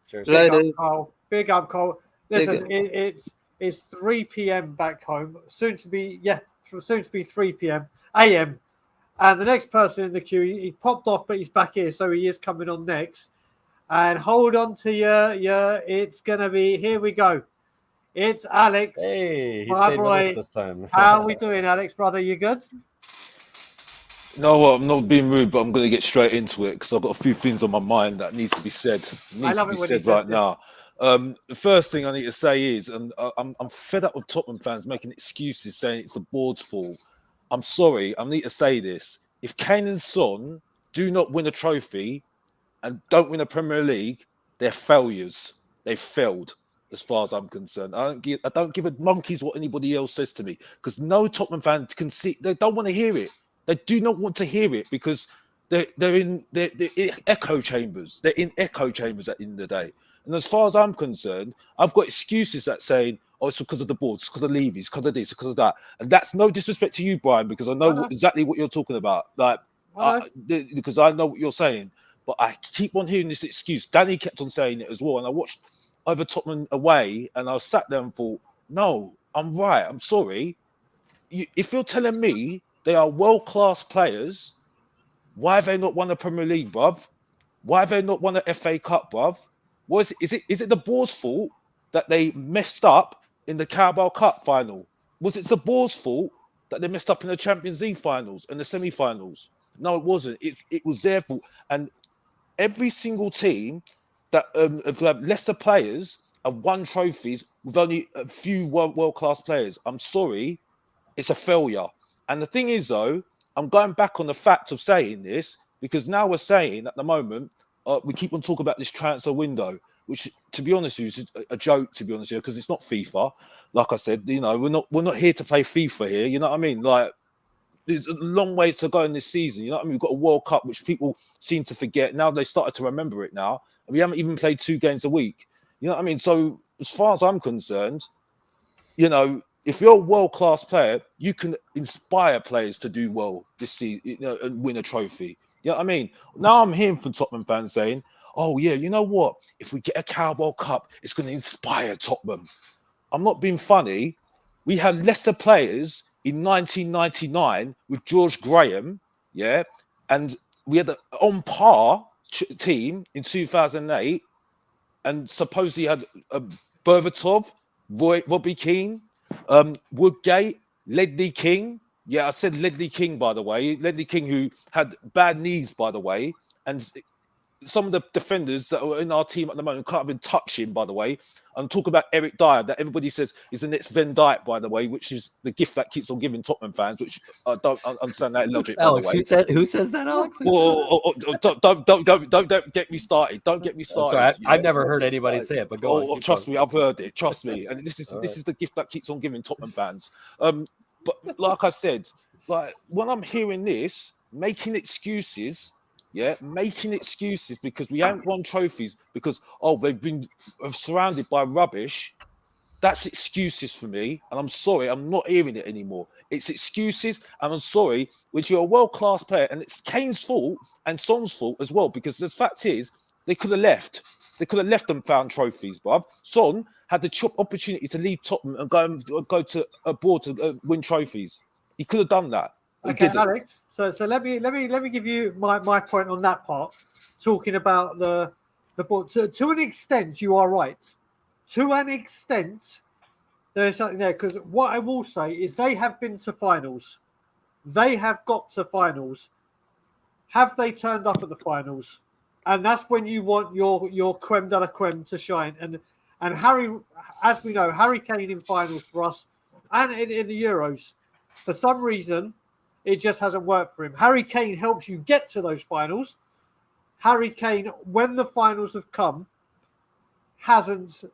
Cheers. Big Later. up, Carl. Big up, Carl. Big Listen, up. it's 3 p.m. back home. Soon to be 3 p.m. a.m. And the next person in the queue, he popped off, but he's back here, so he is coming on next. And hold on to your. It's gonna be. Here we go. It's Alex. Hey, he my stayed with boy. us this time. How are we doing, Alex, brother? You good? No, well, I'm not being rude, but I'm going to get straight into it because I've got a few things on my mind that needs to be said. I love it when he says Right this. now. The first thing I need to say is, and I'm fed up with Tottenham fans making excuses saying it's the board's fault. I'm sorry, I need to say this. If Kane and Son do not win a trophy and don't win a Premier League, they're failures. They've failed, as far as I'm concerned. I don't give a monkey's what anybody else says to me because no Tottenham fan can see. They don't want to hear it. They do not want to hear it because they're in echo chambers. They're in echo chambers at the end of the day. And as far as I'm concerned, I've got excuses that saying, "Oh, it's because of the board, it's because of Levy, it's because of this, it's because of that." And that's no disrespect to you, Brian, because I know exactly what you're talking about. Like, because I know what you're saying. But I keep on hearing this excuse. Danny kept on saying it as well. And I watched over Tottenham away, and I sat there and thought, "No, I'm right. I'm sorry. If you're telling me they are world-class players, why have they not won a Premier League, bruv? Why have they not won an FA Cup, bruv? Is it the board's fault that they messed up in the Carabao Cup final? Was it the board's fault that they messed up in the Champions League finals and the semi-finals? No, it wasn't. It was their fault. And every single team that have lesser players have won trophies with only a few world-class players. I'm sorry, it's a failure. And the thing is, though, I'm going back on the fact of saying this because now we're saying at the moment, we keep on talking about this transfer window, which, to be honest with you, is a joke, to be honest with you, because it's not FIFA. Like I said, you know, we're not here to play FIFA here. You know what I mean? Like, there's a long way to go in this season. You know what I mean? We've got a World Cup, which people seem to forget. Now they started to remember it now. We haven't even played 2 games a week. You know what I mean? So as far as I'm concerned, you know, if you're a world-class player, you can inspire players to do well this season, you know, and win a trophy. You know what I mean? Now I'm hearing from Tottenham fans saying, "Oh yeah, you know what? If we get a Carabao Cup, it's going to inspire Tottenham." I'm not being funny. We had lesser players in 1999 with George Graham, yeah, and we had an on par team in 2008, and supposedly had Berbatov, Robbie Keane, Woodgate, Ledley King. Yeah, I said Ledley King, by the way. Ledley King, who had bad knees, by the way, and some of the defenders that are in our team at the moment can't even touch him, by the way. I'm talking about Eric Dyer, that everybody says is the next Van Dijk, by the way, which is the gift that keeps on giving Tottenham fans, which I don't understand that logic, Alex, by the way. who says that, Alex? Don't get me started. Don't get me started. Sorry, Yeah? I've never heard anybody say it, but go on. Trust me, I've heard it. Trust me, and this is the gift that keeps on giving Tottenham fans. But like I said, like when I'm hearing this, making excuses. Yeah, making excuses because we haven't won trophies because they've been surrounded by rubbish. That's excuses for me, and I'm sorry, I'm not hearing it anymore. It's excuses, and I'm sorry, which you're a world-class player, and it's Kane's fault and Son's fault as well, because the fact is they could have left. They could have left and found trophies, bruv. Son had the opportunity to leave Tottenham and go to abroad to win trophies. He could have done that. Okay, Alex. So let me give you my point on that part. Talking about the board, to an extent, you are right. To an extent, there's something there because what I will say is they have been to finals. They have got to finals. Have they turned up at the finals? And that's when you want your creme de la creme to shine. And Harry, as we know, Harry Kane in finals for us, and in the Euros, for some reason. It just hasn't worked for him. Harry Kane helps you get to those finals. Harry Kane, when the finals have come, hasn't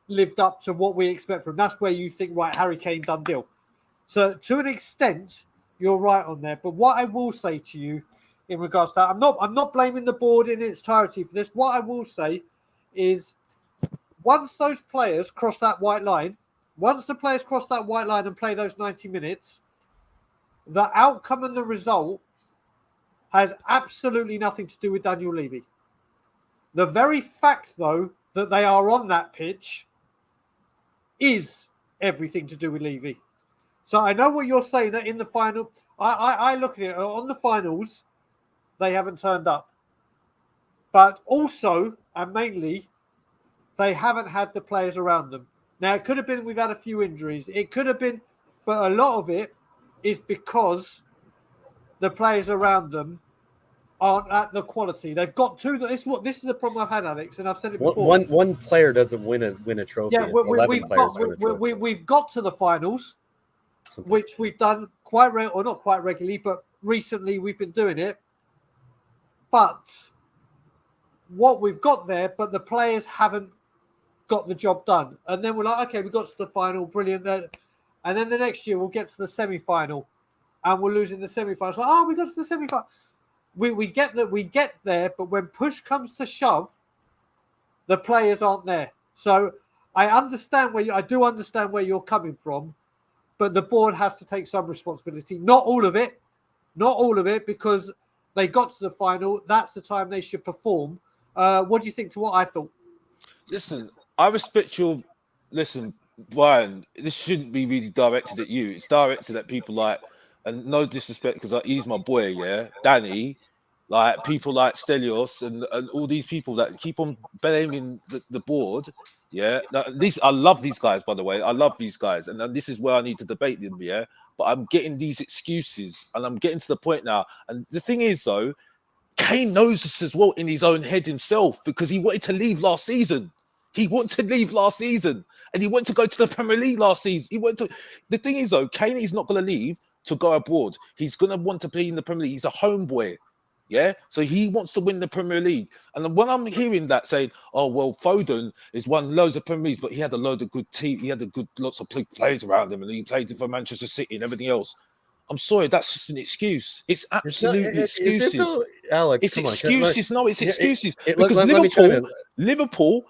lived up to what we expect from him. That's where you think, right, Harry Kane, done deal. So to an extent, you're right on there. But what I will say to you in regards to that, I'm not blaming the board in its entirety for this. What I will say is once those players cross that white line, and play those 90 minutes, the outcome and the result has absolutely nothing to do with Daniel Levy. The very fact, though, that they are on that pitch is everything to do with Levy. So I know what you're saying, that in the final, I look at it, on the finals, they haven't turned up. But also, and mainly, they haven't had the players around them. Now, it could have been we've had a few injuries. It could have been, but a lot of it is because the players around them aren't at the quality. They've got to. This is the problem I've had, Alex, and I've said it before. One player doesn't win a trophy. Yeah, we've got to the finals, which we've done not quite regularly, but recently we've been doing it. But what we've got there, but the players haven't got the job done. And then we're like, okay, we got to the final, brilliant. And then the next year we'll get to the semi-final and we'll lose in the semi-final. It's like, we got to the semi-final. We get there, but when push comes to shove, the players aren't there. So I do understand where you're coming from, but the board has to take some responsibility. Not all of it, because they got to the final. That's the time they should perform. What do you think to what I thought? Listen, I respect your... Listen, Brian, this shouldn't be really directed at you. It's directed at people like, and no disrespect, because he's my boy, yeah, Danny, like people like Stelios and all these people that keep on blaming the board, yeah. Now, I love these guys, by the way. I love these guys, and this is where I need to debate them, yeah. But I'm getting these excuses, and I'm getting to the point now. And the thing is, though, Kane knows this as well in his own head himself, because he wanted to leave last season. And he wanted to go to the Premier League last season. The thing is, though, Kane is not going to leave to go abroad. He's going to want to play in the Premier League. He's a homeboy, yeah? So he wants to win the Premier League. And when I'm hearing that saying, oh, well, Foden has won loads of Premier Leagues, but he had a load of good team. He had lots of players around him, and he played for Manchester City and everything else. I'm sorry, that's just an excuse. It's absolutely excuses. Alex, it's excuses. No, it's excuses. Because Liverpool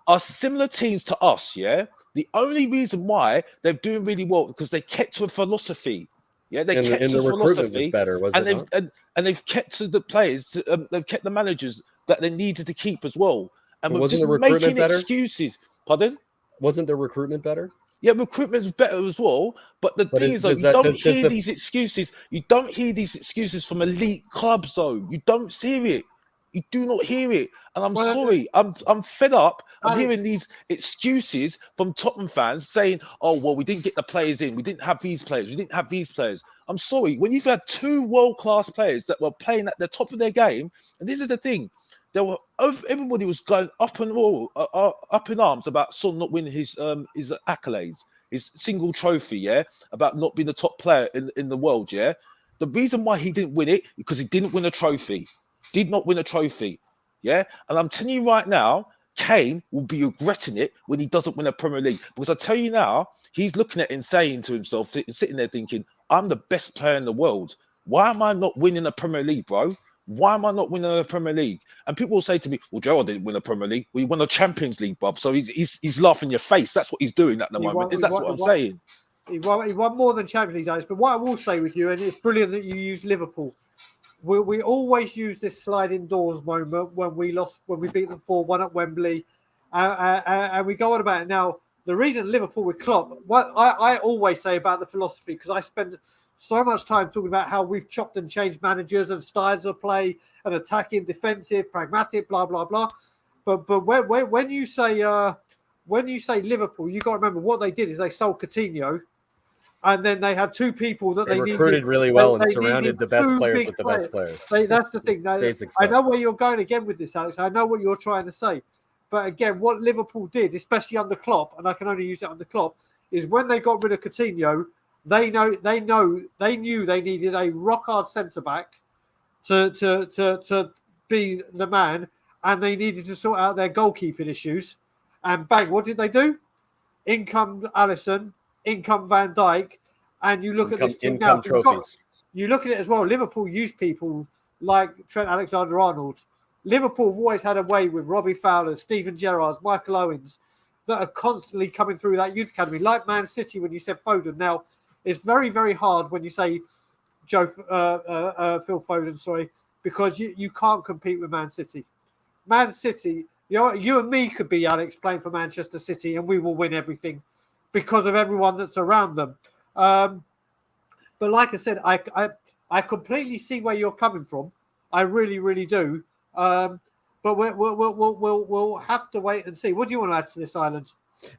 are similar teams to us, yeah? The only reason why they're doing really well because they kept to a philosophy. Yeah, they kept to a philosophy. And they've kept to the players, they've kept the managers that they needed to keep as well. And we're just making excuses. Pardon? Wasn't the recruitment better? Yeah, recruitment's better as well. But the thing is, though, you don't hear these excuses. You don't hear these excuses from elite clubs, though. You don't see it. You do not hear it. And I'm sorry. I'm fed up. I'm hearing these excuses from Tottenham fans saying, oh, well, we didn't get the players in. We didn't have these players. We didn't have these players. I'm sorry. When you've had two world-class players that were playing at the top of their game, and this is the thing, everybody was going up in arms about Son not winning his accolades, his single trophy, yeah, about not being the top player in the world, yeah. The reason why he didn't win it because he didn't win a trophy, did not win a trophy, yeah. And I'm telling you right now, Kane will be regretting it when he doesn't win a Premier League, because I tell you now, he's looking at it and saying to himself, sitting there thinking, I'm the best player in the world. Why am I not winning a Premier League, bro? Why am I not winning a Premier League? And people will say to me, well, Gerrard didn't win a Premier League. Well, he won a Champions League, bruv. So he's laughing in your face. That's what he's doing at the moment. That's what I'm saying. He won more than Champions League, Alex. But what I will say with you, and it's brilliant that you use Liverpool. We always use this sliding doors moment when we beat them 4-1 at Wembley. And we go on about it. Now, the reason Liverpool with Klopp, what I always say about the philosophy, because I spend so much time talking about how we've chopped and changed managers and styles of play and attacking, defensive, pragmatic, blah blah blah. But when you say Liverpool, you got to remember what they did is they sold Coutinho, and then they had two people that they recruited really well and surrounded the best players with the best players. That's the thing. I know where you're going again with this, Alex. I know what you're trying to say, but again, what Liverpool did, especially under Klopp, and I can only use it under Klopp, is when they got rid of Coutinho. They knew they needed a rock hard centre back to be the man, and they needed to sort out their goalkeeping issues. And bang, what did they do? In come Alisson, in come Van Dijk, and you look at this team now. You look at it as well. Liverpool used people like Trent Alexander-Arnold. Liverpool have always had a way with Robbie Fowler, Steven Gerrard, Michael Owens that are constantly coming through that youth academy, like Man City when you said Foden. Now, it's very, very hard when you say Phil Foden, sorry, because you can't compete with Man City. Man City, you and me could be, Alex, playing for Manchester City, and we will win everything because of everyone that's around them. But like I said, I completely see where you're coming from. I really, really do. But we'll have to wait and see. What do you want to add to this, Island?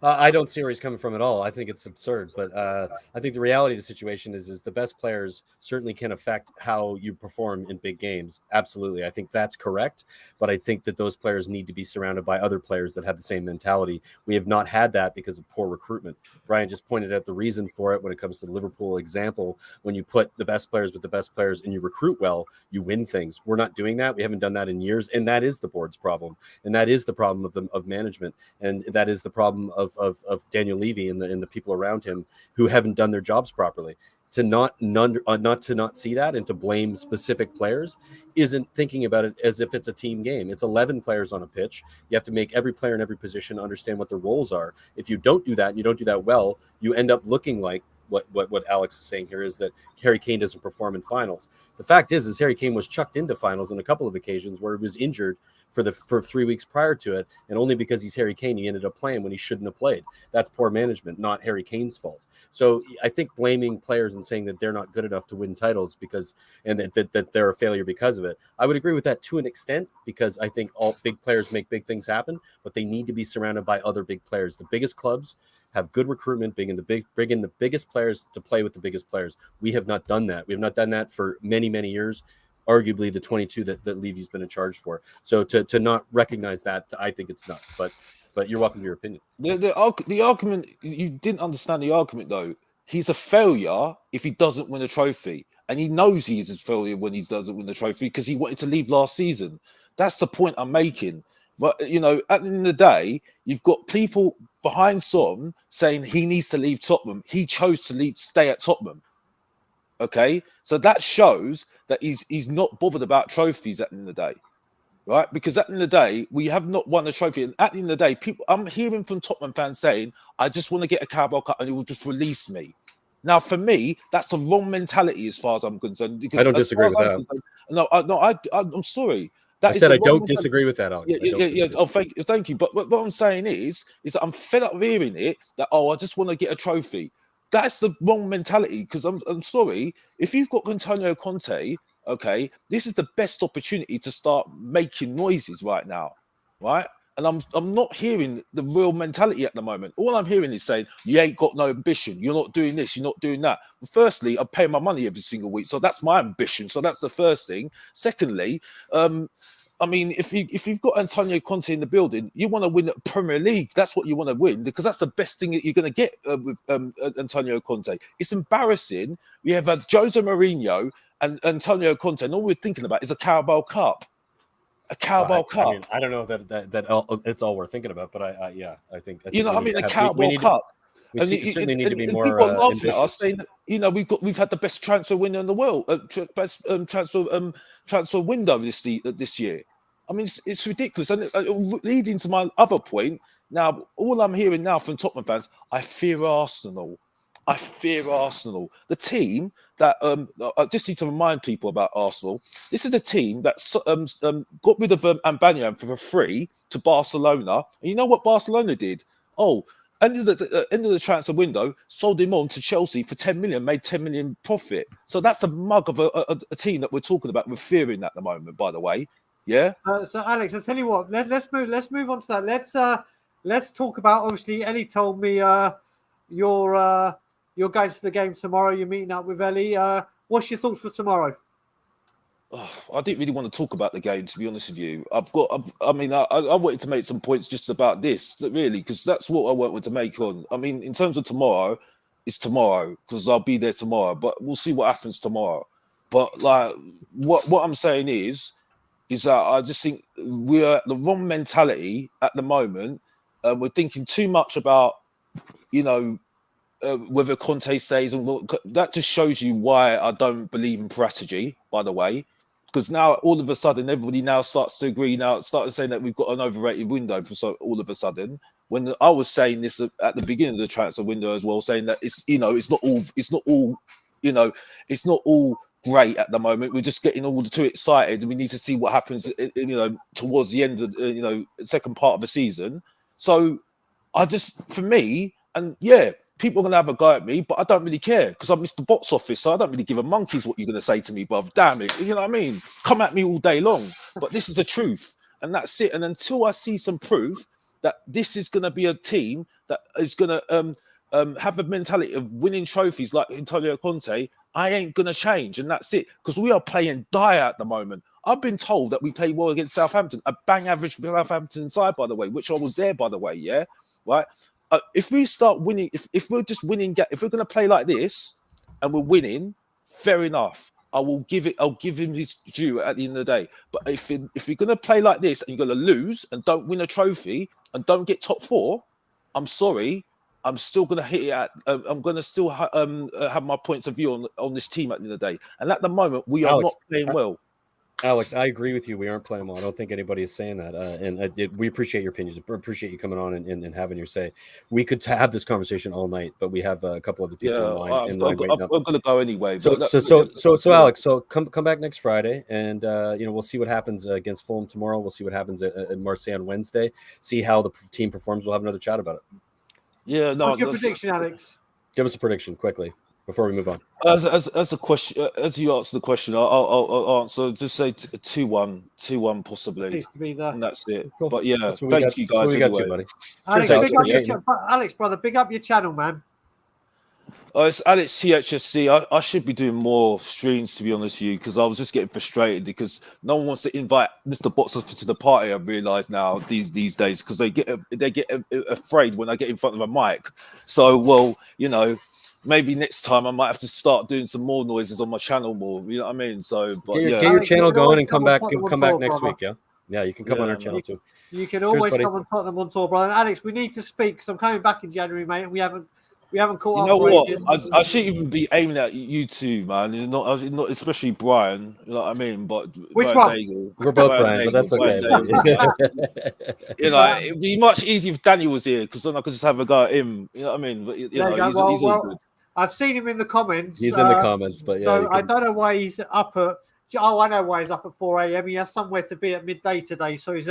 I don't see where he's coming from at all. I think it's absurd, but I think the reality of the situation is the best players certainly can affect how you perform in big games. Absolutely. I think that's correct, but I think that those players need to be surrounded by other players that have the same mentality. We have not had that because of poor recruitment. Brian just pointed out the reason for it when it comes to the Liverpool example. When you put the best players with the best players and you recruit well, you win things. We're not doing that. We haven't done that in years, and that is the board's problem, and that is the problem of management, and that is the problem of Daniel Levy and the people around him who haven't done their jobs properly. To not see that and to blame specific players isn't thinking about it as if it's a team game. It's 11 players on a pitch. You have to make every player in every position understand what their roles are. If you don't do that and you don't do that well, you end up looking like what Alex is saying here is that Harry Kane doesn't perform in finals. The fact is Harry Kane was chucked into finals on a couple of occasions where he was injured for 3 weeks prior to it, and only because he's Harry Kane, he ended up playing when he shouldn't have played. That's poor management, not Harry Kane's fault. So I think blaming players and saying that they're not good enough to win titles and that they're a failure because of it, I would agree with that to an extent, because I think all big players make big things happen, but they need to be surrounded by other big players. The biggest clubs have good recruitment, bring in the biggest players to play with the biggest players. We have not done that. We have not done that for many, many years. Arguably the 22 that Levy's been in charge for. So to not recognize that, I think it's nuts. But you're welcome to your opinion. The argument, you didn't understand the argument though. He's a failure if he doesn't win a trophy, and he knows he is a failure when he doesn't win the trophy because he wanted to leave last season. That's the point I'm making. But at the end of the day, you've got people behind Son saying he needs to leave Tottenham. He chose to stay at Tottenham. Okay, so that shows that he's not bothered about trophies at the end of the day, right? Because at the end of the day, we have not won a trophy. And at the end of the day, I'm hearing from Tottenham fans saying, I just want to get a Carabao Cup and it will just release me. Now, for me, that's the wrong mentality as far as I'm concerned. Because I don't disagree with that. I'm sorry. I said I don't disagree with that, Alex. Yeah. Oh, thank you. But what I'm saying is that I'm fed up of hearing it that I just want to get a trophy. That's the wrong mentality. Because I'm sorry, if you've got Antonio Conte, okay, this is the best opportunity to start making noises right now, right? And I'm not hearing the real mentality at the moment. All I'm hearing is saying, you ain't got no ambition. You're not doing this. You're not doing that. Well, firstly, I pay my money every single week. So that's my ambition. So that's the first thing. Secondly, I mean, if you've got Antonio Conte in the building, you want to win the Premier League. That's what you want to win because that's the best thing that you're going to get with Antonio Conte. It's embarrassing. We have Jose Mourinho and Antonio Conte, and all we're thinking about is a Carabao Cup. A Carabao Cup. I mean, I don't know that it's all we're thinking about, but I think you know, I mean, a Carabao Cup. We certainly need to be more people are laughing ambitious. at us saying that, you know, we've had the best transfer window in the world, best transfer window this year. I mean, it's ridiculous. And leading to my other point, now all I'm hearing now from Tottenham fans, I fear Arsenal. I fear Arsenal. The team that I just need to remind people about Arsenal. This is the team that got rid of Ambanian for free to Barcelona. And you know what Barcelona did? Oh, end of the transfer window, sold him on to Chelsea for 10 million, made 10 million profit. So that's a mug of a team that we're talking about. We're fearing at the moment, by the way. Yeah. So Alex, I'll tell you what. Let's move on to that. Let's talk about. Obviously, Ellie told me you're going to the game tomorrow. You're meeting up with Ellie. What's your thoughts for tomorrow? I didn't really want to talk about the game, to be honest with you. I wanted to make some points just about this, really, because that's what I wanted to make on. I mean, in terms of tomorrow, it's tomorrow because I'll be there tomorrow, but we'll see what happens tomorrow. But like, what I'm saying is that I just think we're at the wrong mentality at the moment. We're thinking too much about, you know, whether Conte stays, and that just shows you why I don't believe in strategy, by the way. Because now all of a sudden everybody now starts to agree, started saying that we've got an overrated window all of a sudden. When I was saying this at the beginning of the transfer window as well, saying that it's not all great at the moment. We're just getting all too excited, and we need to see what happens, you know, towards the end of second part of the season. So for me, and yeah, people are going to have a go at me, but I don't really care because I'm Mr. Box Office, so I don't really give a monkey's what you're going to say to me, bruv. Damn it. You know what I mean? Come at me all day long, but this is the truth, and that's it. And until I see some proof that this is going to be a team that is going to have the mentality of winning trophies like Antonio Conte, I ain't going to change, and that's it, because we are playing dire at the moment. I've been told that we play well against Southampton, a bang average Southampton side, by the way, which I was there, by the way, yeah? Right? If we start winning, if we're just winning, if we're going to play like this and we're winning, fair enough. I'll give him his due at the end of the day. But if you're going to play like this and you're going to lose and don't win a trophy and don't get top four, I'm sorry. I'm still going to hit it at. I'm going to still have my points of view on this team at the end of the day. And at the moment, we are not playing well. Alex, I agree with you. We aren't playing well. I don't think anybody is saying that. We appreciate your opinions. We appreciate you coming on and having your say. We could have this conversation all night, but we have a couple other people in line. I'm going to go anyway. So Alex, so come back next Friday, and we'll see what happens against Fulham tomorrow. We'll see what happens at Marseille on Wednesday. See how the team performs. We'll have another chat about it. Yeah. No. What's your prediction, Alex? Give us a prediction quickly before we move on. As a question, as you answer the question, I'll answer. Just say 2-1 possibly, and that's it. Cool. But yeah, thank you guys. Anyway. Buddy. Alex, brother, big up your channel, man. It's Alex CHSC. I should be doing more streams, to be honest with you, because I was just getting frustrated because no one wants to invite Mr. Botson to the party. I've realised now these days because they get afraid when I get in front of a mic. So, well, maybe next time I might have to start doing some more noises on my channel more. You know what I mean? So, but get your channel going and come back next week. Yeah, you can come on our channel too. You can always come on Tottenham on tour, brother. And Alex, we need to speak because I'm coming back in January, mate. And we haven't caught up. You know what? I shouldn't even be aiming at you two, man. You're not especially Brian. You know what I mean? But which Brian one? Daigle, We're both Brian, but that's okay. It'd be much easier if Daniel was here because then I could just have a go at him. You know what I mean? But he's all good. I've seen him in the comments. He's in the comments, but yeah. So I don't know why he's up at Oh, I know why he's up at 4 a.m. He has somewhere to be at midday today, so he's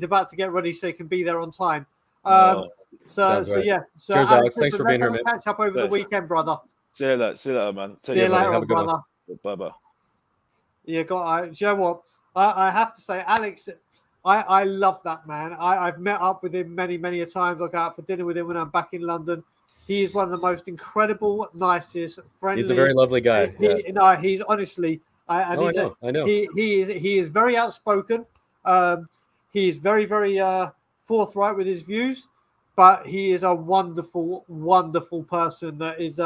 about to get ready so he can be there on time. Oh, sounds right. Yeah. So Cheers, Alex. Thanks for being here, man. Catch up over the weekend, brother. see you later, man. See you later, Have a good one. brother. Bye-bye. Yeah, do you know what? I have to say, Alex, I love that man. I've met up with him many a times. I go out for dinner with him when I'm back in London. He is one of the most incredible, nicest, friendly. He's a very lovely guy. He's honestly. I know. He is very outspoken. He is very forthright with his views, but he is a wonderful person. That is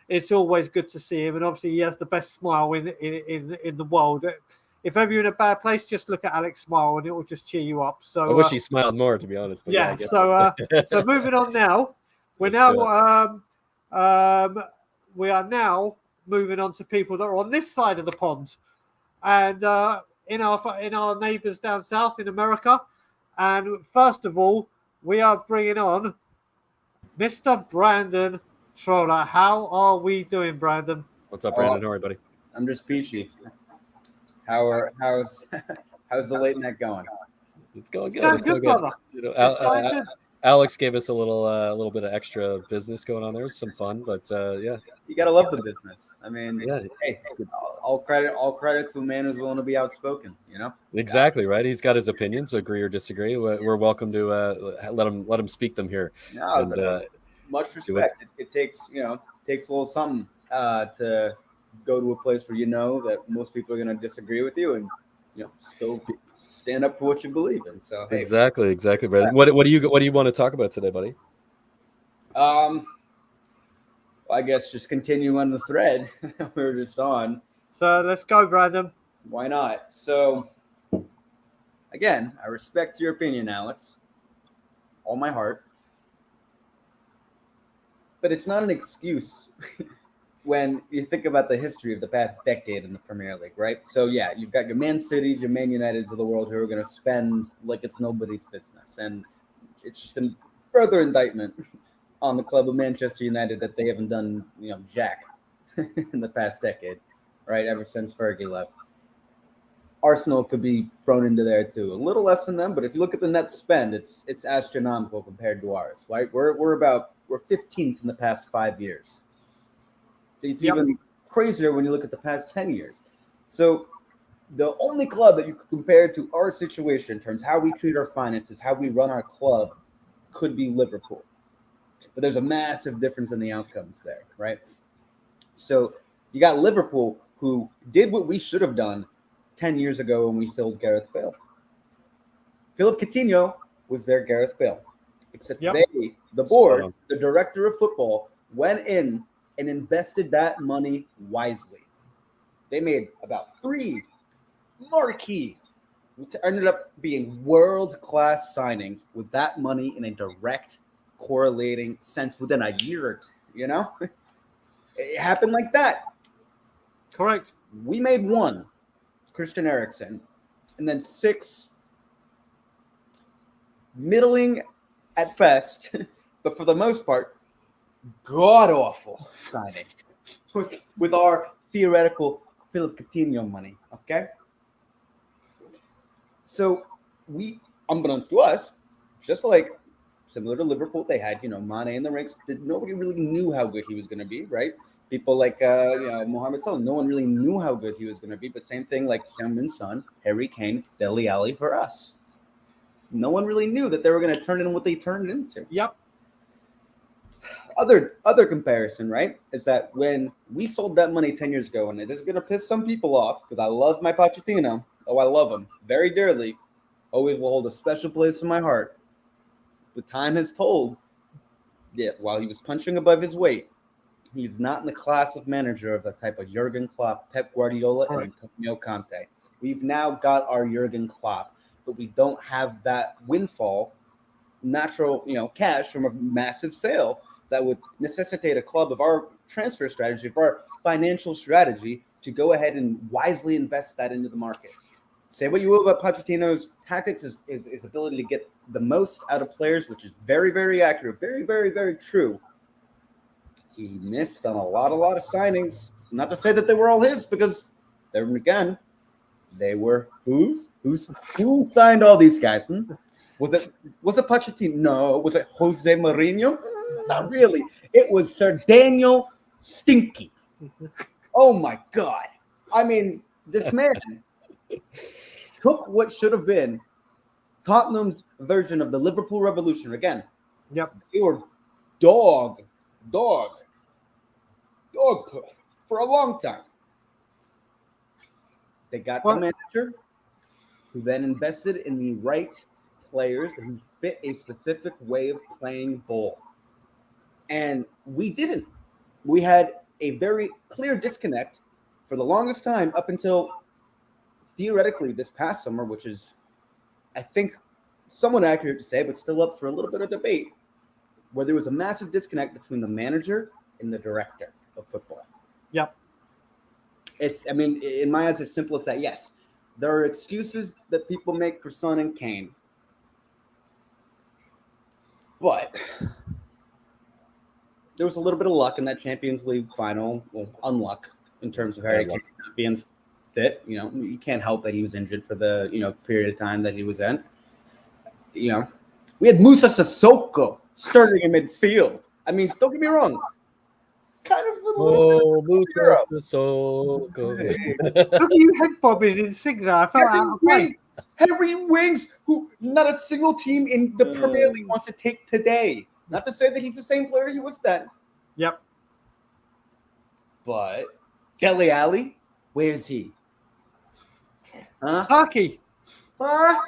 it's always good to see him, and obviously he has the best smile in the world. If ever you're in a bad place, just look at Alex smile, and it will just cheer you up. So I wish he smiled more, to be honest. But yeah. So moving on now, we are now moving on to people that are on this side of the pond, and in our neighbours down south in America. And first of all, we are bringing on Mr. Brandon Troller. How are we doing, Brandon? What's up, Brandon? How are you, buddy? I'm just peachy. How's the late night going? It's going good. It's going good, brother. You know, Alex gave us a little bit of extra business going on there. It was some fun, but yeah. You gotta love the business. I mean, Yeah. hey, all credit to a man who's willing to be outspoken. You know. Exactly right. He's got his opinions, agree or disagree. We're welcome to let him speak them here. No, And, much respect. It takes a little something to go to a place where you know that most people are going to disagree with you, and still stand up for what you believe in. So hey. Exactly, Brandon. What do you want to talk about today, buddy? I guess just continue on the thread we were just on. So let's go, Brandon. Why not? So again, I respect your opinion, Alex, all my heart. But it's not an excuse when you think about the history of the past decade in the Premier League, right? So, yeah, you've got your Man Cities, your Man Uniteds of the world who are going to spend like it's nobody's business. And it's just a further indictment on the club of Manchester United that they haven't done, jack in the past decade, right? Ever since Fergie left. Arsenal could be thrown into there too. A little less than them, but if you look at the net spend, it's astronomical compared to ours, right? We're 15th in the past 5 years. So it's even crazier when you look at the past 10 years. So the only club that you could compare to our situation in terms of how we treat our finances, how we run our club, could be Liverpool. But there's a massive difference in the outcomes there, right? So you got Liverpool, who did what we should have done 10 years ago when we sold Gareth Bale. Philip Coutinho was their Gareth Bale. Except they, the board, the director of football, went in and invested that money wisely. They made about 3 marquee, which ended up being world-class signings with that money in a direct correlating sense within a year or two, It happened like that. Correct. We made 1, Christian Eriksen, and then 6 middling at best, but for the most part, god-awful signing with our theoretical Philip Coutinho money, okay? So we, unbeknownst to us, just like similar to Liverpool, they had, Mane in the ranks. Nobody really knew how good he was going to be, right? People like, Mohamed Salah, no one really knew how good he was going to be, but same thing like Heung-min Son, Harry Kane, Dele Alli for us. No one really knew that they were going to turn into what they turned into. Yep. Other comparison, right, is that when we sold that money 10 years ago, and this is going to piss some people off because I love my Pochettino. Oh, I love him very dearly. Always will hold a special place in my heart. But time has told that while he was punching above his weight, he's not in the class of manager of the type of Jurgen Klopp, Pep Guardiola, and Antonio Conte. We've now got our Jurgen Klopp, but we don't have that windfall, natural, cash from a massive sale that would necessitate a club of our transfer strategy, of our financial strategy, to go ahead and wisely invest that into the market. Say what you will about Pochettino's tactics, his ability to get the most out of players, which is very, very accurate, very, very, very true. He missed on a lot of signings. Not to say that they were all his, because Then again, they were who signed all these guys? Was it Pochettino? No. Was it Jose Mourinho? Not really. It was Sir Daniel Stinky. Oh my God! I mean, this man took what should have been Tottenham's version of the Liverpool Revolution. Again, Yep. they were dog for a long time. They got the manager who then invested in the right players who fit a specific way of playing ball. And we didn't. We had a very clear disconnect for the longest time up until theoretically this past summer, which is, I think, somewhat accurate to say, but still up for a little bit of debate, where there was a massive disconnect between the manager and the director of football. Yep. I mean, in my eyes, it's simple as that. Yes, there are excuses that people make for Son and Kane. But there was a little bit of luck in that Champions League final. Well, unluck in terms of Harry Kane not being fit. You know, you can't help that he was injured for the, period of time that he was in. We had Musa Sissoko starting in midfield. I mean, don't get me wrong. Kind of a little bit Sissoko. Look at you head bobbing and sing that. I felt out of place. Harry Winks, who not a single team in the Premier League wants to take today. Not to say that he's the same player he was then. Yep. But Dele Alli, where's he? Huh? Turkey. I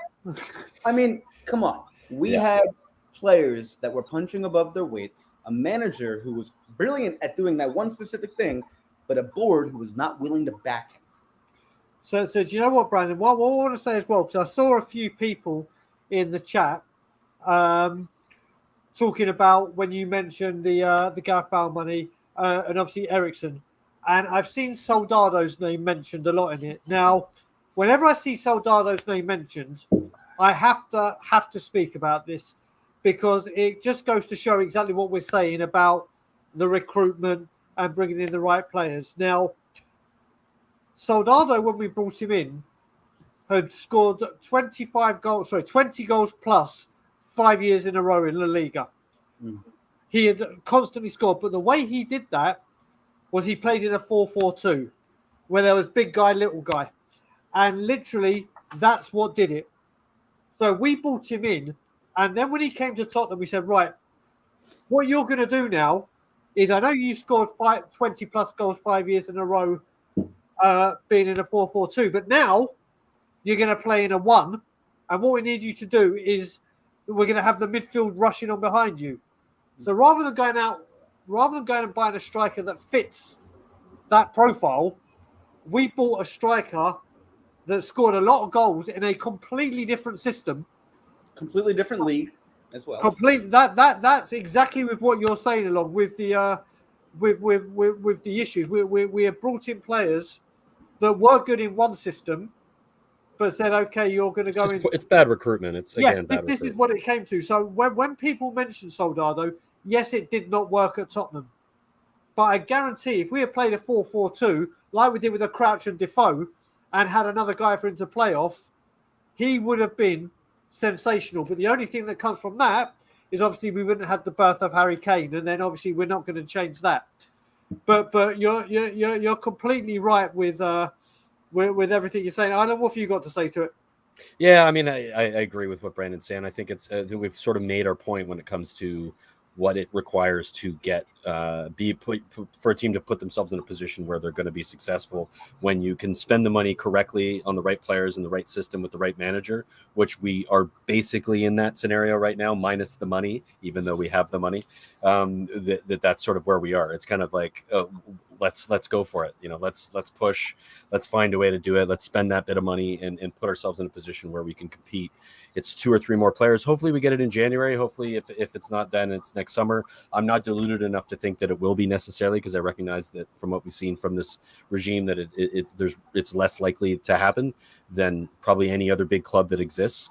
mean, come on. We had players that were punching above their weights, a manager who was brilliant at doing that one specific thing, but a board who was not willing to back him. So do you know what, Brandon? What I want to say as well, because I saw a few people in the chat talking about when you mentioned the Gareth Bale money and obviously Ericsson, and I've seen Soldado's name mentioned a lot in it. Now, whenever I see Soldado's name mentioned, I have to speak about this because it just goes to show exactly what we're saying about the recruitment and bringing in the right players. Now, Soldado, when we brought him in, had scored 20 goals plus 5 years in a row in La Liga. He had constantly scored, but the way he did that was he played in a 4-4-2 where there was big guy, little guy. And literally, that's what did it. So we brought him in, and then when he came to Tottenham, we said, right, what you're going to do now is, I know you scored 20 plus goals 5 years in a row being in a 4-4-2, but now you're going to play in a 1, and what we need you to do is we're going to have the midfield rushing on behind you. So rather than going and buying a striker that fits that profile, we bought a striker that scored a lot of goals in a completely different system, completely different league as well. That's exactly with what you're saying, along with the with the issues. We have brought in players that were good in one system, but said, okay, you're going to go in. It's bad recruitment. It's again bad this recruitment. is what it came to. So when people mention Soldado, yes, it did not work at Tottenham, but I guarantee if we had played a 4-4-2 like we did with a Crouch and Defoe and had another guy for him to play off, he would have been sensational. But the only thing that comes from that is obviously we wouldn't have had the birth of Harry Kane, and then obviously we're not going to change that. But you're completely right with everything you're saying. I don't know what you got to say to it. Yeah, I mean, I agree with what Brandon's saying. I think it's we've sort of made our point when it comes to what it requires to get for a team to put themselves in a position where they're going to be successful, when you can spend the money correctly on the right players in the right system with the right manager, which we are basically in that scenario right now, minus the money, even though we have the money. That's sort of where we are. It's kind of like, let's go for it. Let's push, let's find a way to do it. Let's spend that bit of money and put ourselves in a position where we can compete. It's 2 or 3 more players. Hopefully we get it in January. Hopefully if it's not then, it's next summer. I'm not deluded enough to think that it will be necessarily, because I recognize that from what we've seen from this regime that it's less likely to happen than probably any other big club that exists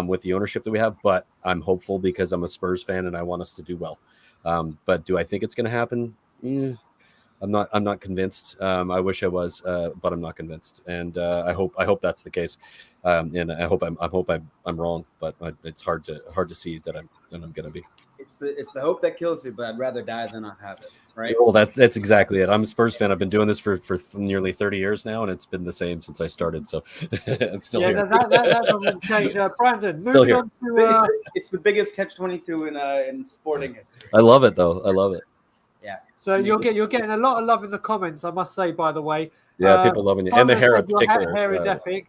with the ownership that we have. But I'm hopeful because I'm a Spurs fan and I want us to do well. But do I think it's going to happen? I'm not convinced. I wish I was, but I'm not convinced, and I hope that's the case. And I hope I'm wrong, but it's hard to see that I'm going to be. It's the hope that kills you, but I'd rather die than not have it. Right. Well, that's exactly it. I'm a Spurs fan. I've been doing this for nearly 30 years now, and it's been the same since I started. So it's still here. That doesn't change. Brandon, Still moving here. on to It's the biggest catch-22 in sporting history. I love it though. I love it. Yeah. so you're getting a lot of love in the comments, I must say. By the way, Yeah, people loving you, and the hair in your particular. hair is epic.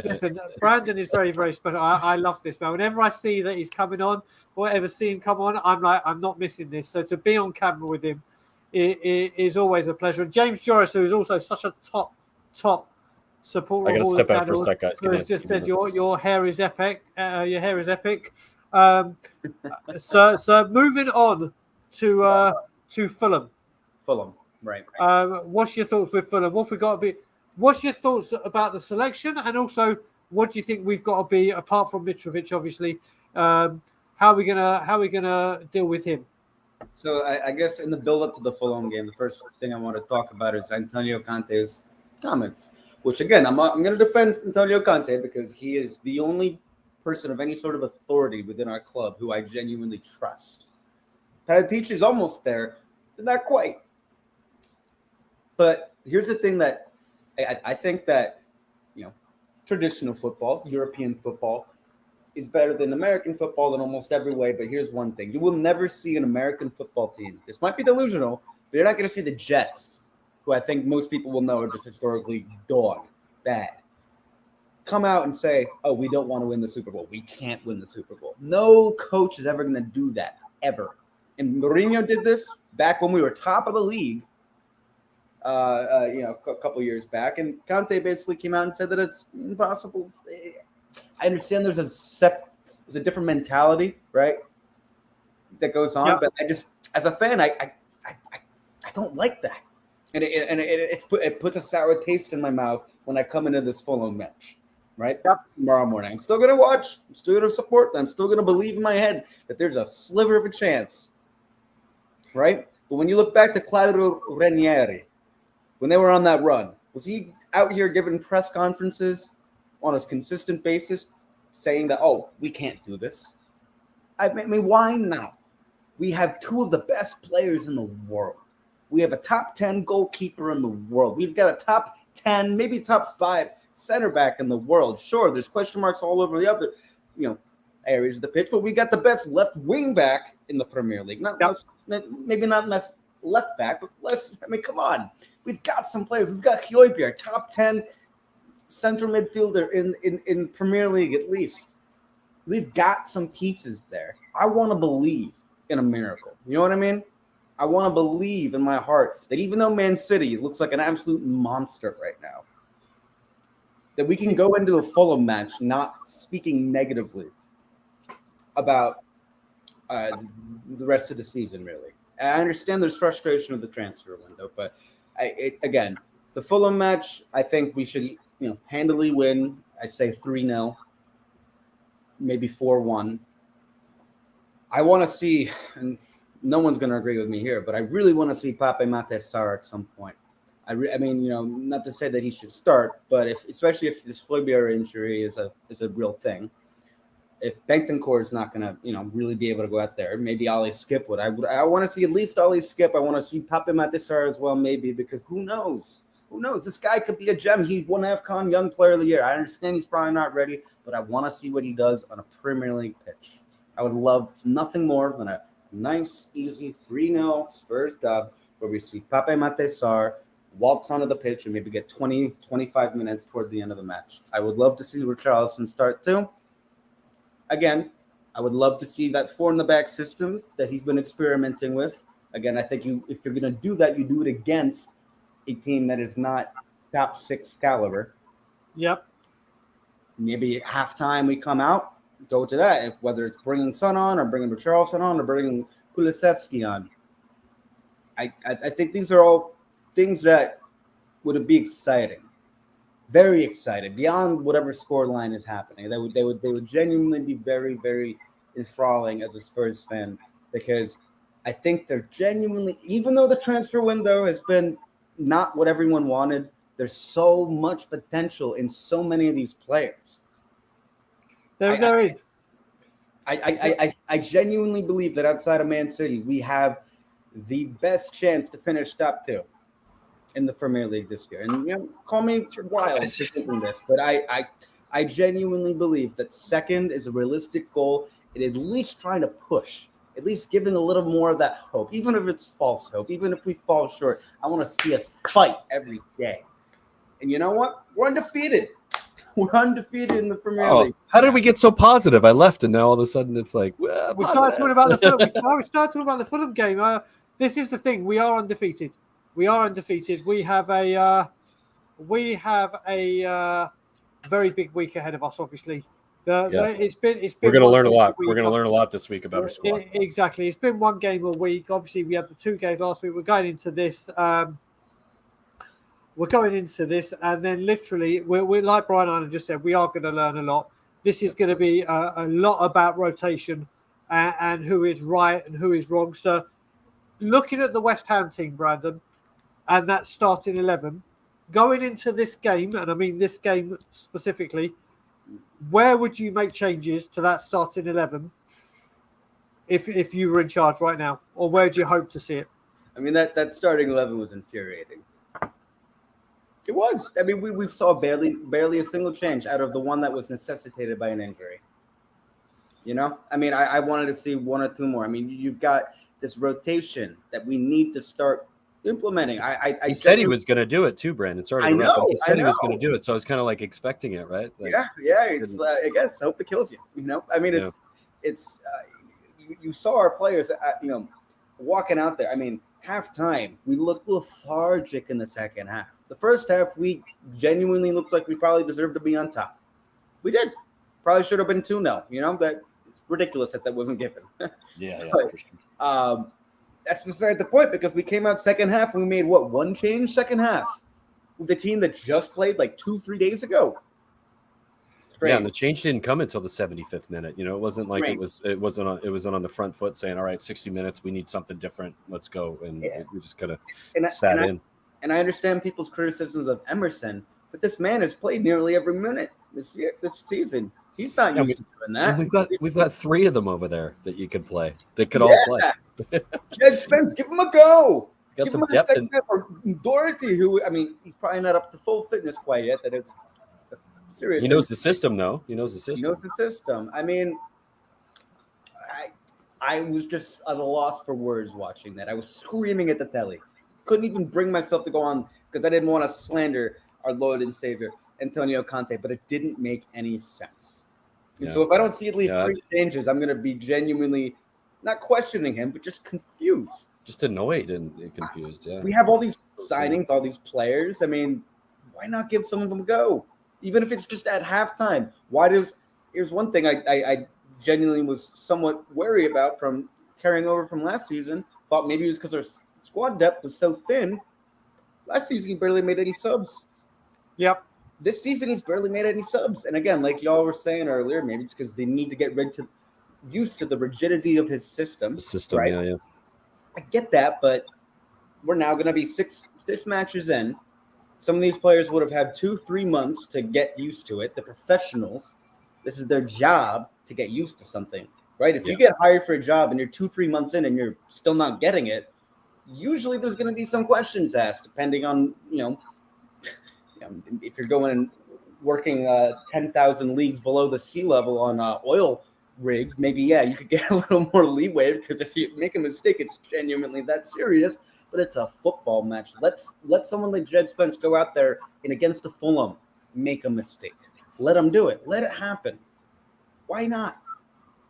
Listen, Brandon is very, very special. I love this man. Whenever I see that he's coming on, or ever see him come on, I'm like, I'm not missing this. So to be on camera with him is always a pleasure. And James Joris, who is also such a top supporter. I got to step out for a sec, guys. Who has just said your hair is epic. Your hair is epic. So moving on to Fulham. Fulham, right. What's your thoughts with Fulham? What's your thoughts about the selection, and also what do you think we've got to be apart from Mitrovic? Obviously, how are we gonna deal with him? So I guess in the build-up to the Fulham game, the first thing I want to talk about is Antonio Conte's comments. Which again, I'm going to defend Antonio Conte because he is the only person of any sort of authority within our club who I genuinely trust. Tadic is almost there, but not quite. But here's the thing that I think that, traditional football, European football, is better than American football in almost every way. But here's one thing. You will never see an American football team. This might be delusional, but you're not going to see the Jets, who I think most people will know are just historically bad, come out and say, oh, we don't want to win the Super Bowl. We can't win the Super Bowl. No coach is ever going to do that, ever. And Mourinho did this back when we were top of the league, a couple years back. And Conte basically came out and said that it's impossible. I understand there's a different mentality, right, that goes on. Yep. But I just, as a fan, I don't like that. And it puts a sour taste in my mouth when I come into this Fulham match, right? Yep. Tomorrow morning. I'm still going to watch. I'm still going to support them. I'm still going to believe in my head that there's a sliver of a chance, right? But when you look back to Claudio Ranieri, when they were on that run, was he out here giving press conferences on a consistent basis saying that, oh, we can't do this? I mean, why not? We have two of the best players in the world. We have a top 10 goalkeeper in the world. We've got a top 10, maybe top 5 center back in the world. Sure, there's question marks all over the other, areas of the pitch, but we got the best left wing back in the Premier League. Maybe not less left back, but less. I mean, come on. We've got some players. We've got Højbjerg, top 10 central midfielder in Premier League at least. We've got some pieces there. I want to believe in a miracle. You know what I mean? I want to believe in my heart that even though Man City looks like an absolute monster right now, that we can go into the Fulham match not speaking negatively about the rest of the season, really. I understand there's frustration with the transfer window, but again, the Fulham match, I think we should handily win. I say 3-0, maybe 4-1. I want to see, and no one's going to agree with me here, but I really want to see Pape Matar Sarr at some point. I mean, not to say that he should start, but especially if this Højbjerg injury is a real thing. If Bentancur is not going to, really be able to go out there, maybe Ali Skip would. I want to see at least Ali Skip. I want to see Pape Matar Sarr as well, maybe, because who knows? Who knows? This guy could be a gem. He won AFCON Young Player of the Year. I understand he's probably not ready, but I want to see what he does on a Premier League pitch. I would love nothing more than a nice, easy 3-0 Spurs dub where we see Pape Matar Sarr waltz onto the pitch and maybe get 20, 25 minutes toward the end of the match. I would love to see Richarlison start too. Again, I would love to see that 4-in-the-back system that he's been experimenting with. Again, I think if you're going to do that, you do it against a team that is not top 6 caliber. Yep. Maybe halftime we come out, go to that. Whether it's bringing Son on or bringing Richarlison on or bringing Kulusevski on. I think these are all things that would be exciting, very excited beyond whatever scoreline is happening. They would genuinely be very, very enthralling as a Spurs fan, because I think they're genuinely, even though the transfer window has been not what everyone wanted, there's so much potential in so many of these players. There is. I genuinely believe that outside of Man City, we have the best chance to finish top 2 in the Premier League this year. And call me wild for thinking this, but I genuinely believe that second is a realistic goal. And at least trying to push, at least giving a little more of that hope, even if it's false hope, even if we fall short. I want to see us fight every day. And you know what? We're undefeated. We're undefeated in the Premier League. How did we get so positive? I left, and now all of a sudden it's like, well, We started talking about the Fulham. We started talking about the Fulham game. This is the thing. We are undefeated. We are undefeated. We have a very big week ahead of us. Obviously, it's been. We're going to learn a lot. We're going to learn a lot this week about our squad. Exactly. It's been one game a week. Obviously, we had the 2 games last week. We're going into this. We're going into this, and then literally, we're like Brian Ireland just said, we are going to learn a lot. This is going to be a lot about rotation and who is right and who is wrong. So, looking at the West Ham team, Brandon, and that starting 11, going into this game, and I mean this game specifically, where would you make changes to that starting 11 if you were in charge right now, or where do you hope to see it? I mean, that starting 11 was infuriating. It was. I mean, we saw barely a single change out of the one that was necessitated by an injury. I mean, I wanted to see 1 or 2 more. I mean, you've got this rotation that we need to start implementing. He said he was going to do it too, Brandon. Sorry to interrupt, but he said he was going to do it, so I was kind of like expecting it, right? Like, yeah. It's again, it's hope that kills you. I mean, it's you saw our players, walking out there. I mean, halftime we looked lethargic in the second half. The first half, we genuinely looked like we probably deserved to be on top. We did. Probably should have been 2-0. That it's ridiculous that wasn't given. Yeah, but, for sure. That's beside the point, because we came out second half and we made one change second half with the team that just played like 2-3 days ago. Yeah, and the change didn't come until the 75th minute. It wasn't like it wasn't on the front foot saying, all right, 60 minutes, we need something different. Let's go. And we just kind of sat in. And I understand people's criticisms of Emerson, but this man has played nearly every minute this season. He's not used to doing that. We've got 3 of them over there that you could play. That could all play. Jed Spence, give him a go. Got some depth. Or Doherty, who, I mean, he's probably not up to full fitness quite yet. That is serious. He knows the system, though. He knows the system. I mean, I was just at a loss for words watching that. I was screaming at the telly. Couldn't even bring myself to go on because I didn't want to slander our Lord and Savior, Antonio Conte, but it didn't make any sense. And so if I don't see at least 3 changes, I'm going to be genuinely not questioning him, but just confused. Just annoyed and confused, yeah. We have all these signings, all these players. I mean, why not give some of them a go? Even if it's just at halftime. Here's one thing I genuinely was somewhat wary about from carrying over from last season. Thought maybe it was because our squad depth was so thin. Last season, he barely made any subs. Yep. This season, he's barely made any subs. And again, like y'all were saying earlier, maybe it's because they need to get used to the rigidity of his system. The system, right? yeah. I get that, but we're now going to be six matches in. Some of these players would have had 2-3 months to get used to it. The professionals, this is their job to get used to something, right? If you get hired for a job and you're 2-3 months in and you're still not getting it, usually there's going to be some questions asked, depending on, if you're going and working 10,000 leagues below the sea level on oil rigs, maybe, you could get a little more leeway, because if you make a mistake, it's genuinely that serious. But it's a football match. Let someone like Jed Spence go out there and against the Fulham make a mistake. Let him do it. Let it happen. Why not?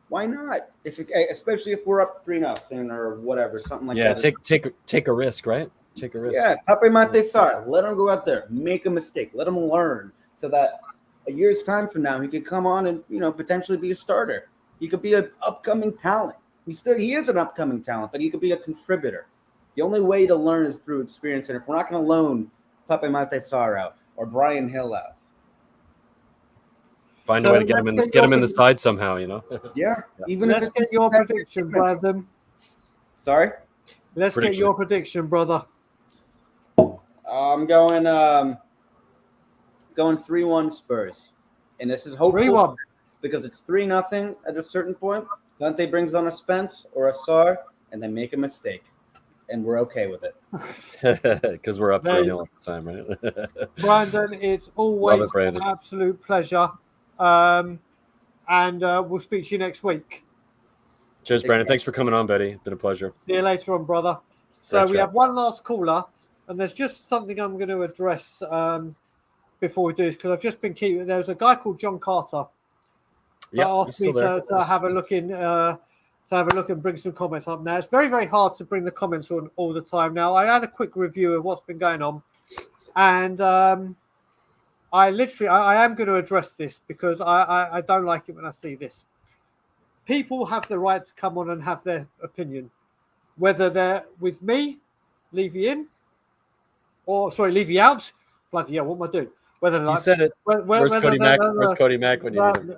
Why not? Especially if we're up 3-0 or whatever, something like that. Yeah, take a risk, right? Take a risk. Yeah, Pape Mate Sarr. Let him go out there, make a mistake. Let him learn, so that a year's time from now he could come on and potentially be a starter. He could be an upcoming talent. He is an upcoming talent, but he could be a contributor. The only way to learn is through experience, and if we're not going to loan Pape Mate Sarr out or Brian Hill out, find a way to get him in the side somehow, Yeah, even Let's if get your prediction, Brandon. Sorry? Let's get Prediction. your prediction, brother. I'm going 3-1 Spurs. And this is hopeful 3-1. because it's 3-0 at a certain point. Conte brings on a Spence or a Sarr, and they make a mistake. And we're okay with it. Because we're up There 3-0 at the time, right? Brandon, it's always Love it, Brandon. an absolute pleasure. And we'll speak to you next week. Cheers, Brandon. Thanks for coming on, buddy. Been a pleasure. See you later on, brother. So Great we chat. have one last caller, and there's just something I'm going to address before we do this, because I've just been keeping. There's a guy called John Carter that asked me to have a look in, to have a look and bring some comments up. Now it's very, very hard to bring the comments on all the time. Now I had a quick review of what's been going on, and I am going to address this because I don't like it when I see this. People have the right to come on and have their opinion, whether they're with me, leave you in, or leave you out. Bloody hell, what am I doing? Whether He said it. Where's Cody Mack? Where's Cody Mack when you need him?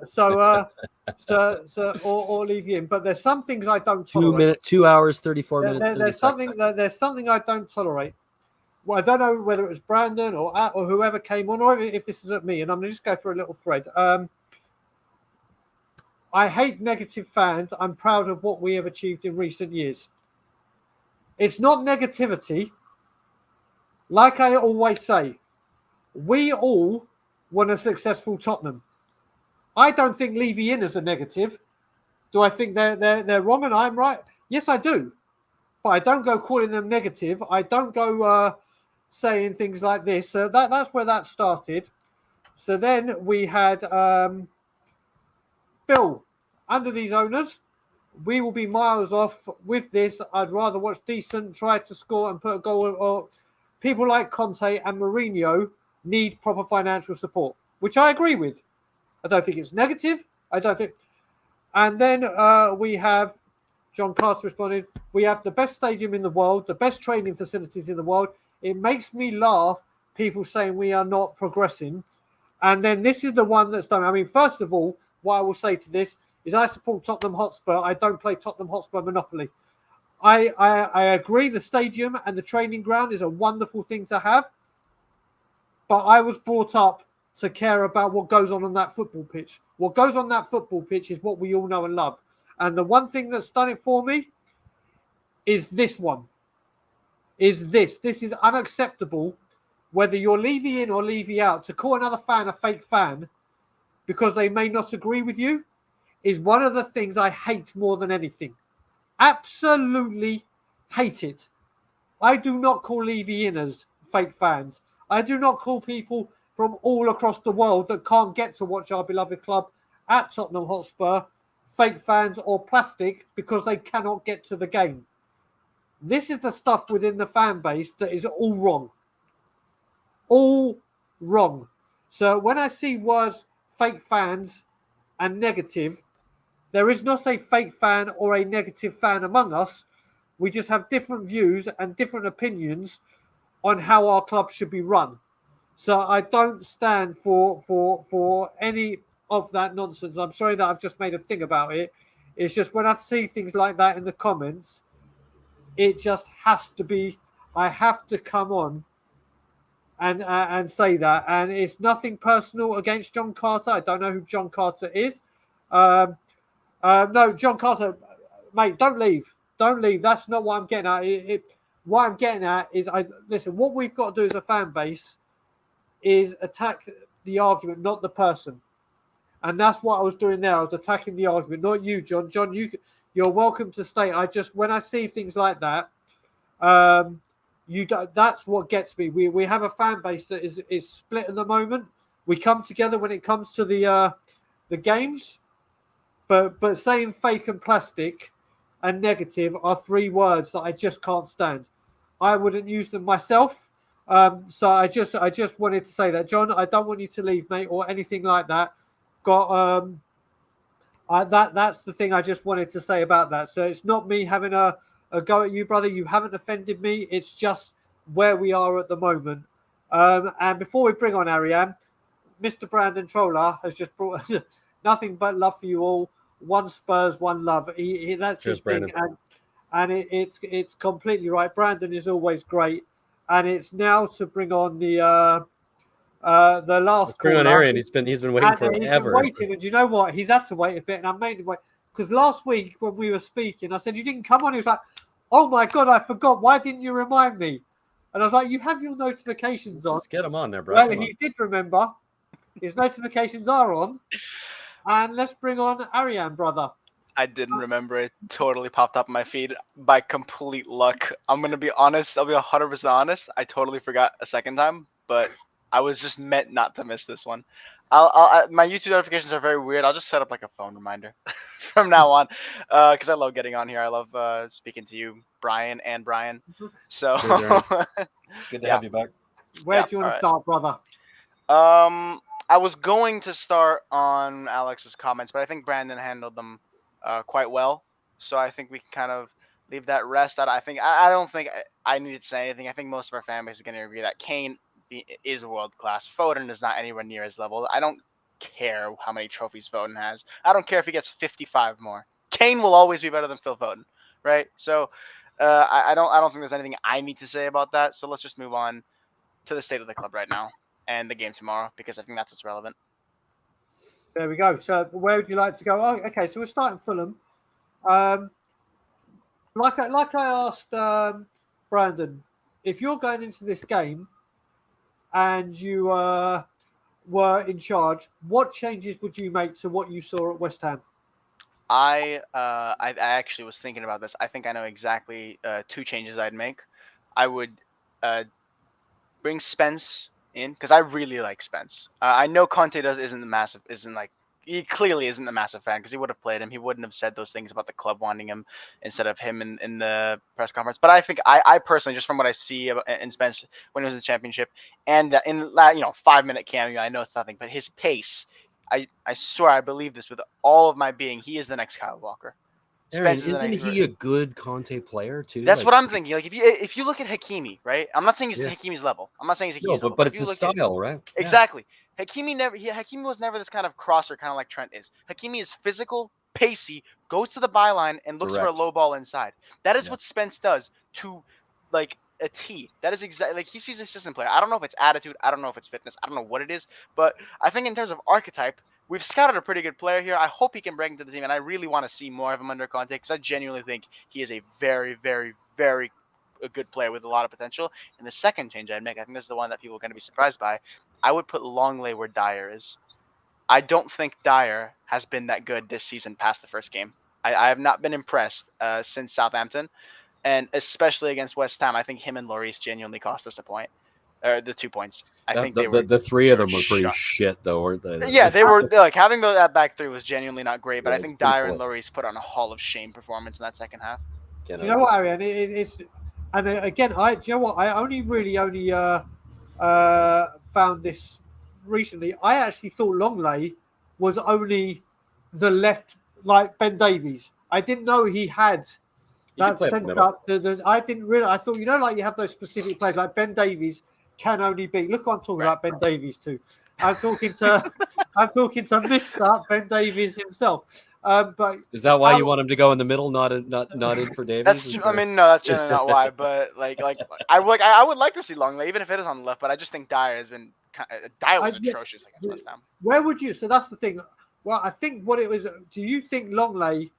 Or leave you in. But there's some things I don't tolerate. 2 hours, 34 minutes. There's something I don't tolerate. Well, I don't know whether it was Brandon or whoever came on, or if this is at me. And I'm going to just go through a little thread. I hate negative fans. I'm proud of what we have achieved in recent years. It's not negativity. Like I always say, we all want a successful Tottenham. I don't think Levy in is a negative. Do I think they're wrong and I'm right? Yes, I do. But I don't go calling them negative. I don't go saying things like this. So that's where that started. So then we had Bill, under these owners, we will be miles off with this. I'd rather watch decent, try to score and put a goal. Or people like Conte and Mourinho need proper financial support, which I agree with. I don't think it's negative. I don't think. And then we have John Carter responding, we have the best stadium in the world, the best training facilities in the world. It makes me laugh, people saying we are not progressing. And then this is the one that's done. I mean, first of all, what I will say to this is I support Tottenham Hotspur. I don't play Tottenham Hotspur Monopoly. I agree the stadium and the training ground is a wonderful thing to have. But I was brought up to care about what goes on that football pitch. What goes on that football pitch is what we all know and love. And the one thing that's done it for me is this one. This is unacceptable, whether you're Levy in or Levy out, to call another fan a fake fan because they may not agree with you is one of the things I hate more than anything. Absolutely hate it. I do not call Levy inners fake fans. I do not call people from all across the world that can't get to watch our beloved club at Tottenham Hotspur fake fans or plastic because they cannot get to the game. This is the stuff within the fan base that is all wrong. All wrong. So when I see words fake fans and negative, there is not a fake fan or a negative fan among us. We just have different views and different opinions on how our club should be run. So I don't stand for any of that nonsense. I'm sorry that I've just made a thing about it. It's just when I see things like that in the comments, it just has to be, I have to come on and say that. And it's nothing personal against John Carter. I don't know who John Carter is. No, John Carter, mate, don't leave. Don't leave. That's not what I'm getting at. What I'm getting at is, listen, what we've got to do as a fan base is attack the argument, not the person. And that's what I was doing there. I was attacking the argument, not you, John. John, you're welcome to stay. When I see things like that, that's what gets me. We have a fan base that is split at the moment. We come together when it comes to the games, but saying fake and plastic and negative are three words that I just can't stand. I wouldn't use them myself. So I just wanted to say that, John. I don't want you to leave, mate, or anything like that. That's the thing I just wanted to say about that. So it's not me having a go at you, brother. You haven't offended me. It's just where we are at the moment. And before we bring on Ariane, Mr. Brandon Troller has just brought nothing but love for you all. One Spurs, one love. That's Cheers, his thing. Brandon. and it's completely right. Brandon is always great, and it's now to bring on the last Let's bring on caller. Arian. He's been waiting And he's been forever. waiting, and do you know what? He's had to wait a bit, and I made him wait because last week when we were speaking, I said you didn't come on. He was like, "Oh my god, I forgot. Why didn't you remind me?" And I was like, "You have your notifications on." Just get him on there, bro. Well, Come he on. did remember. His notifications are on, and let's bring on Ariane, brother. I didn't remember it. Totally popped up on my feed by complete luck. I'm gonna be honest. I'll be 100% honest. I totally forgot a second time, but I was just meant not to miss this one. My YouTube notifications are very weird. I'll just set up like a phone reminder from now on, because I love getting on here. I love speaking to you, Brian and Brian. So Cheers, Aaron. It's good to Yeah. have you back. Where Yeah, do you want to alright. start, brother? I was going to start on Alex's comments, but I think Brandon handled them quite well. So I think we can kind of leave that rest. I don't think I need to say anything. I think most of our fan base is going to agree that Kane is world class. Foden is not anywhere near his level. I don't care how many trophies Foden has. I don't care if he gets 55 more. Kane will always be better than Phil Foden, right? So I don't think there's anything I need to say about that. So let's just move on to the state of the club right now and the game tomorrow, because I think that's what's relevant. There we go. So where would you like to go? Oh, okay, so we're starting Fulham. Like I asked Brandon, if you're going into this game and you were in charge, what changes would you make to what you saw at West Ham? I actually was thinking about this. I think I know exactly 2 changes I'd make. I would bring Spence in because I really like Spence. I know Conte he clearly isn't a massive fan because he would have played him. He wouldn't have said those things about the club wanting him instead of him in the press conference. But I think I personally, just from what I see in Spence when he was in the Championship and in 5-minute cameo, I know it's nothing, but his pace, I swear I believe this with all of my being. He is the next Kyle Walker. Aaron, Spence is the isn't next. he a good Conte player too? That's what I'm thinking. Like if you look at Hakimi, right? I'm not saying he's Yeah. Hakimi's level. I'm not saying he's No, Hakimi's level. but if it's you his look at- style, right? Yeah. Exactly. Hakimi was never this kind of crosser, kind of like Trent is. Hakimi is physical, pacey, goes to the byline and looks for a Direct. low ball inside. That is Yeah. what Spence does to like a T. That is exactly like he sees a system player. I don't know if it's attitude, I don't know if it's fitness, I don't know what it is, but I think in terms of archetype, we've scouted a pretty good player here. I hope he can bring him to the team, and I really want to see more of him under Conte because I genuinely think he is a very, very, very a good player with a lot of potential. And the second change I'd make, I think this is the one that people are going to be surprised by. I would put Longley where Dyer is. I don't think Dyer has been that good this season past the first game. I have not been impressed since Southampton, and especially against West Ham. I think him and Lloris genuinely cost us a point, or the 2 points. I think they were the 3 of them were pretty shocked. shit, though, weren't they? Yeah, they were like having that back 3 was genuinely not great, but Yeah, I it's think pretty Dyer and poor. Lloris put on a Hall of Shame performance in that second half. Do you know what, Ariane? It's and again, do you know what? I only found this recently. I actually thought Longley was only the left, like Ben Davies. I didn't know he had He can that play up the centre. middle. I didn't realize. I thought like you have those specific players like Ben Davies can only be. Look, I'm talking about Ben Davies too. I'm talking to Mr. Ben Davies himself. But Is that why you want him to go in the middle, not in for Davies? That's I mean no, that's generally not why, but I would like to see Longley even if it is on the left, but I just think Dyer has been Dyer was atrocious against West Ham. Where would you? So that's the thing. Well, I think what it was. Do you think Longley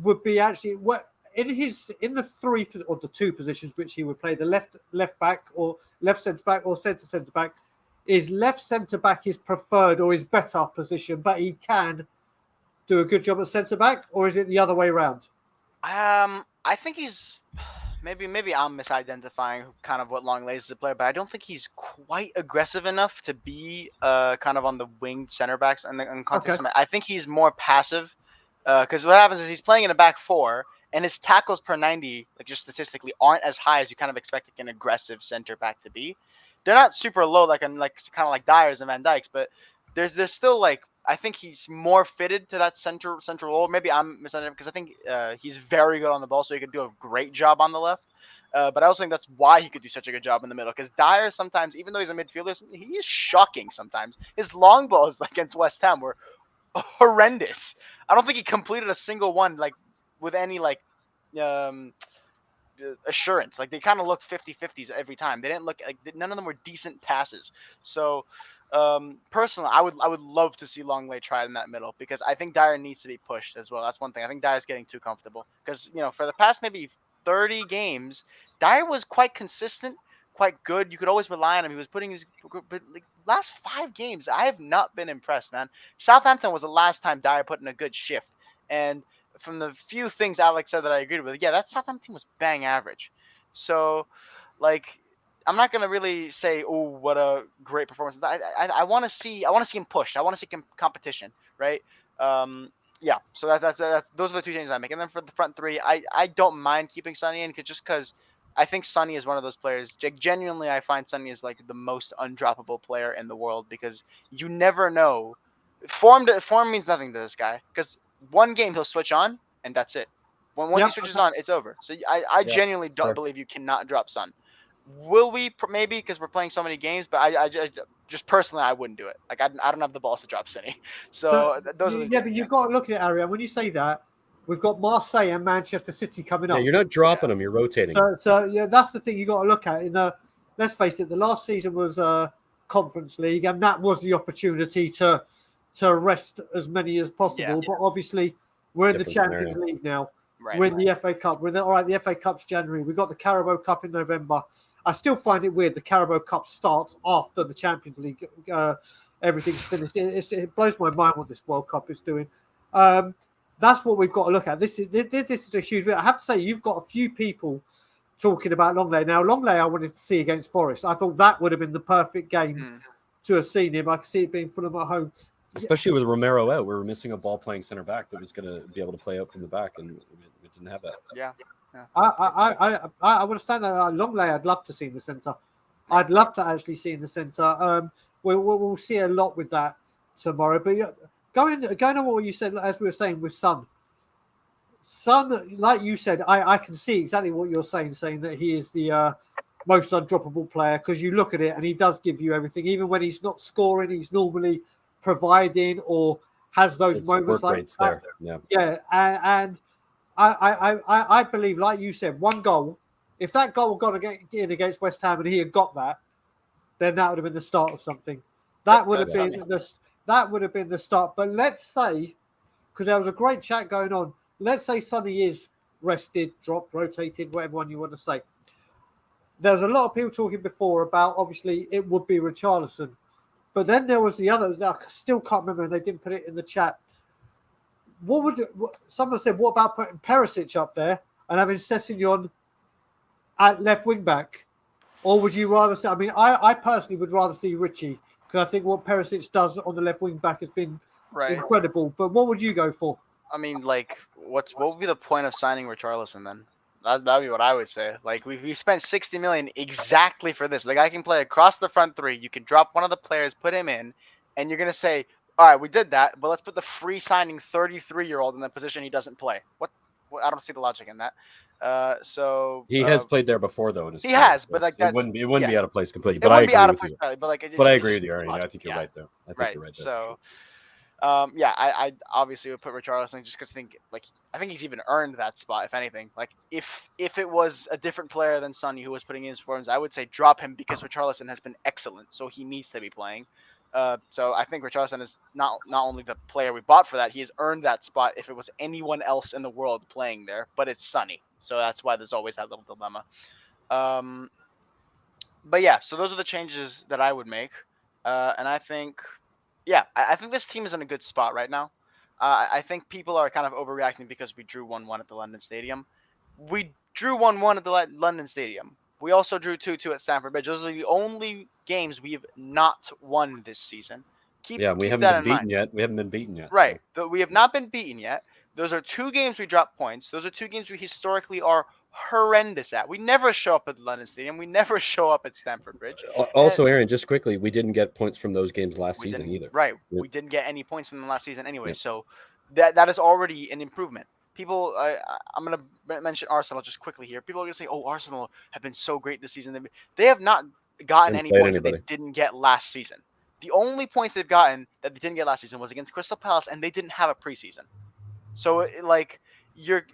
would be actually what in the 3 or the 2 positions which he would play, the left back or left centre back or centre back? Is left centre back his preferred or his better position, but he can do a good job at centre back, or is it the other way around? I think he's maybe I'm misidentifying kind of what Longley is as a player, but I don't think he's quite aggressive enough to be kind of on the winged center backs and contest. Okay. I think he's more passive because what happens is he's playing in a back 4 and his tackles per 90, like just statistically, aren't as high as you kind of expect an aggressive center back to be. They're not super low like kind of like Dyer's and Van Dijk's, but they're still like I think he's more fitted to that central role. Maybe I'm misunderstanding because I think he's very good on the ball, so he could do a great job on the left. But I also think that's why he could do such a good job in the middle. Because Dyer sometimes, even though he's a midfielder, he is shocking sometimes. His long balls against West Ham were horrendous. I don't think he completed a single one like with any like assurance. Like they kind of looked 50-50s every time. They didn't look like none of them were decent passes. So personally, I would love to see Longley try it in that middle because I think Dyer needs to be pushed as well. That's one thing. I think Dyer's getting too comfortable because for the past maybe 30 games, Dyer was quite consistent, quite good. You could always rely on him. He was putting his but like last 5 games, I have not been impressed, man. Southampton was the last time Dyer put in a good shift, and from the few things Alex said that I agreed with, yeah, that Southampton team was bang average. So, like, I'm not gonna really say, oh, what a great performance. I want to see him push. I want to see competition, right? Yeah. So that's those are the 2 changes I make. And then for the front 3, I don't mind keeping Sonny in because I think Sonny is one of those players. Genuinely, I find Sonny is like the most undroppable player in the world because you never know. Form means nothing to this guy because one game he'll switch on and that's it. Once he switches on, it's over. So I genuinely don't believe you cannot drop Son. Will we? Maybe because we're playing so many games, but I just personally I wouldn't do it. Like I don't have the balls to drop City. So those are the but you've got to look at it, Ariel. When you say that, we've got Marseille and Manchester City coming up. Yeah, you're not dropping them; you're rotating. So yeah, that's the thing you got to look at. Let's face it, the last season was Conference League, and that was the opportunity to rest as many as possible. Yeah. But obviously, we're in the Different Champions scenario. League now. Right. We're in the FA Cup. All right, the FA Cup's January. We've got the Carabao Cup in November. I still find it weird the Carabao Cup starts after the Champions League. Everything's finished. It blows my mind what this World Cup is doing. That's what we've got to look at. This is a huge. I have to say, you've got a few people talking about Longley. Now, Longley I wanted to see against Forest. I thought that would have been the perfect game to have seen him. I could see it being Fulham at home. Especially with Romero out, we were missing a ball-playing center back that was going to be able to play out from the back, and we didn't have that. Yeah. I understand that. Longley, I'd love to see in the centre. I'd love to actually see in the centre. We'll see a lot with that tomorrow. But going on what you said, as we were saying with Son, like you said, I can see exactly what you're saying that he is the most undroppable player because you look at it and he does give you everything. Even when he's not scoring, he's normally providing or has those moments work like rates there. Yeah, and I believe, like you said, one goal. If that goal got in against West Ham and he had got that, then that would have been the start of something. That would have been the start. But let's say, because there was a great chat going on, let's say Sonny is rested, dropped, rotated, whatever one you want to say. There's a lot of people talking before about obviously it would be Richarlison. But then there was the other, I still can't remember, and they didn't put it in the chat. Someone said, what about putting Perisic up there and having Sessegnon at left wing back? Or would you rather see, I personally would rather see Richie because I think what Perisic does on the left wing back has been incredible. But what would you go for? I mean, like, what would be the point of signing Richarlison then? That'd be what I would say. Like, we spent 60 million exactly for this. The guy can play across the front 3. You can drop one of the players, put him in, and you're gonna say, all right, we did that, but let's put the free signing 33-year-old in the position he doesn't play. What? I don't see the logic in that. So he has played there before, though. In his career, has, but like it wouldn't be out of place completely. It But wouldn't I be out agree of with place, you. but I agree with you, Aaron. I think you're right there. I think you're right there. So. I obviously would put Richarlison just because I think he's even earned that spot. If anything, like if it was a different player than Sonny who was putting in his performance, I would say drop him because Richarlison has been excellent, so he needs to be playing. So I think Richarlison is not only the player we bought for that, he has earned that spot. If it was anyone else in the world playing there, but it's Sonny, so that's why there's always that little dilemma. But yeah, so those are the changes that I would make, and I think. Yeah, I think this team is in a good spot right now. I think people are kind of overreacting because we drew 1-1 at the London Stadium. We drew 1-1 at the London Stadium. We also drew 2-2 at Stamford Bridge. Those are the only games we have not won this season. We haven't been beaten yet. We haven't been beaten yet. Right. So. We have not been beaten yet. Those are 2 games we dropped points. Those are 2 games we historically are horrendous at. We never show up at the London Stadium. We never show up at Stamford Bridge. Also, Aaron, just quickly, we didn't get points from those games last season either. Right. Yep. We didn't get any points from them last season anyway. Yep. So that is already an improvement. People, I'm going to mention Arsenal just quickly here. People are going to say, oh, Arsenal have been so great this season. They have not gotten any points that they didn't get last season. The only points they've gotten that they didn't get last season was against Crystal Palace, and they didn't have a preseason. So, you're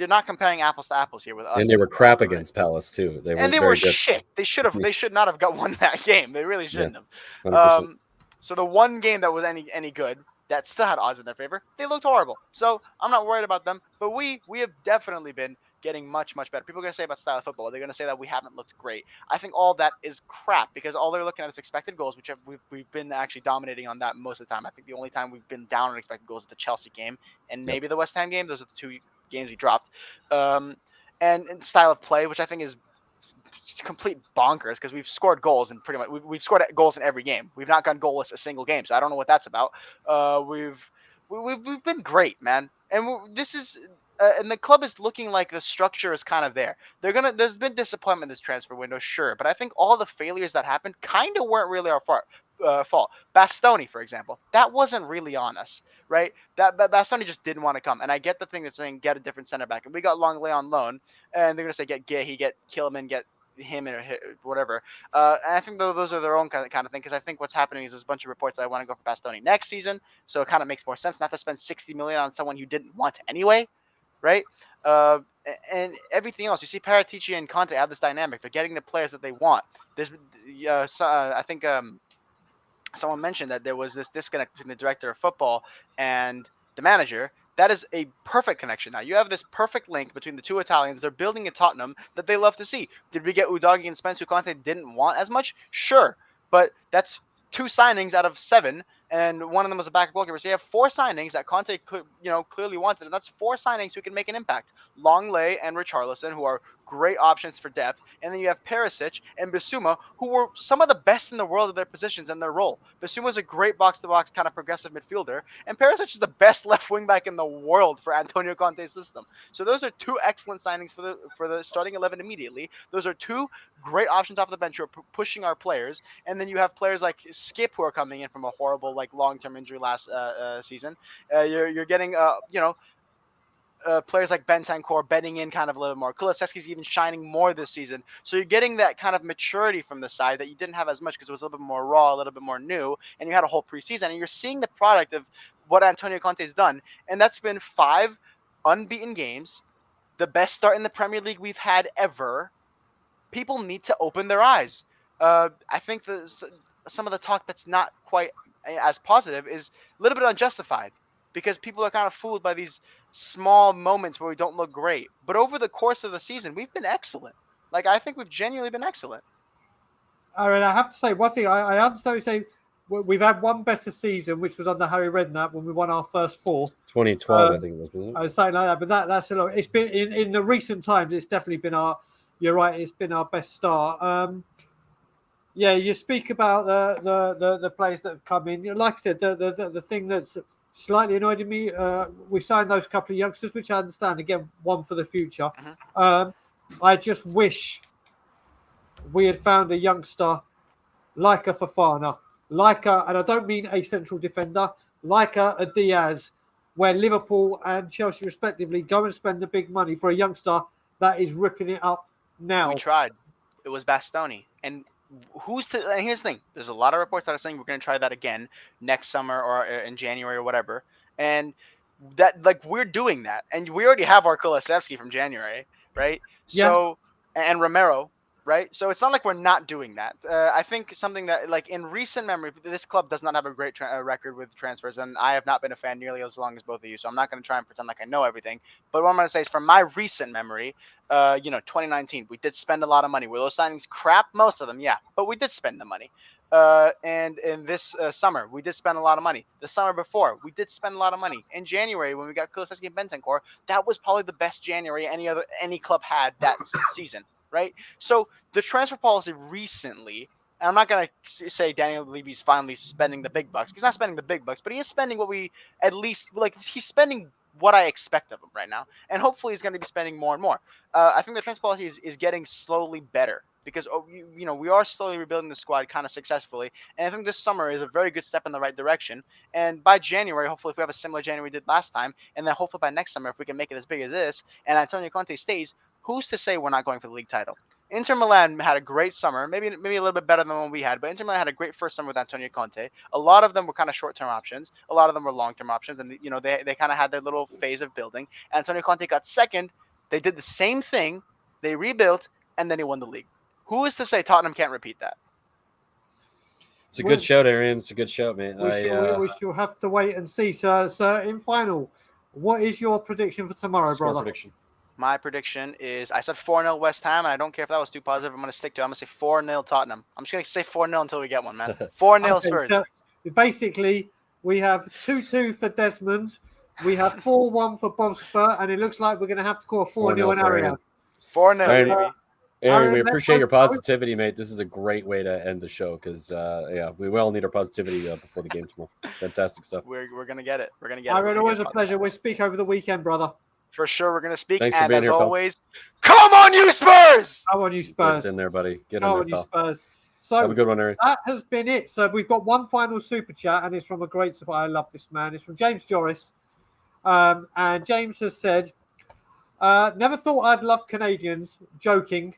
not comparing apples to apples here with us. And they were and crap Barcelona, right? against Palace too. They were And they very were different. shit. They should not have got won that game. They really shouldn't have. 100%. So the one game that was any good that still had odds in their favor, they looked horrible. So I'm not worried about them. But we have definitely been getting much better. People are gonna say about style of football, they're gonna say that we haven't looked great. I think all that is crap because all they're looking at is expected goals, which we've been actually dominating on that most of the time. I think the only time we've been down on expected goals is the Chelsea game and maybe the West Ham game. Those are the two games we dropped. And style of play, which I think is complete bonkers because we've scored goals and pretty much we've scored goals in every game. We've not gone goalless a single game, so I don't know what that's about. We've been great, man, and this is and the club is looking like the structure is kind of there. There's been disappointment this transfer window, sure, but I think all the failures that happened kind of weren't really our fault. Bastoni, for example, that wasn't really on us, right? That Bastoni just didn't want to come, and I get the thing that's saying get a different center back, and we got Longley on loan, and they're gonna say get Gahey, get Kilman, get him or whatever. And I think those are their own kind of thing because I think what's happening is there's a bunch of reports that I want to go for Bastoni next season, so it kind of makes more sense not to spend 60 million on someone you didn't want anyway, right? And everything else, you see Paratici and Conte have this dynamic. They're getting the players that they want. There's, I think someone mentioned that there was this disconnect between the director of football and the manager. That is a perfect connection now. You have this perfect link between the two Italians. They're building a Tottenham that they love to see. Did we get Udogi and Spence, who Conte didn't want as much? Sure. But that's 2 signings out of 7, and one of them was a backup goalkeeper. So you have 4 signings that Conte clearly wanted, and that's 4 signings who can make an impact. Longley and Richarlison, who are great options for depth, and then you have Perisic and Bissouma, who were some of the best in the world at their positions and their role. Bissouma's a great box-to-box kind of progressive midfielder, and Perisic is the best left wing back in the world for Antonio Conte's system. So those are 2 excellent signings for the starting 11 immediately. Those are 2 great options off the bench who are pushing our players, and then you have players like Skip who are coming in from a horrible long-term injury last season. You're getting players like Bentancur betting in kind of a little more. Kulusevski's even shining more this season. So you're getting that kind of maturity from the side that you didn't have as much because it was a little bit more raw, a little bit more new, and you had a whole preseason. And you're seeing the product of what Antonio Conte's done. And that's been 5 unbeaten games, the best start in the Premier League we've had ever. People need to open their eyes. I think some of the talk that's not quite as positive is a little bit unjustified because people are kind of fooled by these small moments where we don't look great. But over the course of the season, we've been excellent. I think we've genuinely been excellent. All right, I have to say one thing. I understand you say we've had one better season, which was under Harry Redknapp when we won our first 4. 2012, I think it was. Wasn't it? Something like that. But that's a lot. It's been in the recent times. It's definitely been our. You're right. It's been our best start. Yeah, you speak about the players that have come in. Like I said, the thing that's slightly annoyed me. We signed those couple of youngsters, which I understand. Again, one for the future. I just wish we had found a youngster like a Fofana, and I don't mean a central defender, like a Diaz, where Liverpool and Chelsea respectively go and spend the big money for a youngster that is ripping it up now. We tried. It was Bastoni. And here's the thing. There's a lot of reports that are saying we're going to try that again next summer or in January or whatever. And that we're doing that. And we already have our Kulusevski from January, right? Yeah. So, and Romero, right? So it's not like we're not doing that. I think something that in recent memory, this club does not have a great record with transfers, and I have not been a fan nearly as long as both of you. So I'm not going to try and pretend like I know everything. But what I'm going to say is, from my recent memory, 2019, we did spend a lot of money. Were those signings crap? Most of them, yeah, but we did spend the money. And in this summer, we did spend a lot of money. The summer before, we did spend a lot of money. In January, when we got Kulusevski and Bentancur, that was probably the best January any club had that season, right? So the transfer policy recently, and I'm not going to say Daniel Levy's finally spending the big bucks. He's not spending the big bucks, but he is spending what we at least he's spending what I expect of him right now, and hopefully he's going to be spending more and more. I think the transfer policy is getting slowly better because we are slowly rebuilding the squad kind of successfully, and I think this summer is a very good step in the right direction. And by January, hopefully, if we have a similar January we did last time, and then hopefully by next summer, if we can make it as big as this, and Antonio Conte stays, who's to say we're not going for the league title? Inter Milan had a great summer, maybe a little bit better than what we had, but Inter Milan had a great first summer with Antonio Conte. A lot of them were kind of short-term options. A lot of them were long-term options, and they kind of had their little phase of building. Antonio Conte got second. They did the same thing. They rebuilt, and then he won the league. Who is to say Tottenham can't repeat that? It's a good shout, Arian. It's a good shout, man. We shall have to wait and see, sir. So, in final, what is your prediction for tomorrow, brother? Prediction. My prediction is I said 4-0 West Ham, and I don't care if that was too positive. I'm going to stick to it. I'm going to say 4-0 Tottenham. I'm just going to say 4-0 until we get one, man. 4-0 Spurs. So basically, we have 2-2 for Desmond. We have 4-1 for Bob Spur, and it looks like we're going to have to call a 4-0 on Arian. 4-0, baby. Aaron, we appreciate your positivity, mate. This is a great way to end the show because, we all need our positivity before the game tomorrow. Fantastic stuff. We're going to get it. We're going to get it. Aaron, always a pleasure. We'll speak over the weekend, brother. For sure, we're going to speak. Thanks for and being as here, always, come on, you Spurs! Come on, you Spurs. Get in there, buddy. Get Come in on, there, you pal. Spurs. So Have a good one, Aaron. that has been it. So we've got one final super chat, and it's from a great support. I love this man. It's from James Joris. And James has said, never thought I'd love Canadians, joking,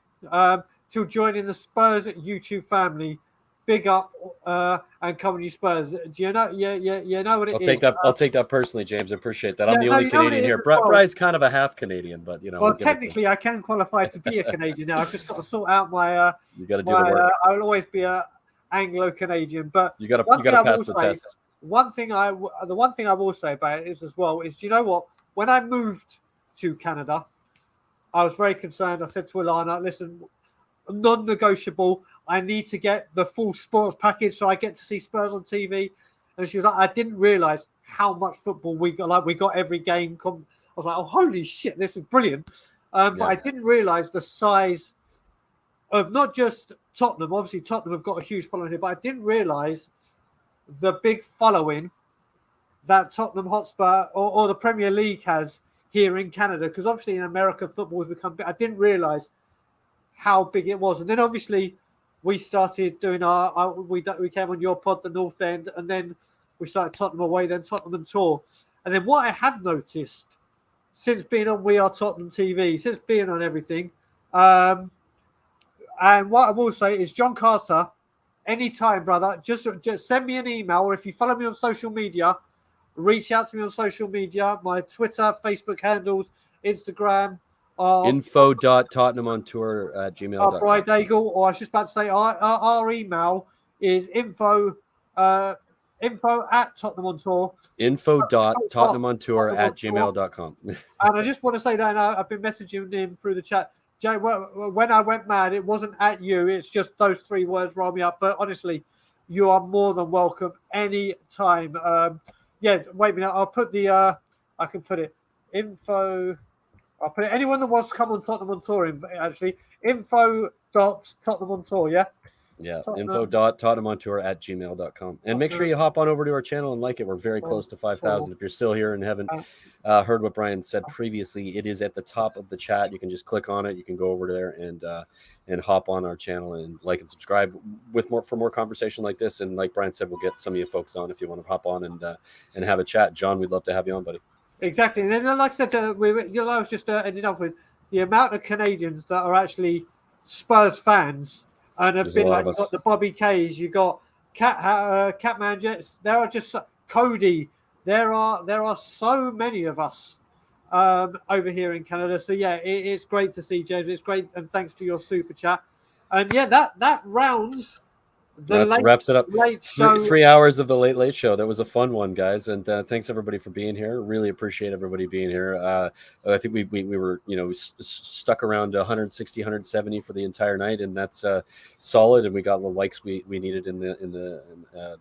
till joining the Spurs YouTube family. Big up and come on, you Spurs. Do you know? Yeah, know what it is. I'll take that personally, James. I appreciate that. I'm the no, only you know what Canadian it here. is as well. Bry's kind of a half Canadian, but Well, we'll give it to him. technically, I can qualify to be a Canadian now. I've just got to sort out my. You got to do the work. I'll always be a Anglo-Canadian, but You got to pass the test. the one thing I will say about it is as well is, do you know what? When I moved to Canada, I was very concerned. I said to Alana, listen, non-negotiable. I need to get the full sports package so I get to see Spurs on TV. And she was like, I didn't realize how much football we got. Like, we got every game. I was like, oh, holy shit, this is brilliant. But I didn't realize the size of not just Tottenham. Obviously, Tottenham have got a huge following here, but I didn't realize the big following that Tottenham Hotspur or the Premier League has here in Canada. Because obviously in America, football has become big. I didn't realize how big it was. And then obviously we started doing we came on your pod, the North End, and then we started Tottenham Away, then Tottenham Tour. And then what I have noticed since being on We Are Tottenham TV, since being on everything, and what I will say is, John Carter, anytime, brother, just send me an email, or if you follow me on social media, reach out to me on social media, my Twitter, Facebook handles, Instagram. info.tottenhamontour@gmail.com. Brian Daigle, or I was just about to say our email is info@tottenhamontour. info.tottenhamontour@gmail.com. And I just want to say that I've been messaging him through the chat. Jay, when I went mad, it wasn't at you. It's just those three words roll me up. But honestly, you are more than welcome any time. Wait a minute. I'll put I can put it. Info. I'll put it. Anyone that wants to come on Tottenham on Tour, actually, info.Tottenham on Tour, yeah? Yeah, info.tottenhamontour@gmail.com. And make sure you hop on over to our channel and like it. We're very close to 5,000. If you're still here and haven't heard what Brian said previously, it is at the top of the chat. You can just click on it. You can go over there and hop on our channel and like and subscribe for more conversation like this. And like Brian said, we'll get some of you folks on if you want to hop on and have a chat. John, we'd love to have you on, buddy. Exactly. And then, like I said, I was just ending up with the amount of Canadians that are actually Spurs fans and have been like, you got the Bobby Kays, you got Catman Jets. There are just Cody. There are so many of us over here in Canada. So yeah, it's great to see, James. It's great, and thanks for your super chat. And yeah, that rounds. That wraps it up. Late show. 3 hours of the late show. That was a fun one, guys. And thanks everybody for being here. Really appreciate everybody being here. I think we were stuck around 160, 170 for the entire night, and that's solid. And we got the likes we needed in the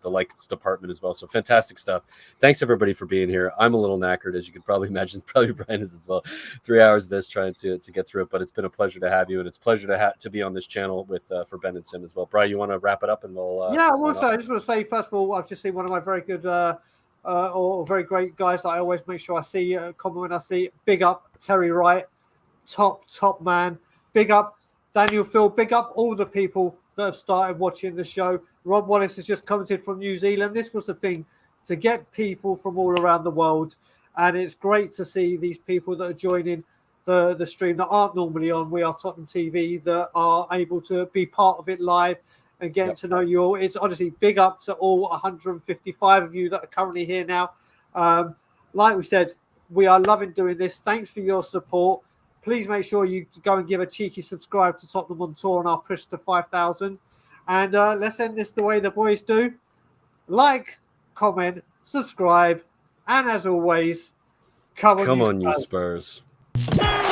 likes department as well. So fantastic stuff. Thanks everybody for being here. I'm a little knackered, as you can probably imagine. Probably Brian is as well. 3 hours of this trying to get through it, but it's been a pleasure to have you, and it's a pleasure to be on this channel with for Ben and Sim as well. Brian, you want to wrap it up? And we'll I just want to say, first of all, I've just seen one of my very good or very great guys that I always make sure I see, comment when I see. Big up Terry Wright, top man. Big up Daniel Phil. Big up all the people that have started watching the show. Rob Wallace has just commented from New Zealand. This was the thing, to get people from all around the world, and it's great to see these people that are joining the stream that aren't normally on We Are Tottenham TV that are able to be part of it live and getting to know you all. It's honestly big up to all 155 of you that are currently here now. Like we said, we are loving doing this. Thanks for your support. Please make sure you go and give a cheeky subscribe to Tottenham on Tour on our push to 5,000. And let's end this the way the boys do. Like, comment, subscribe, and as always, come on, you Spurs. Spurs.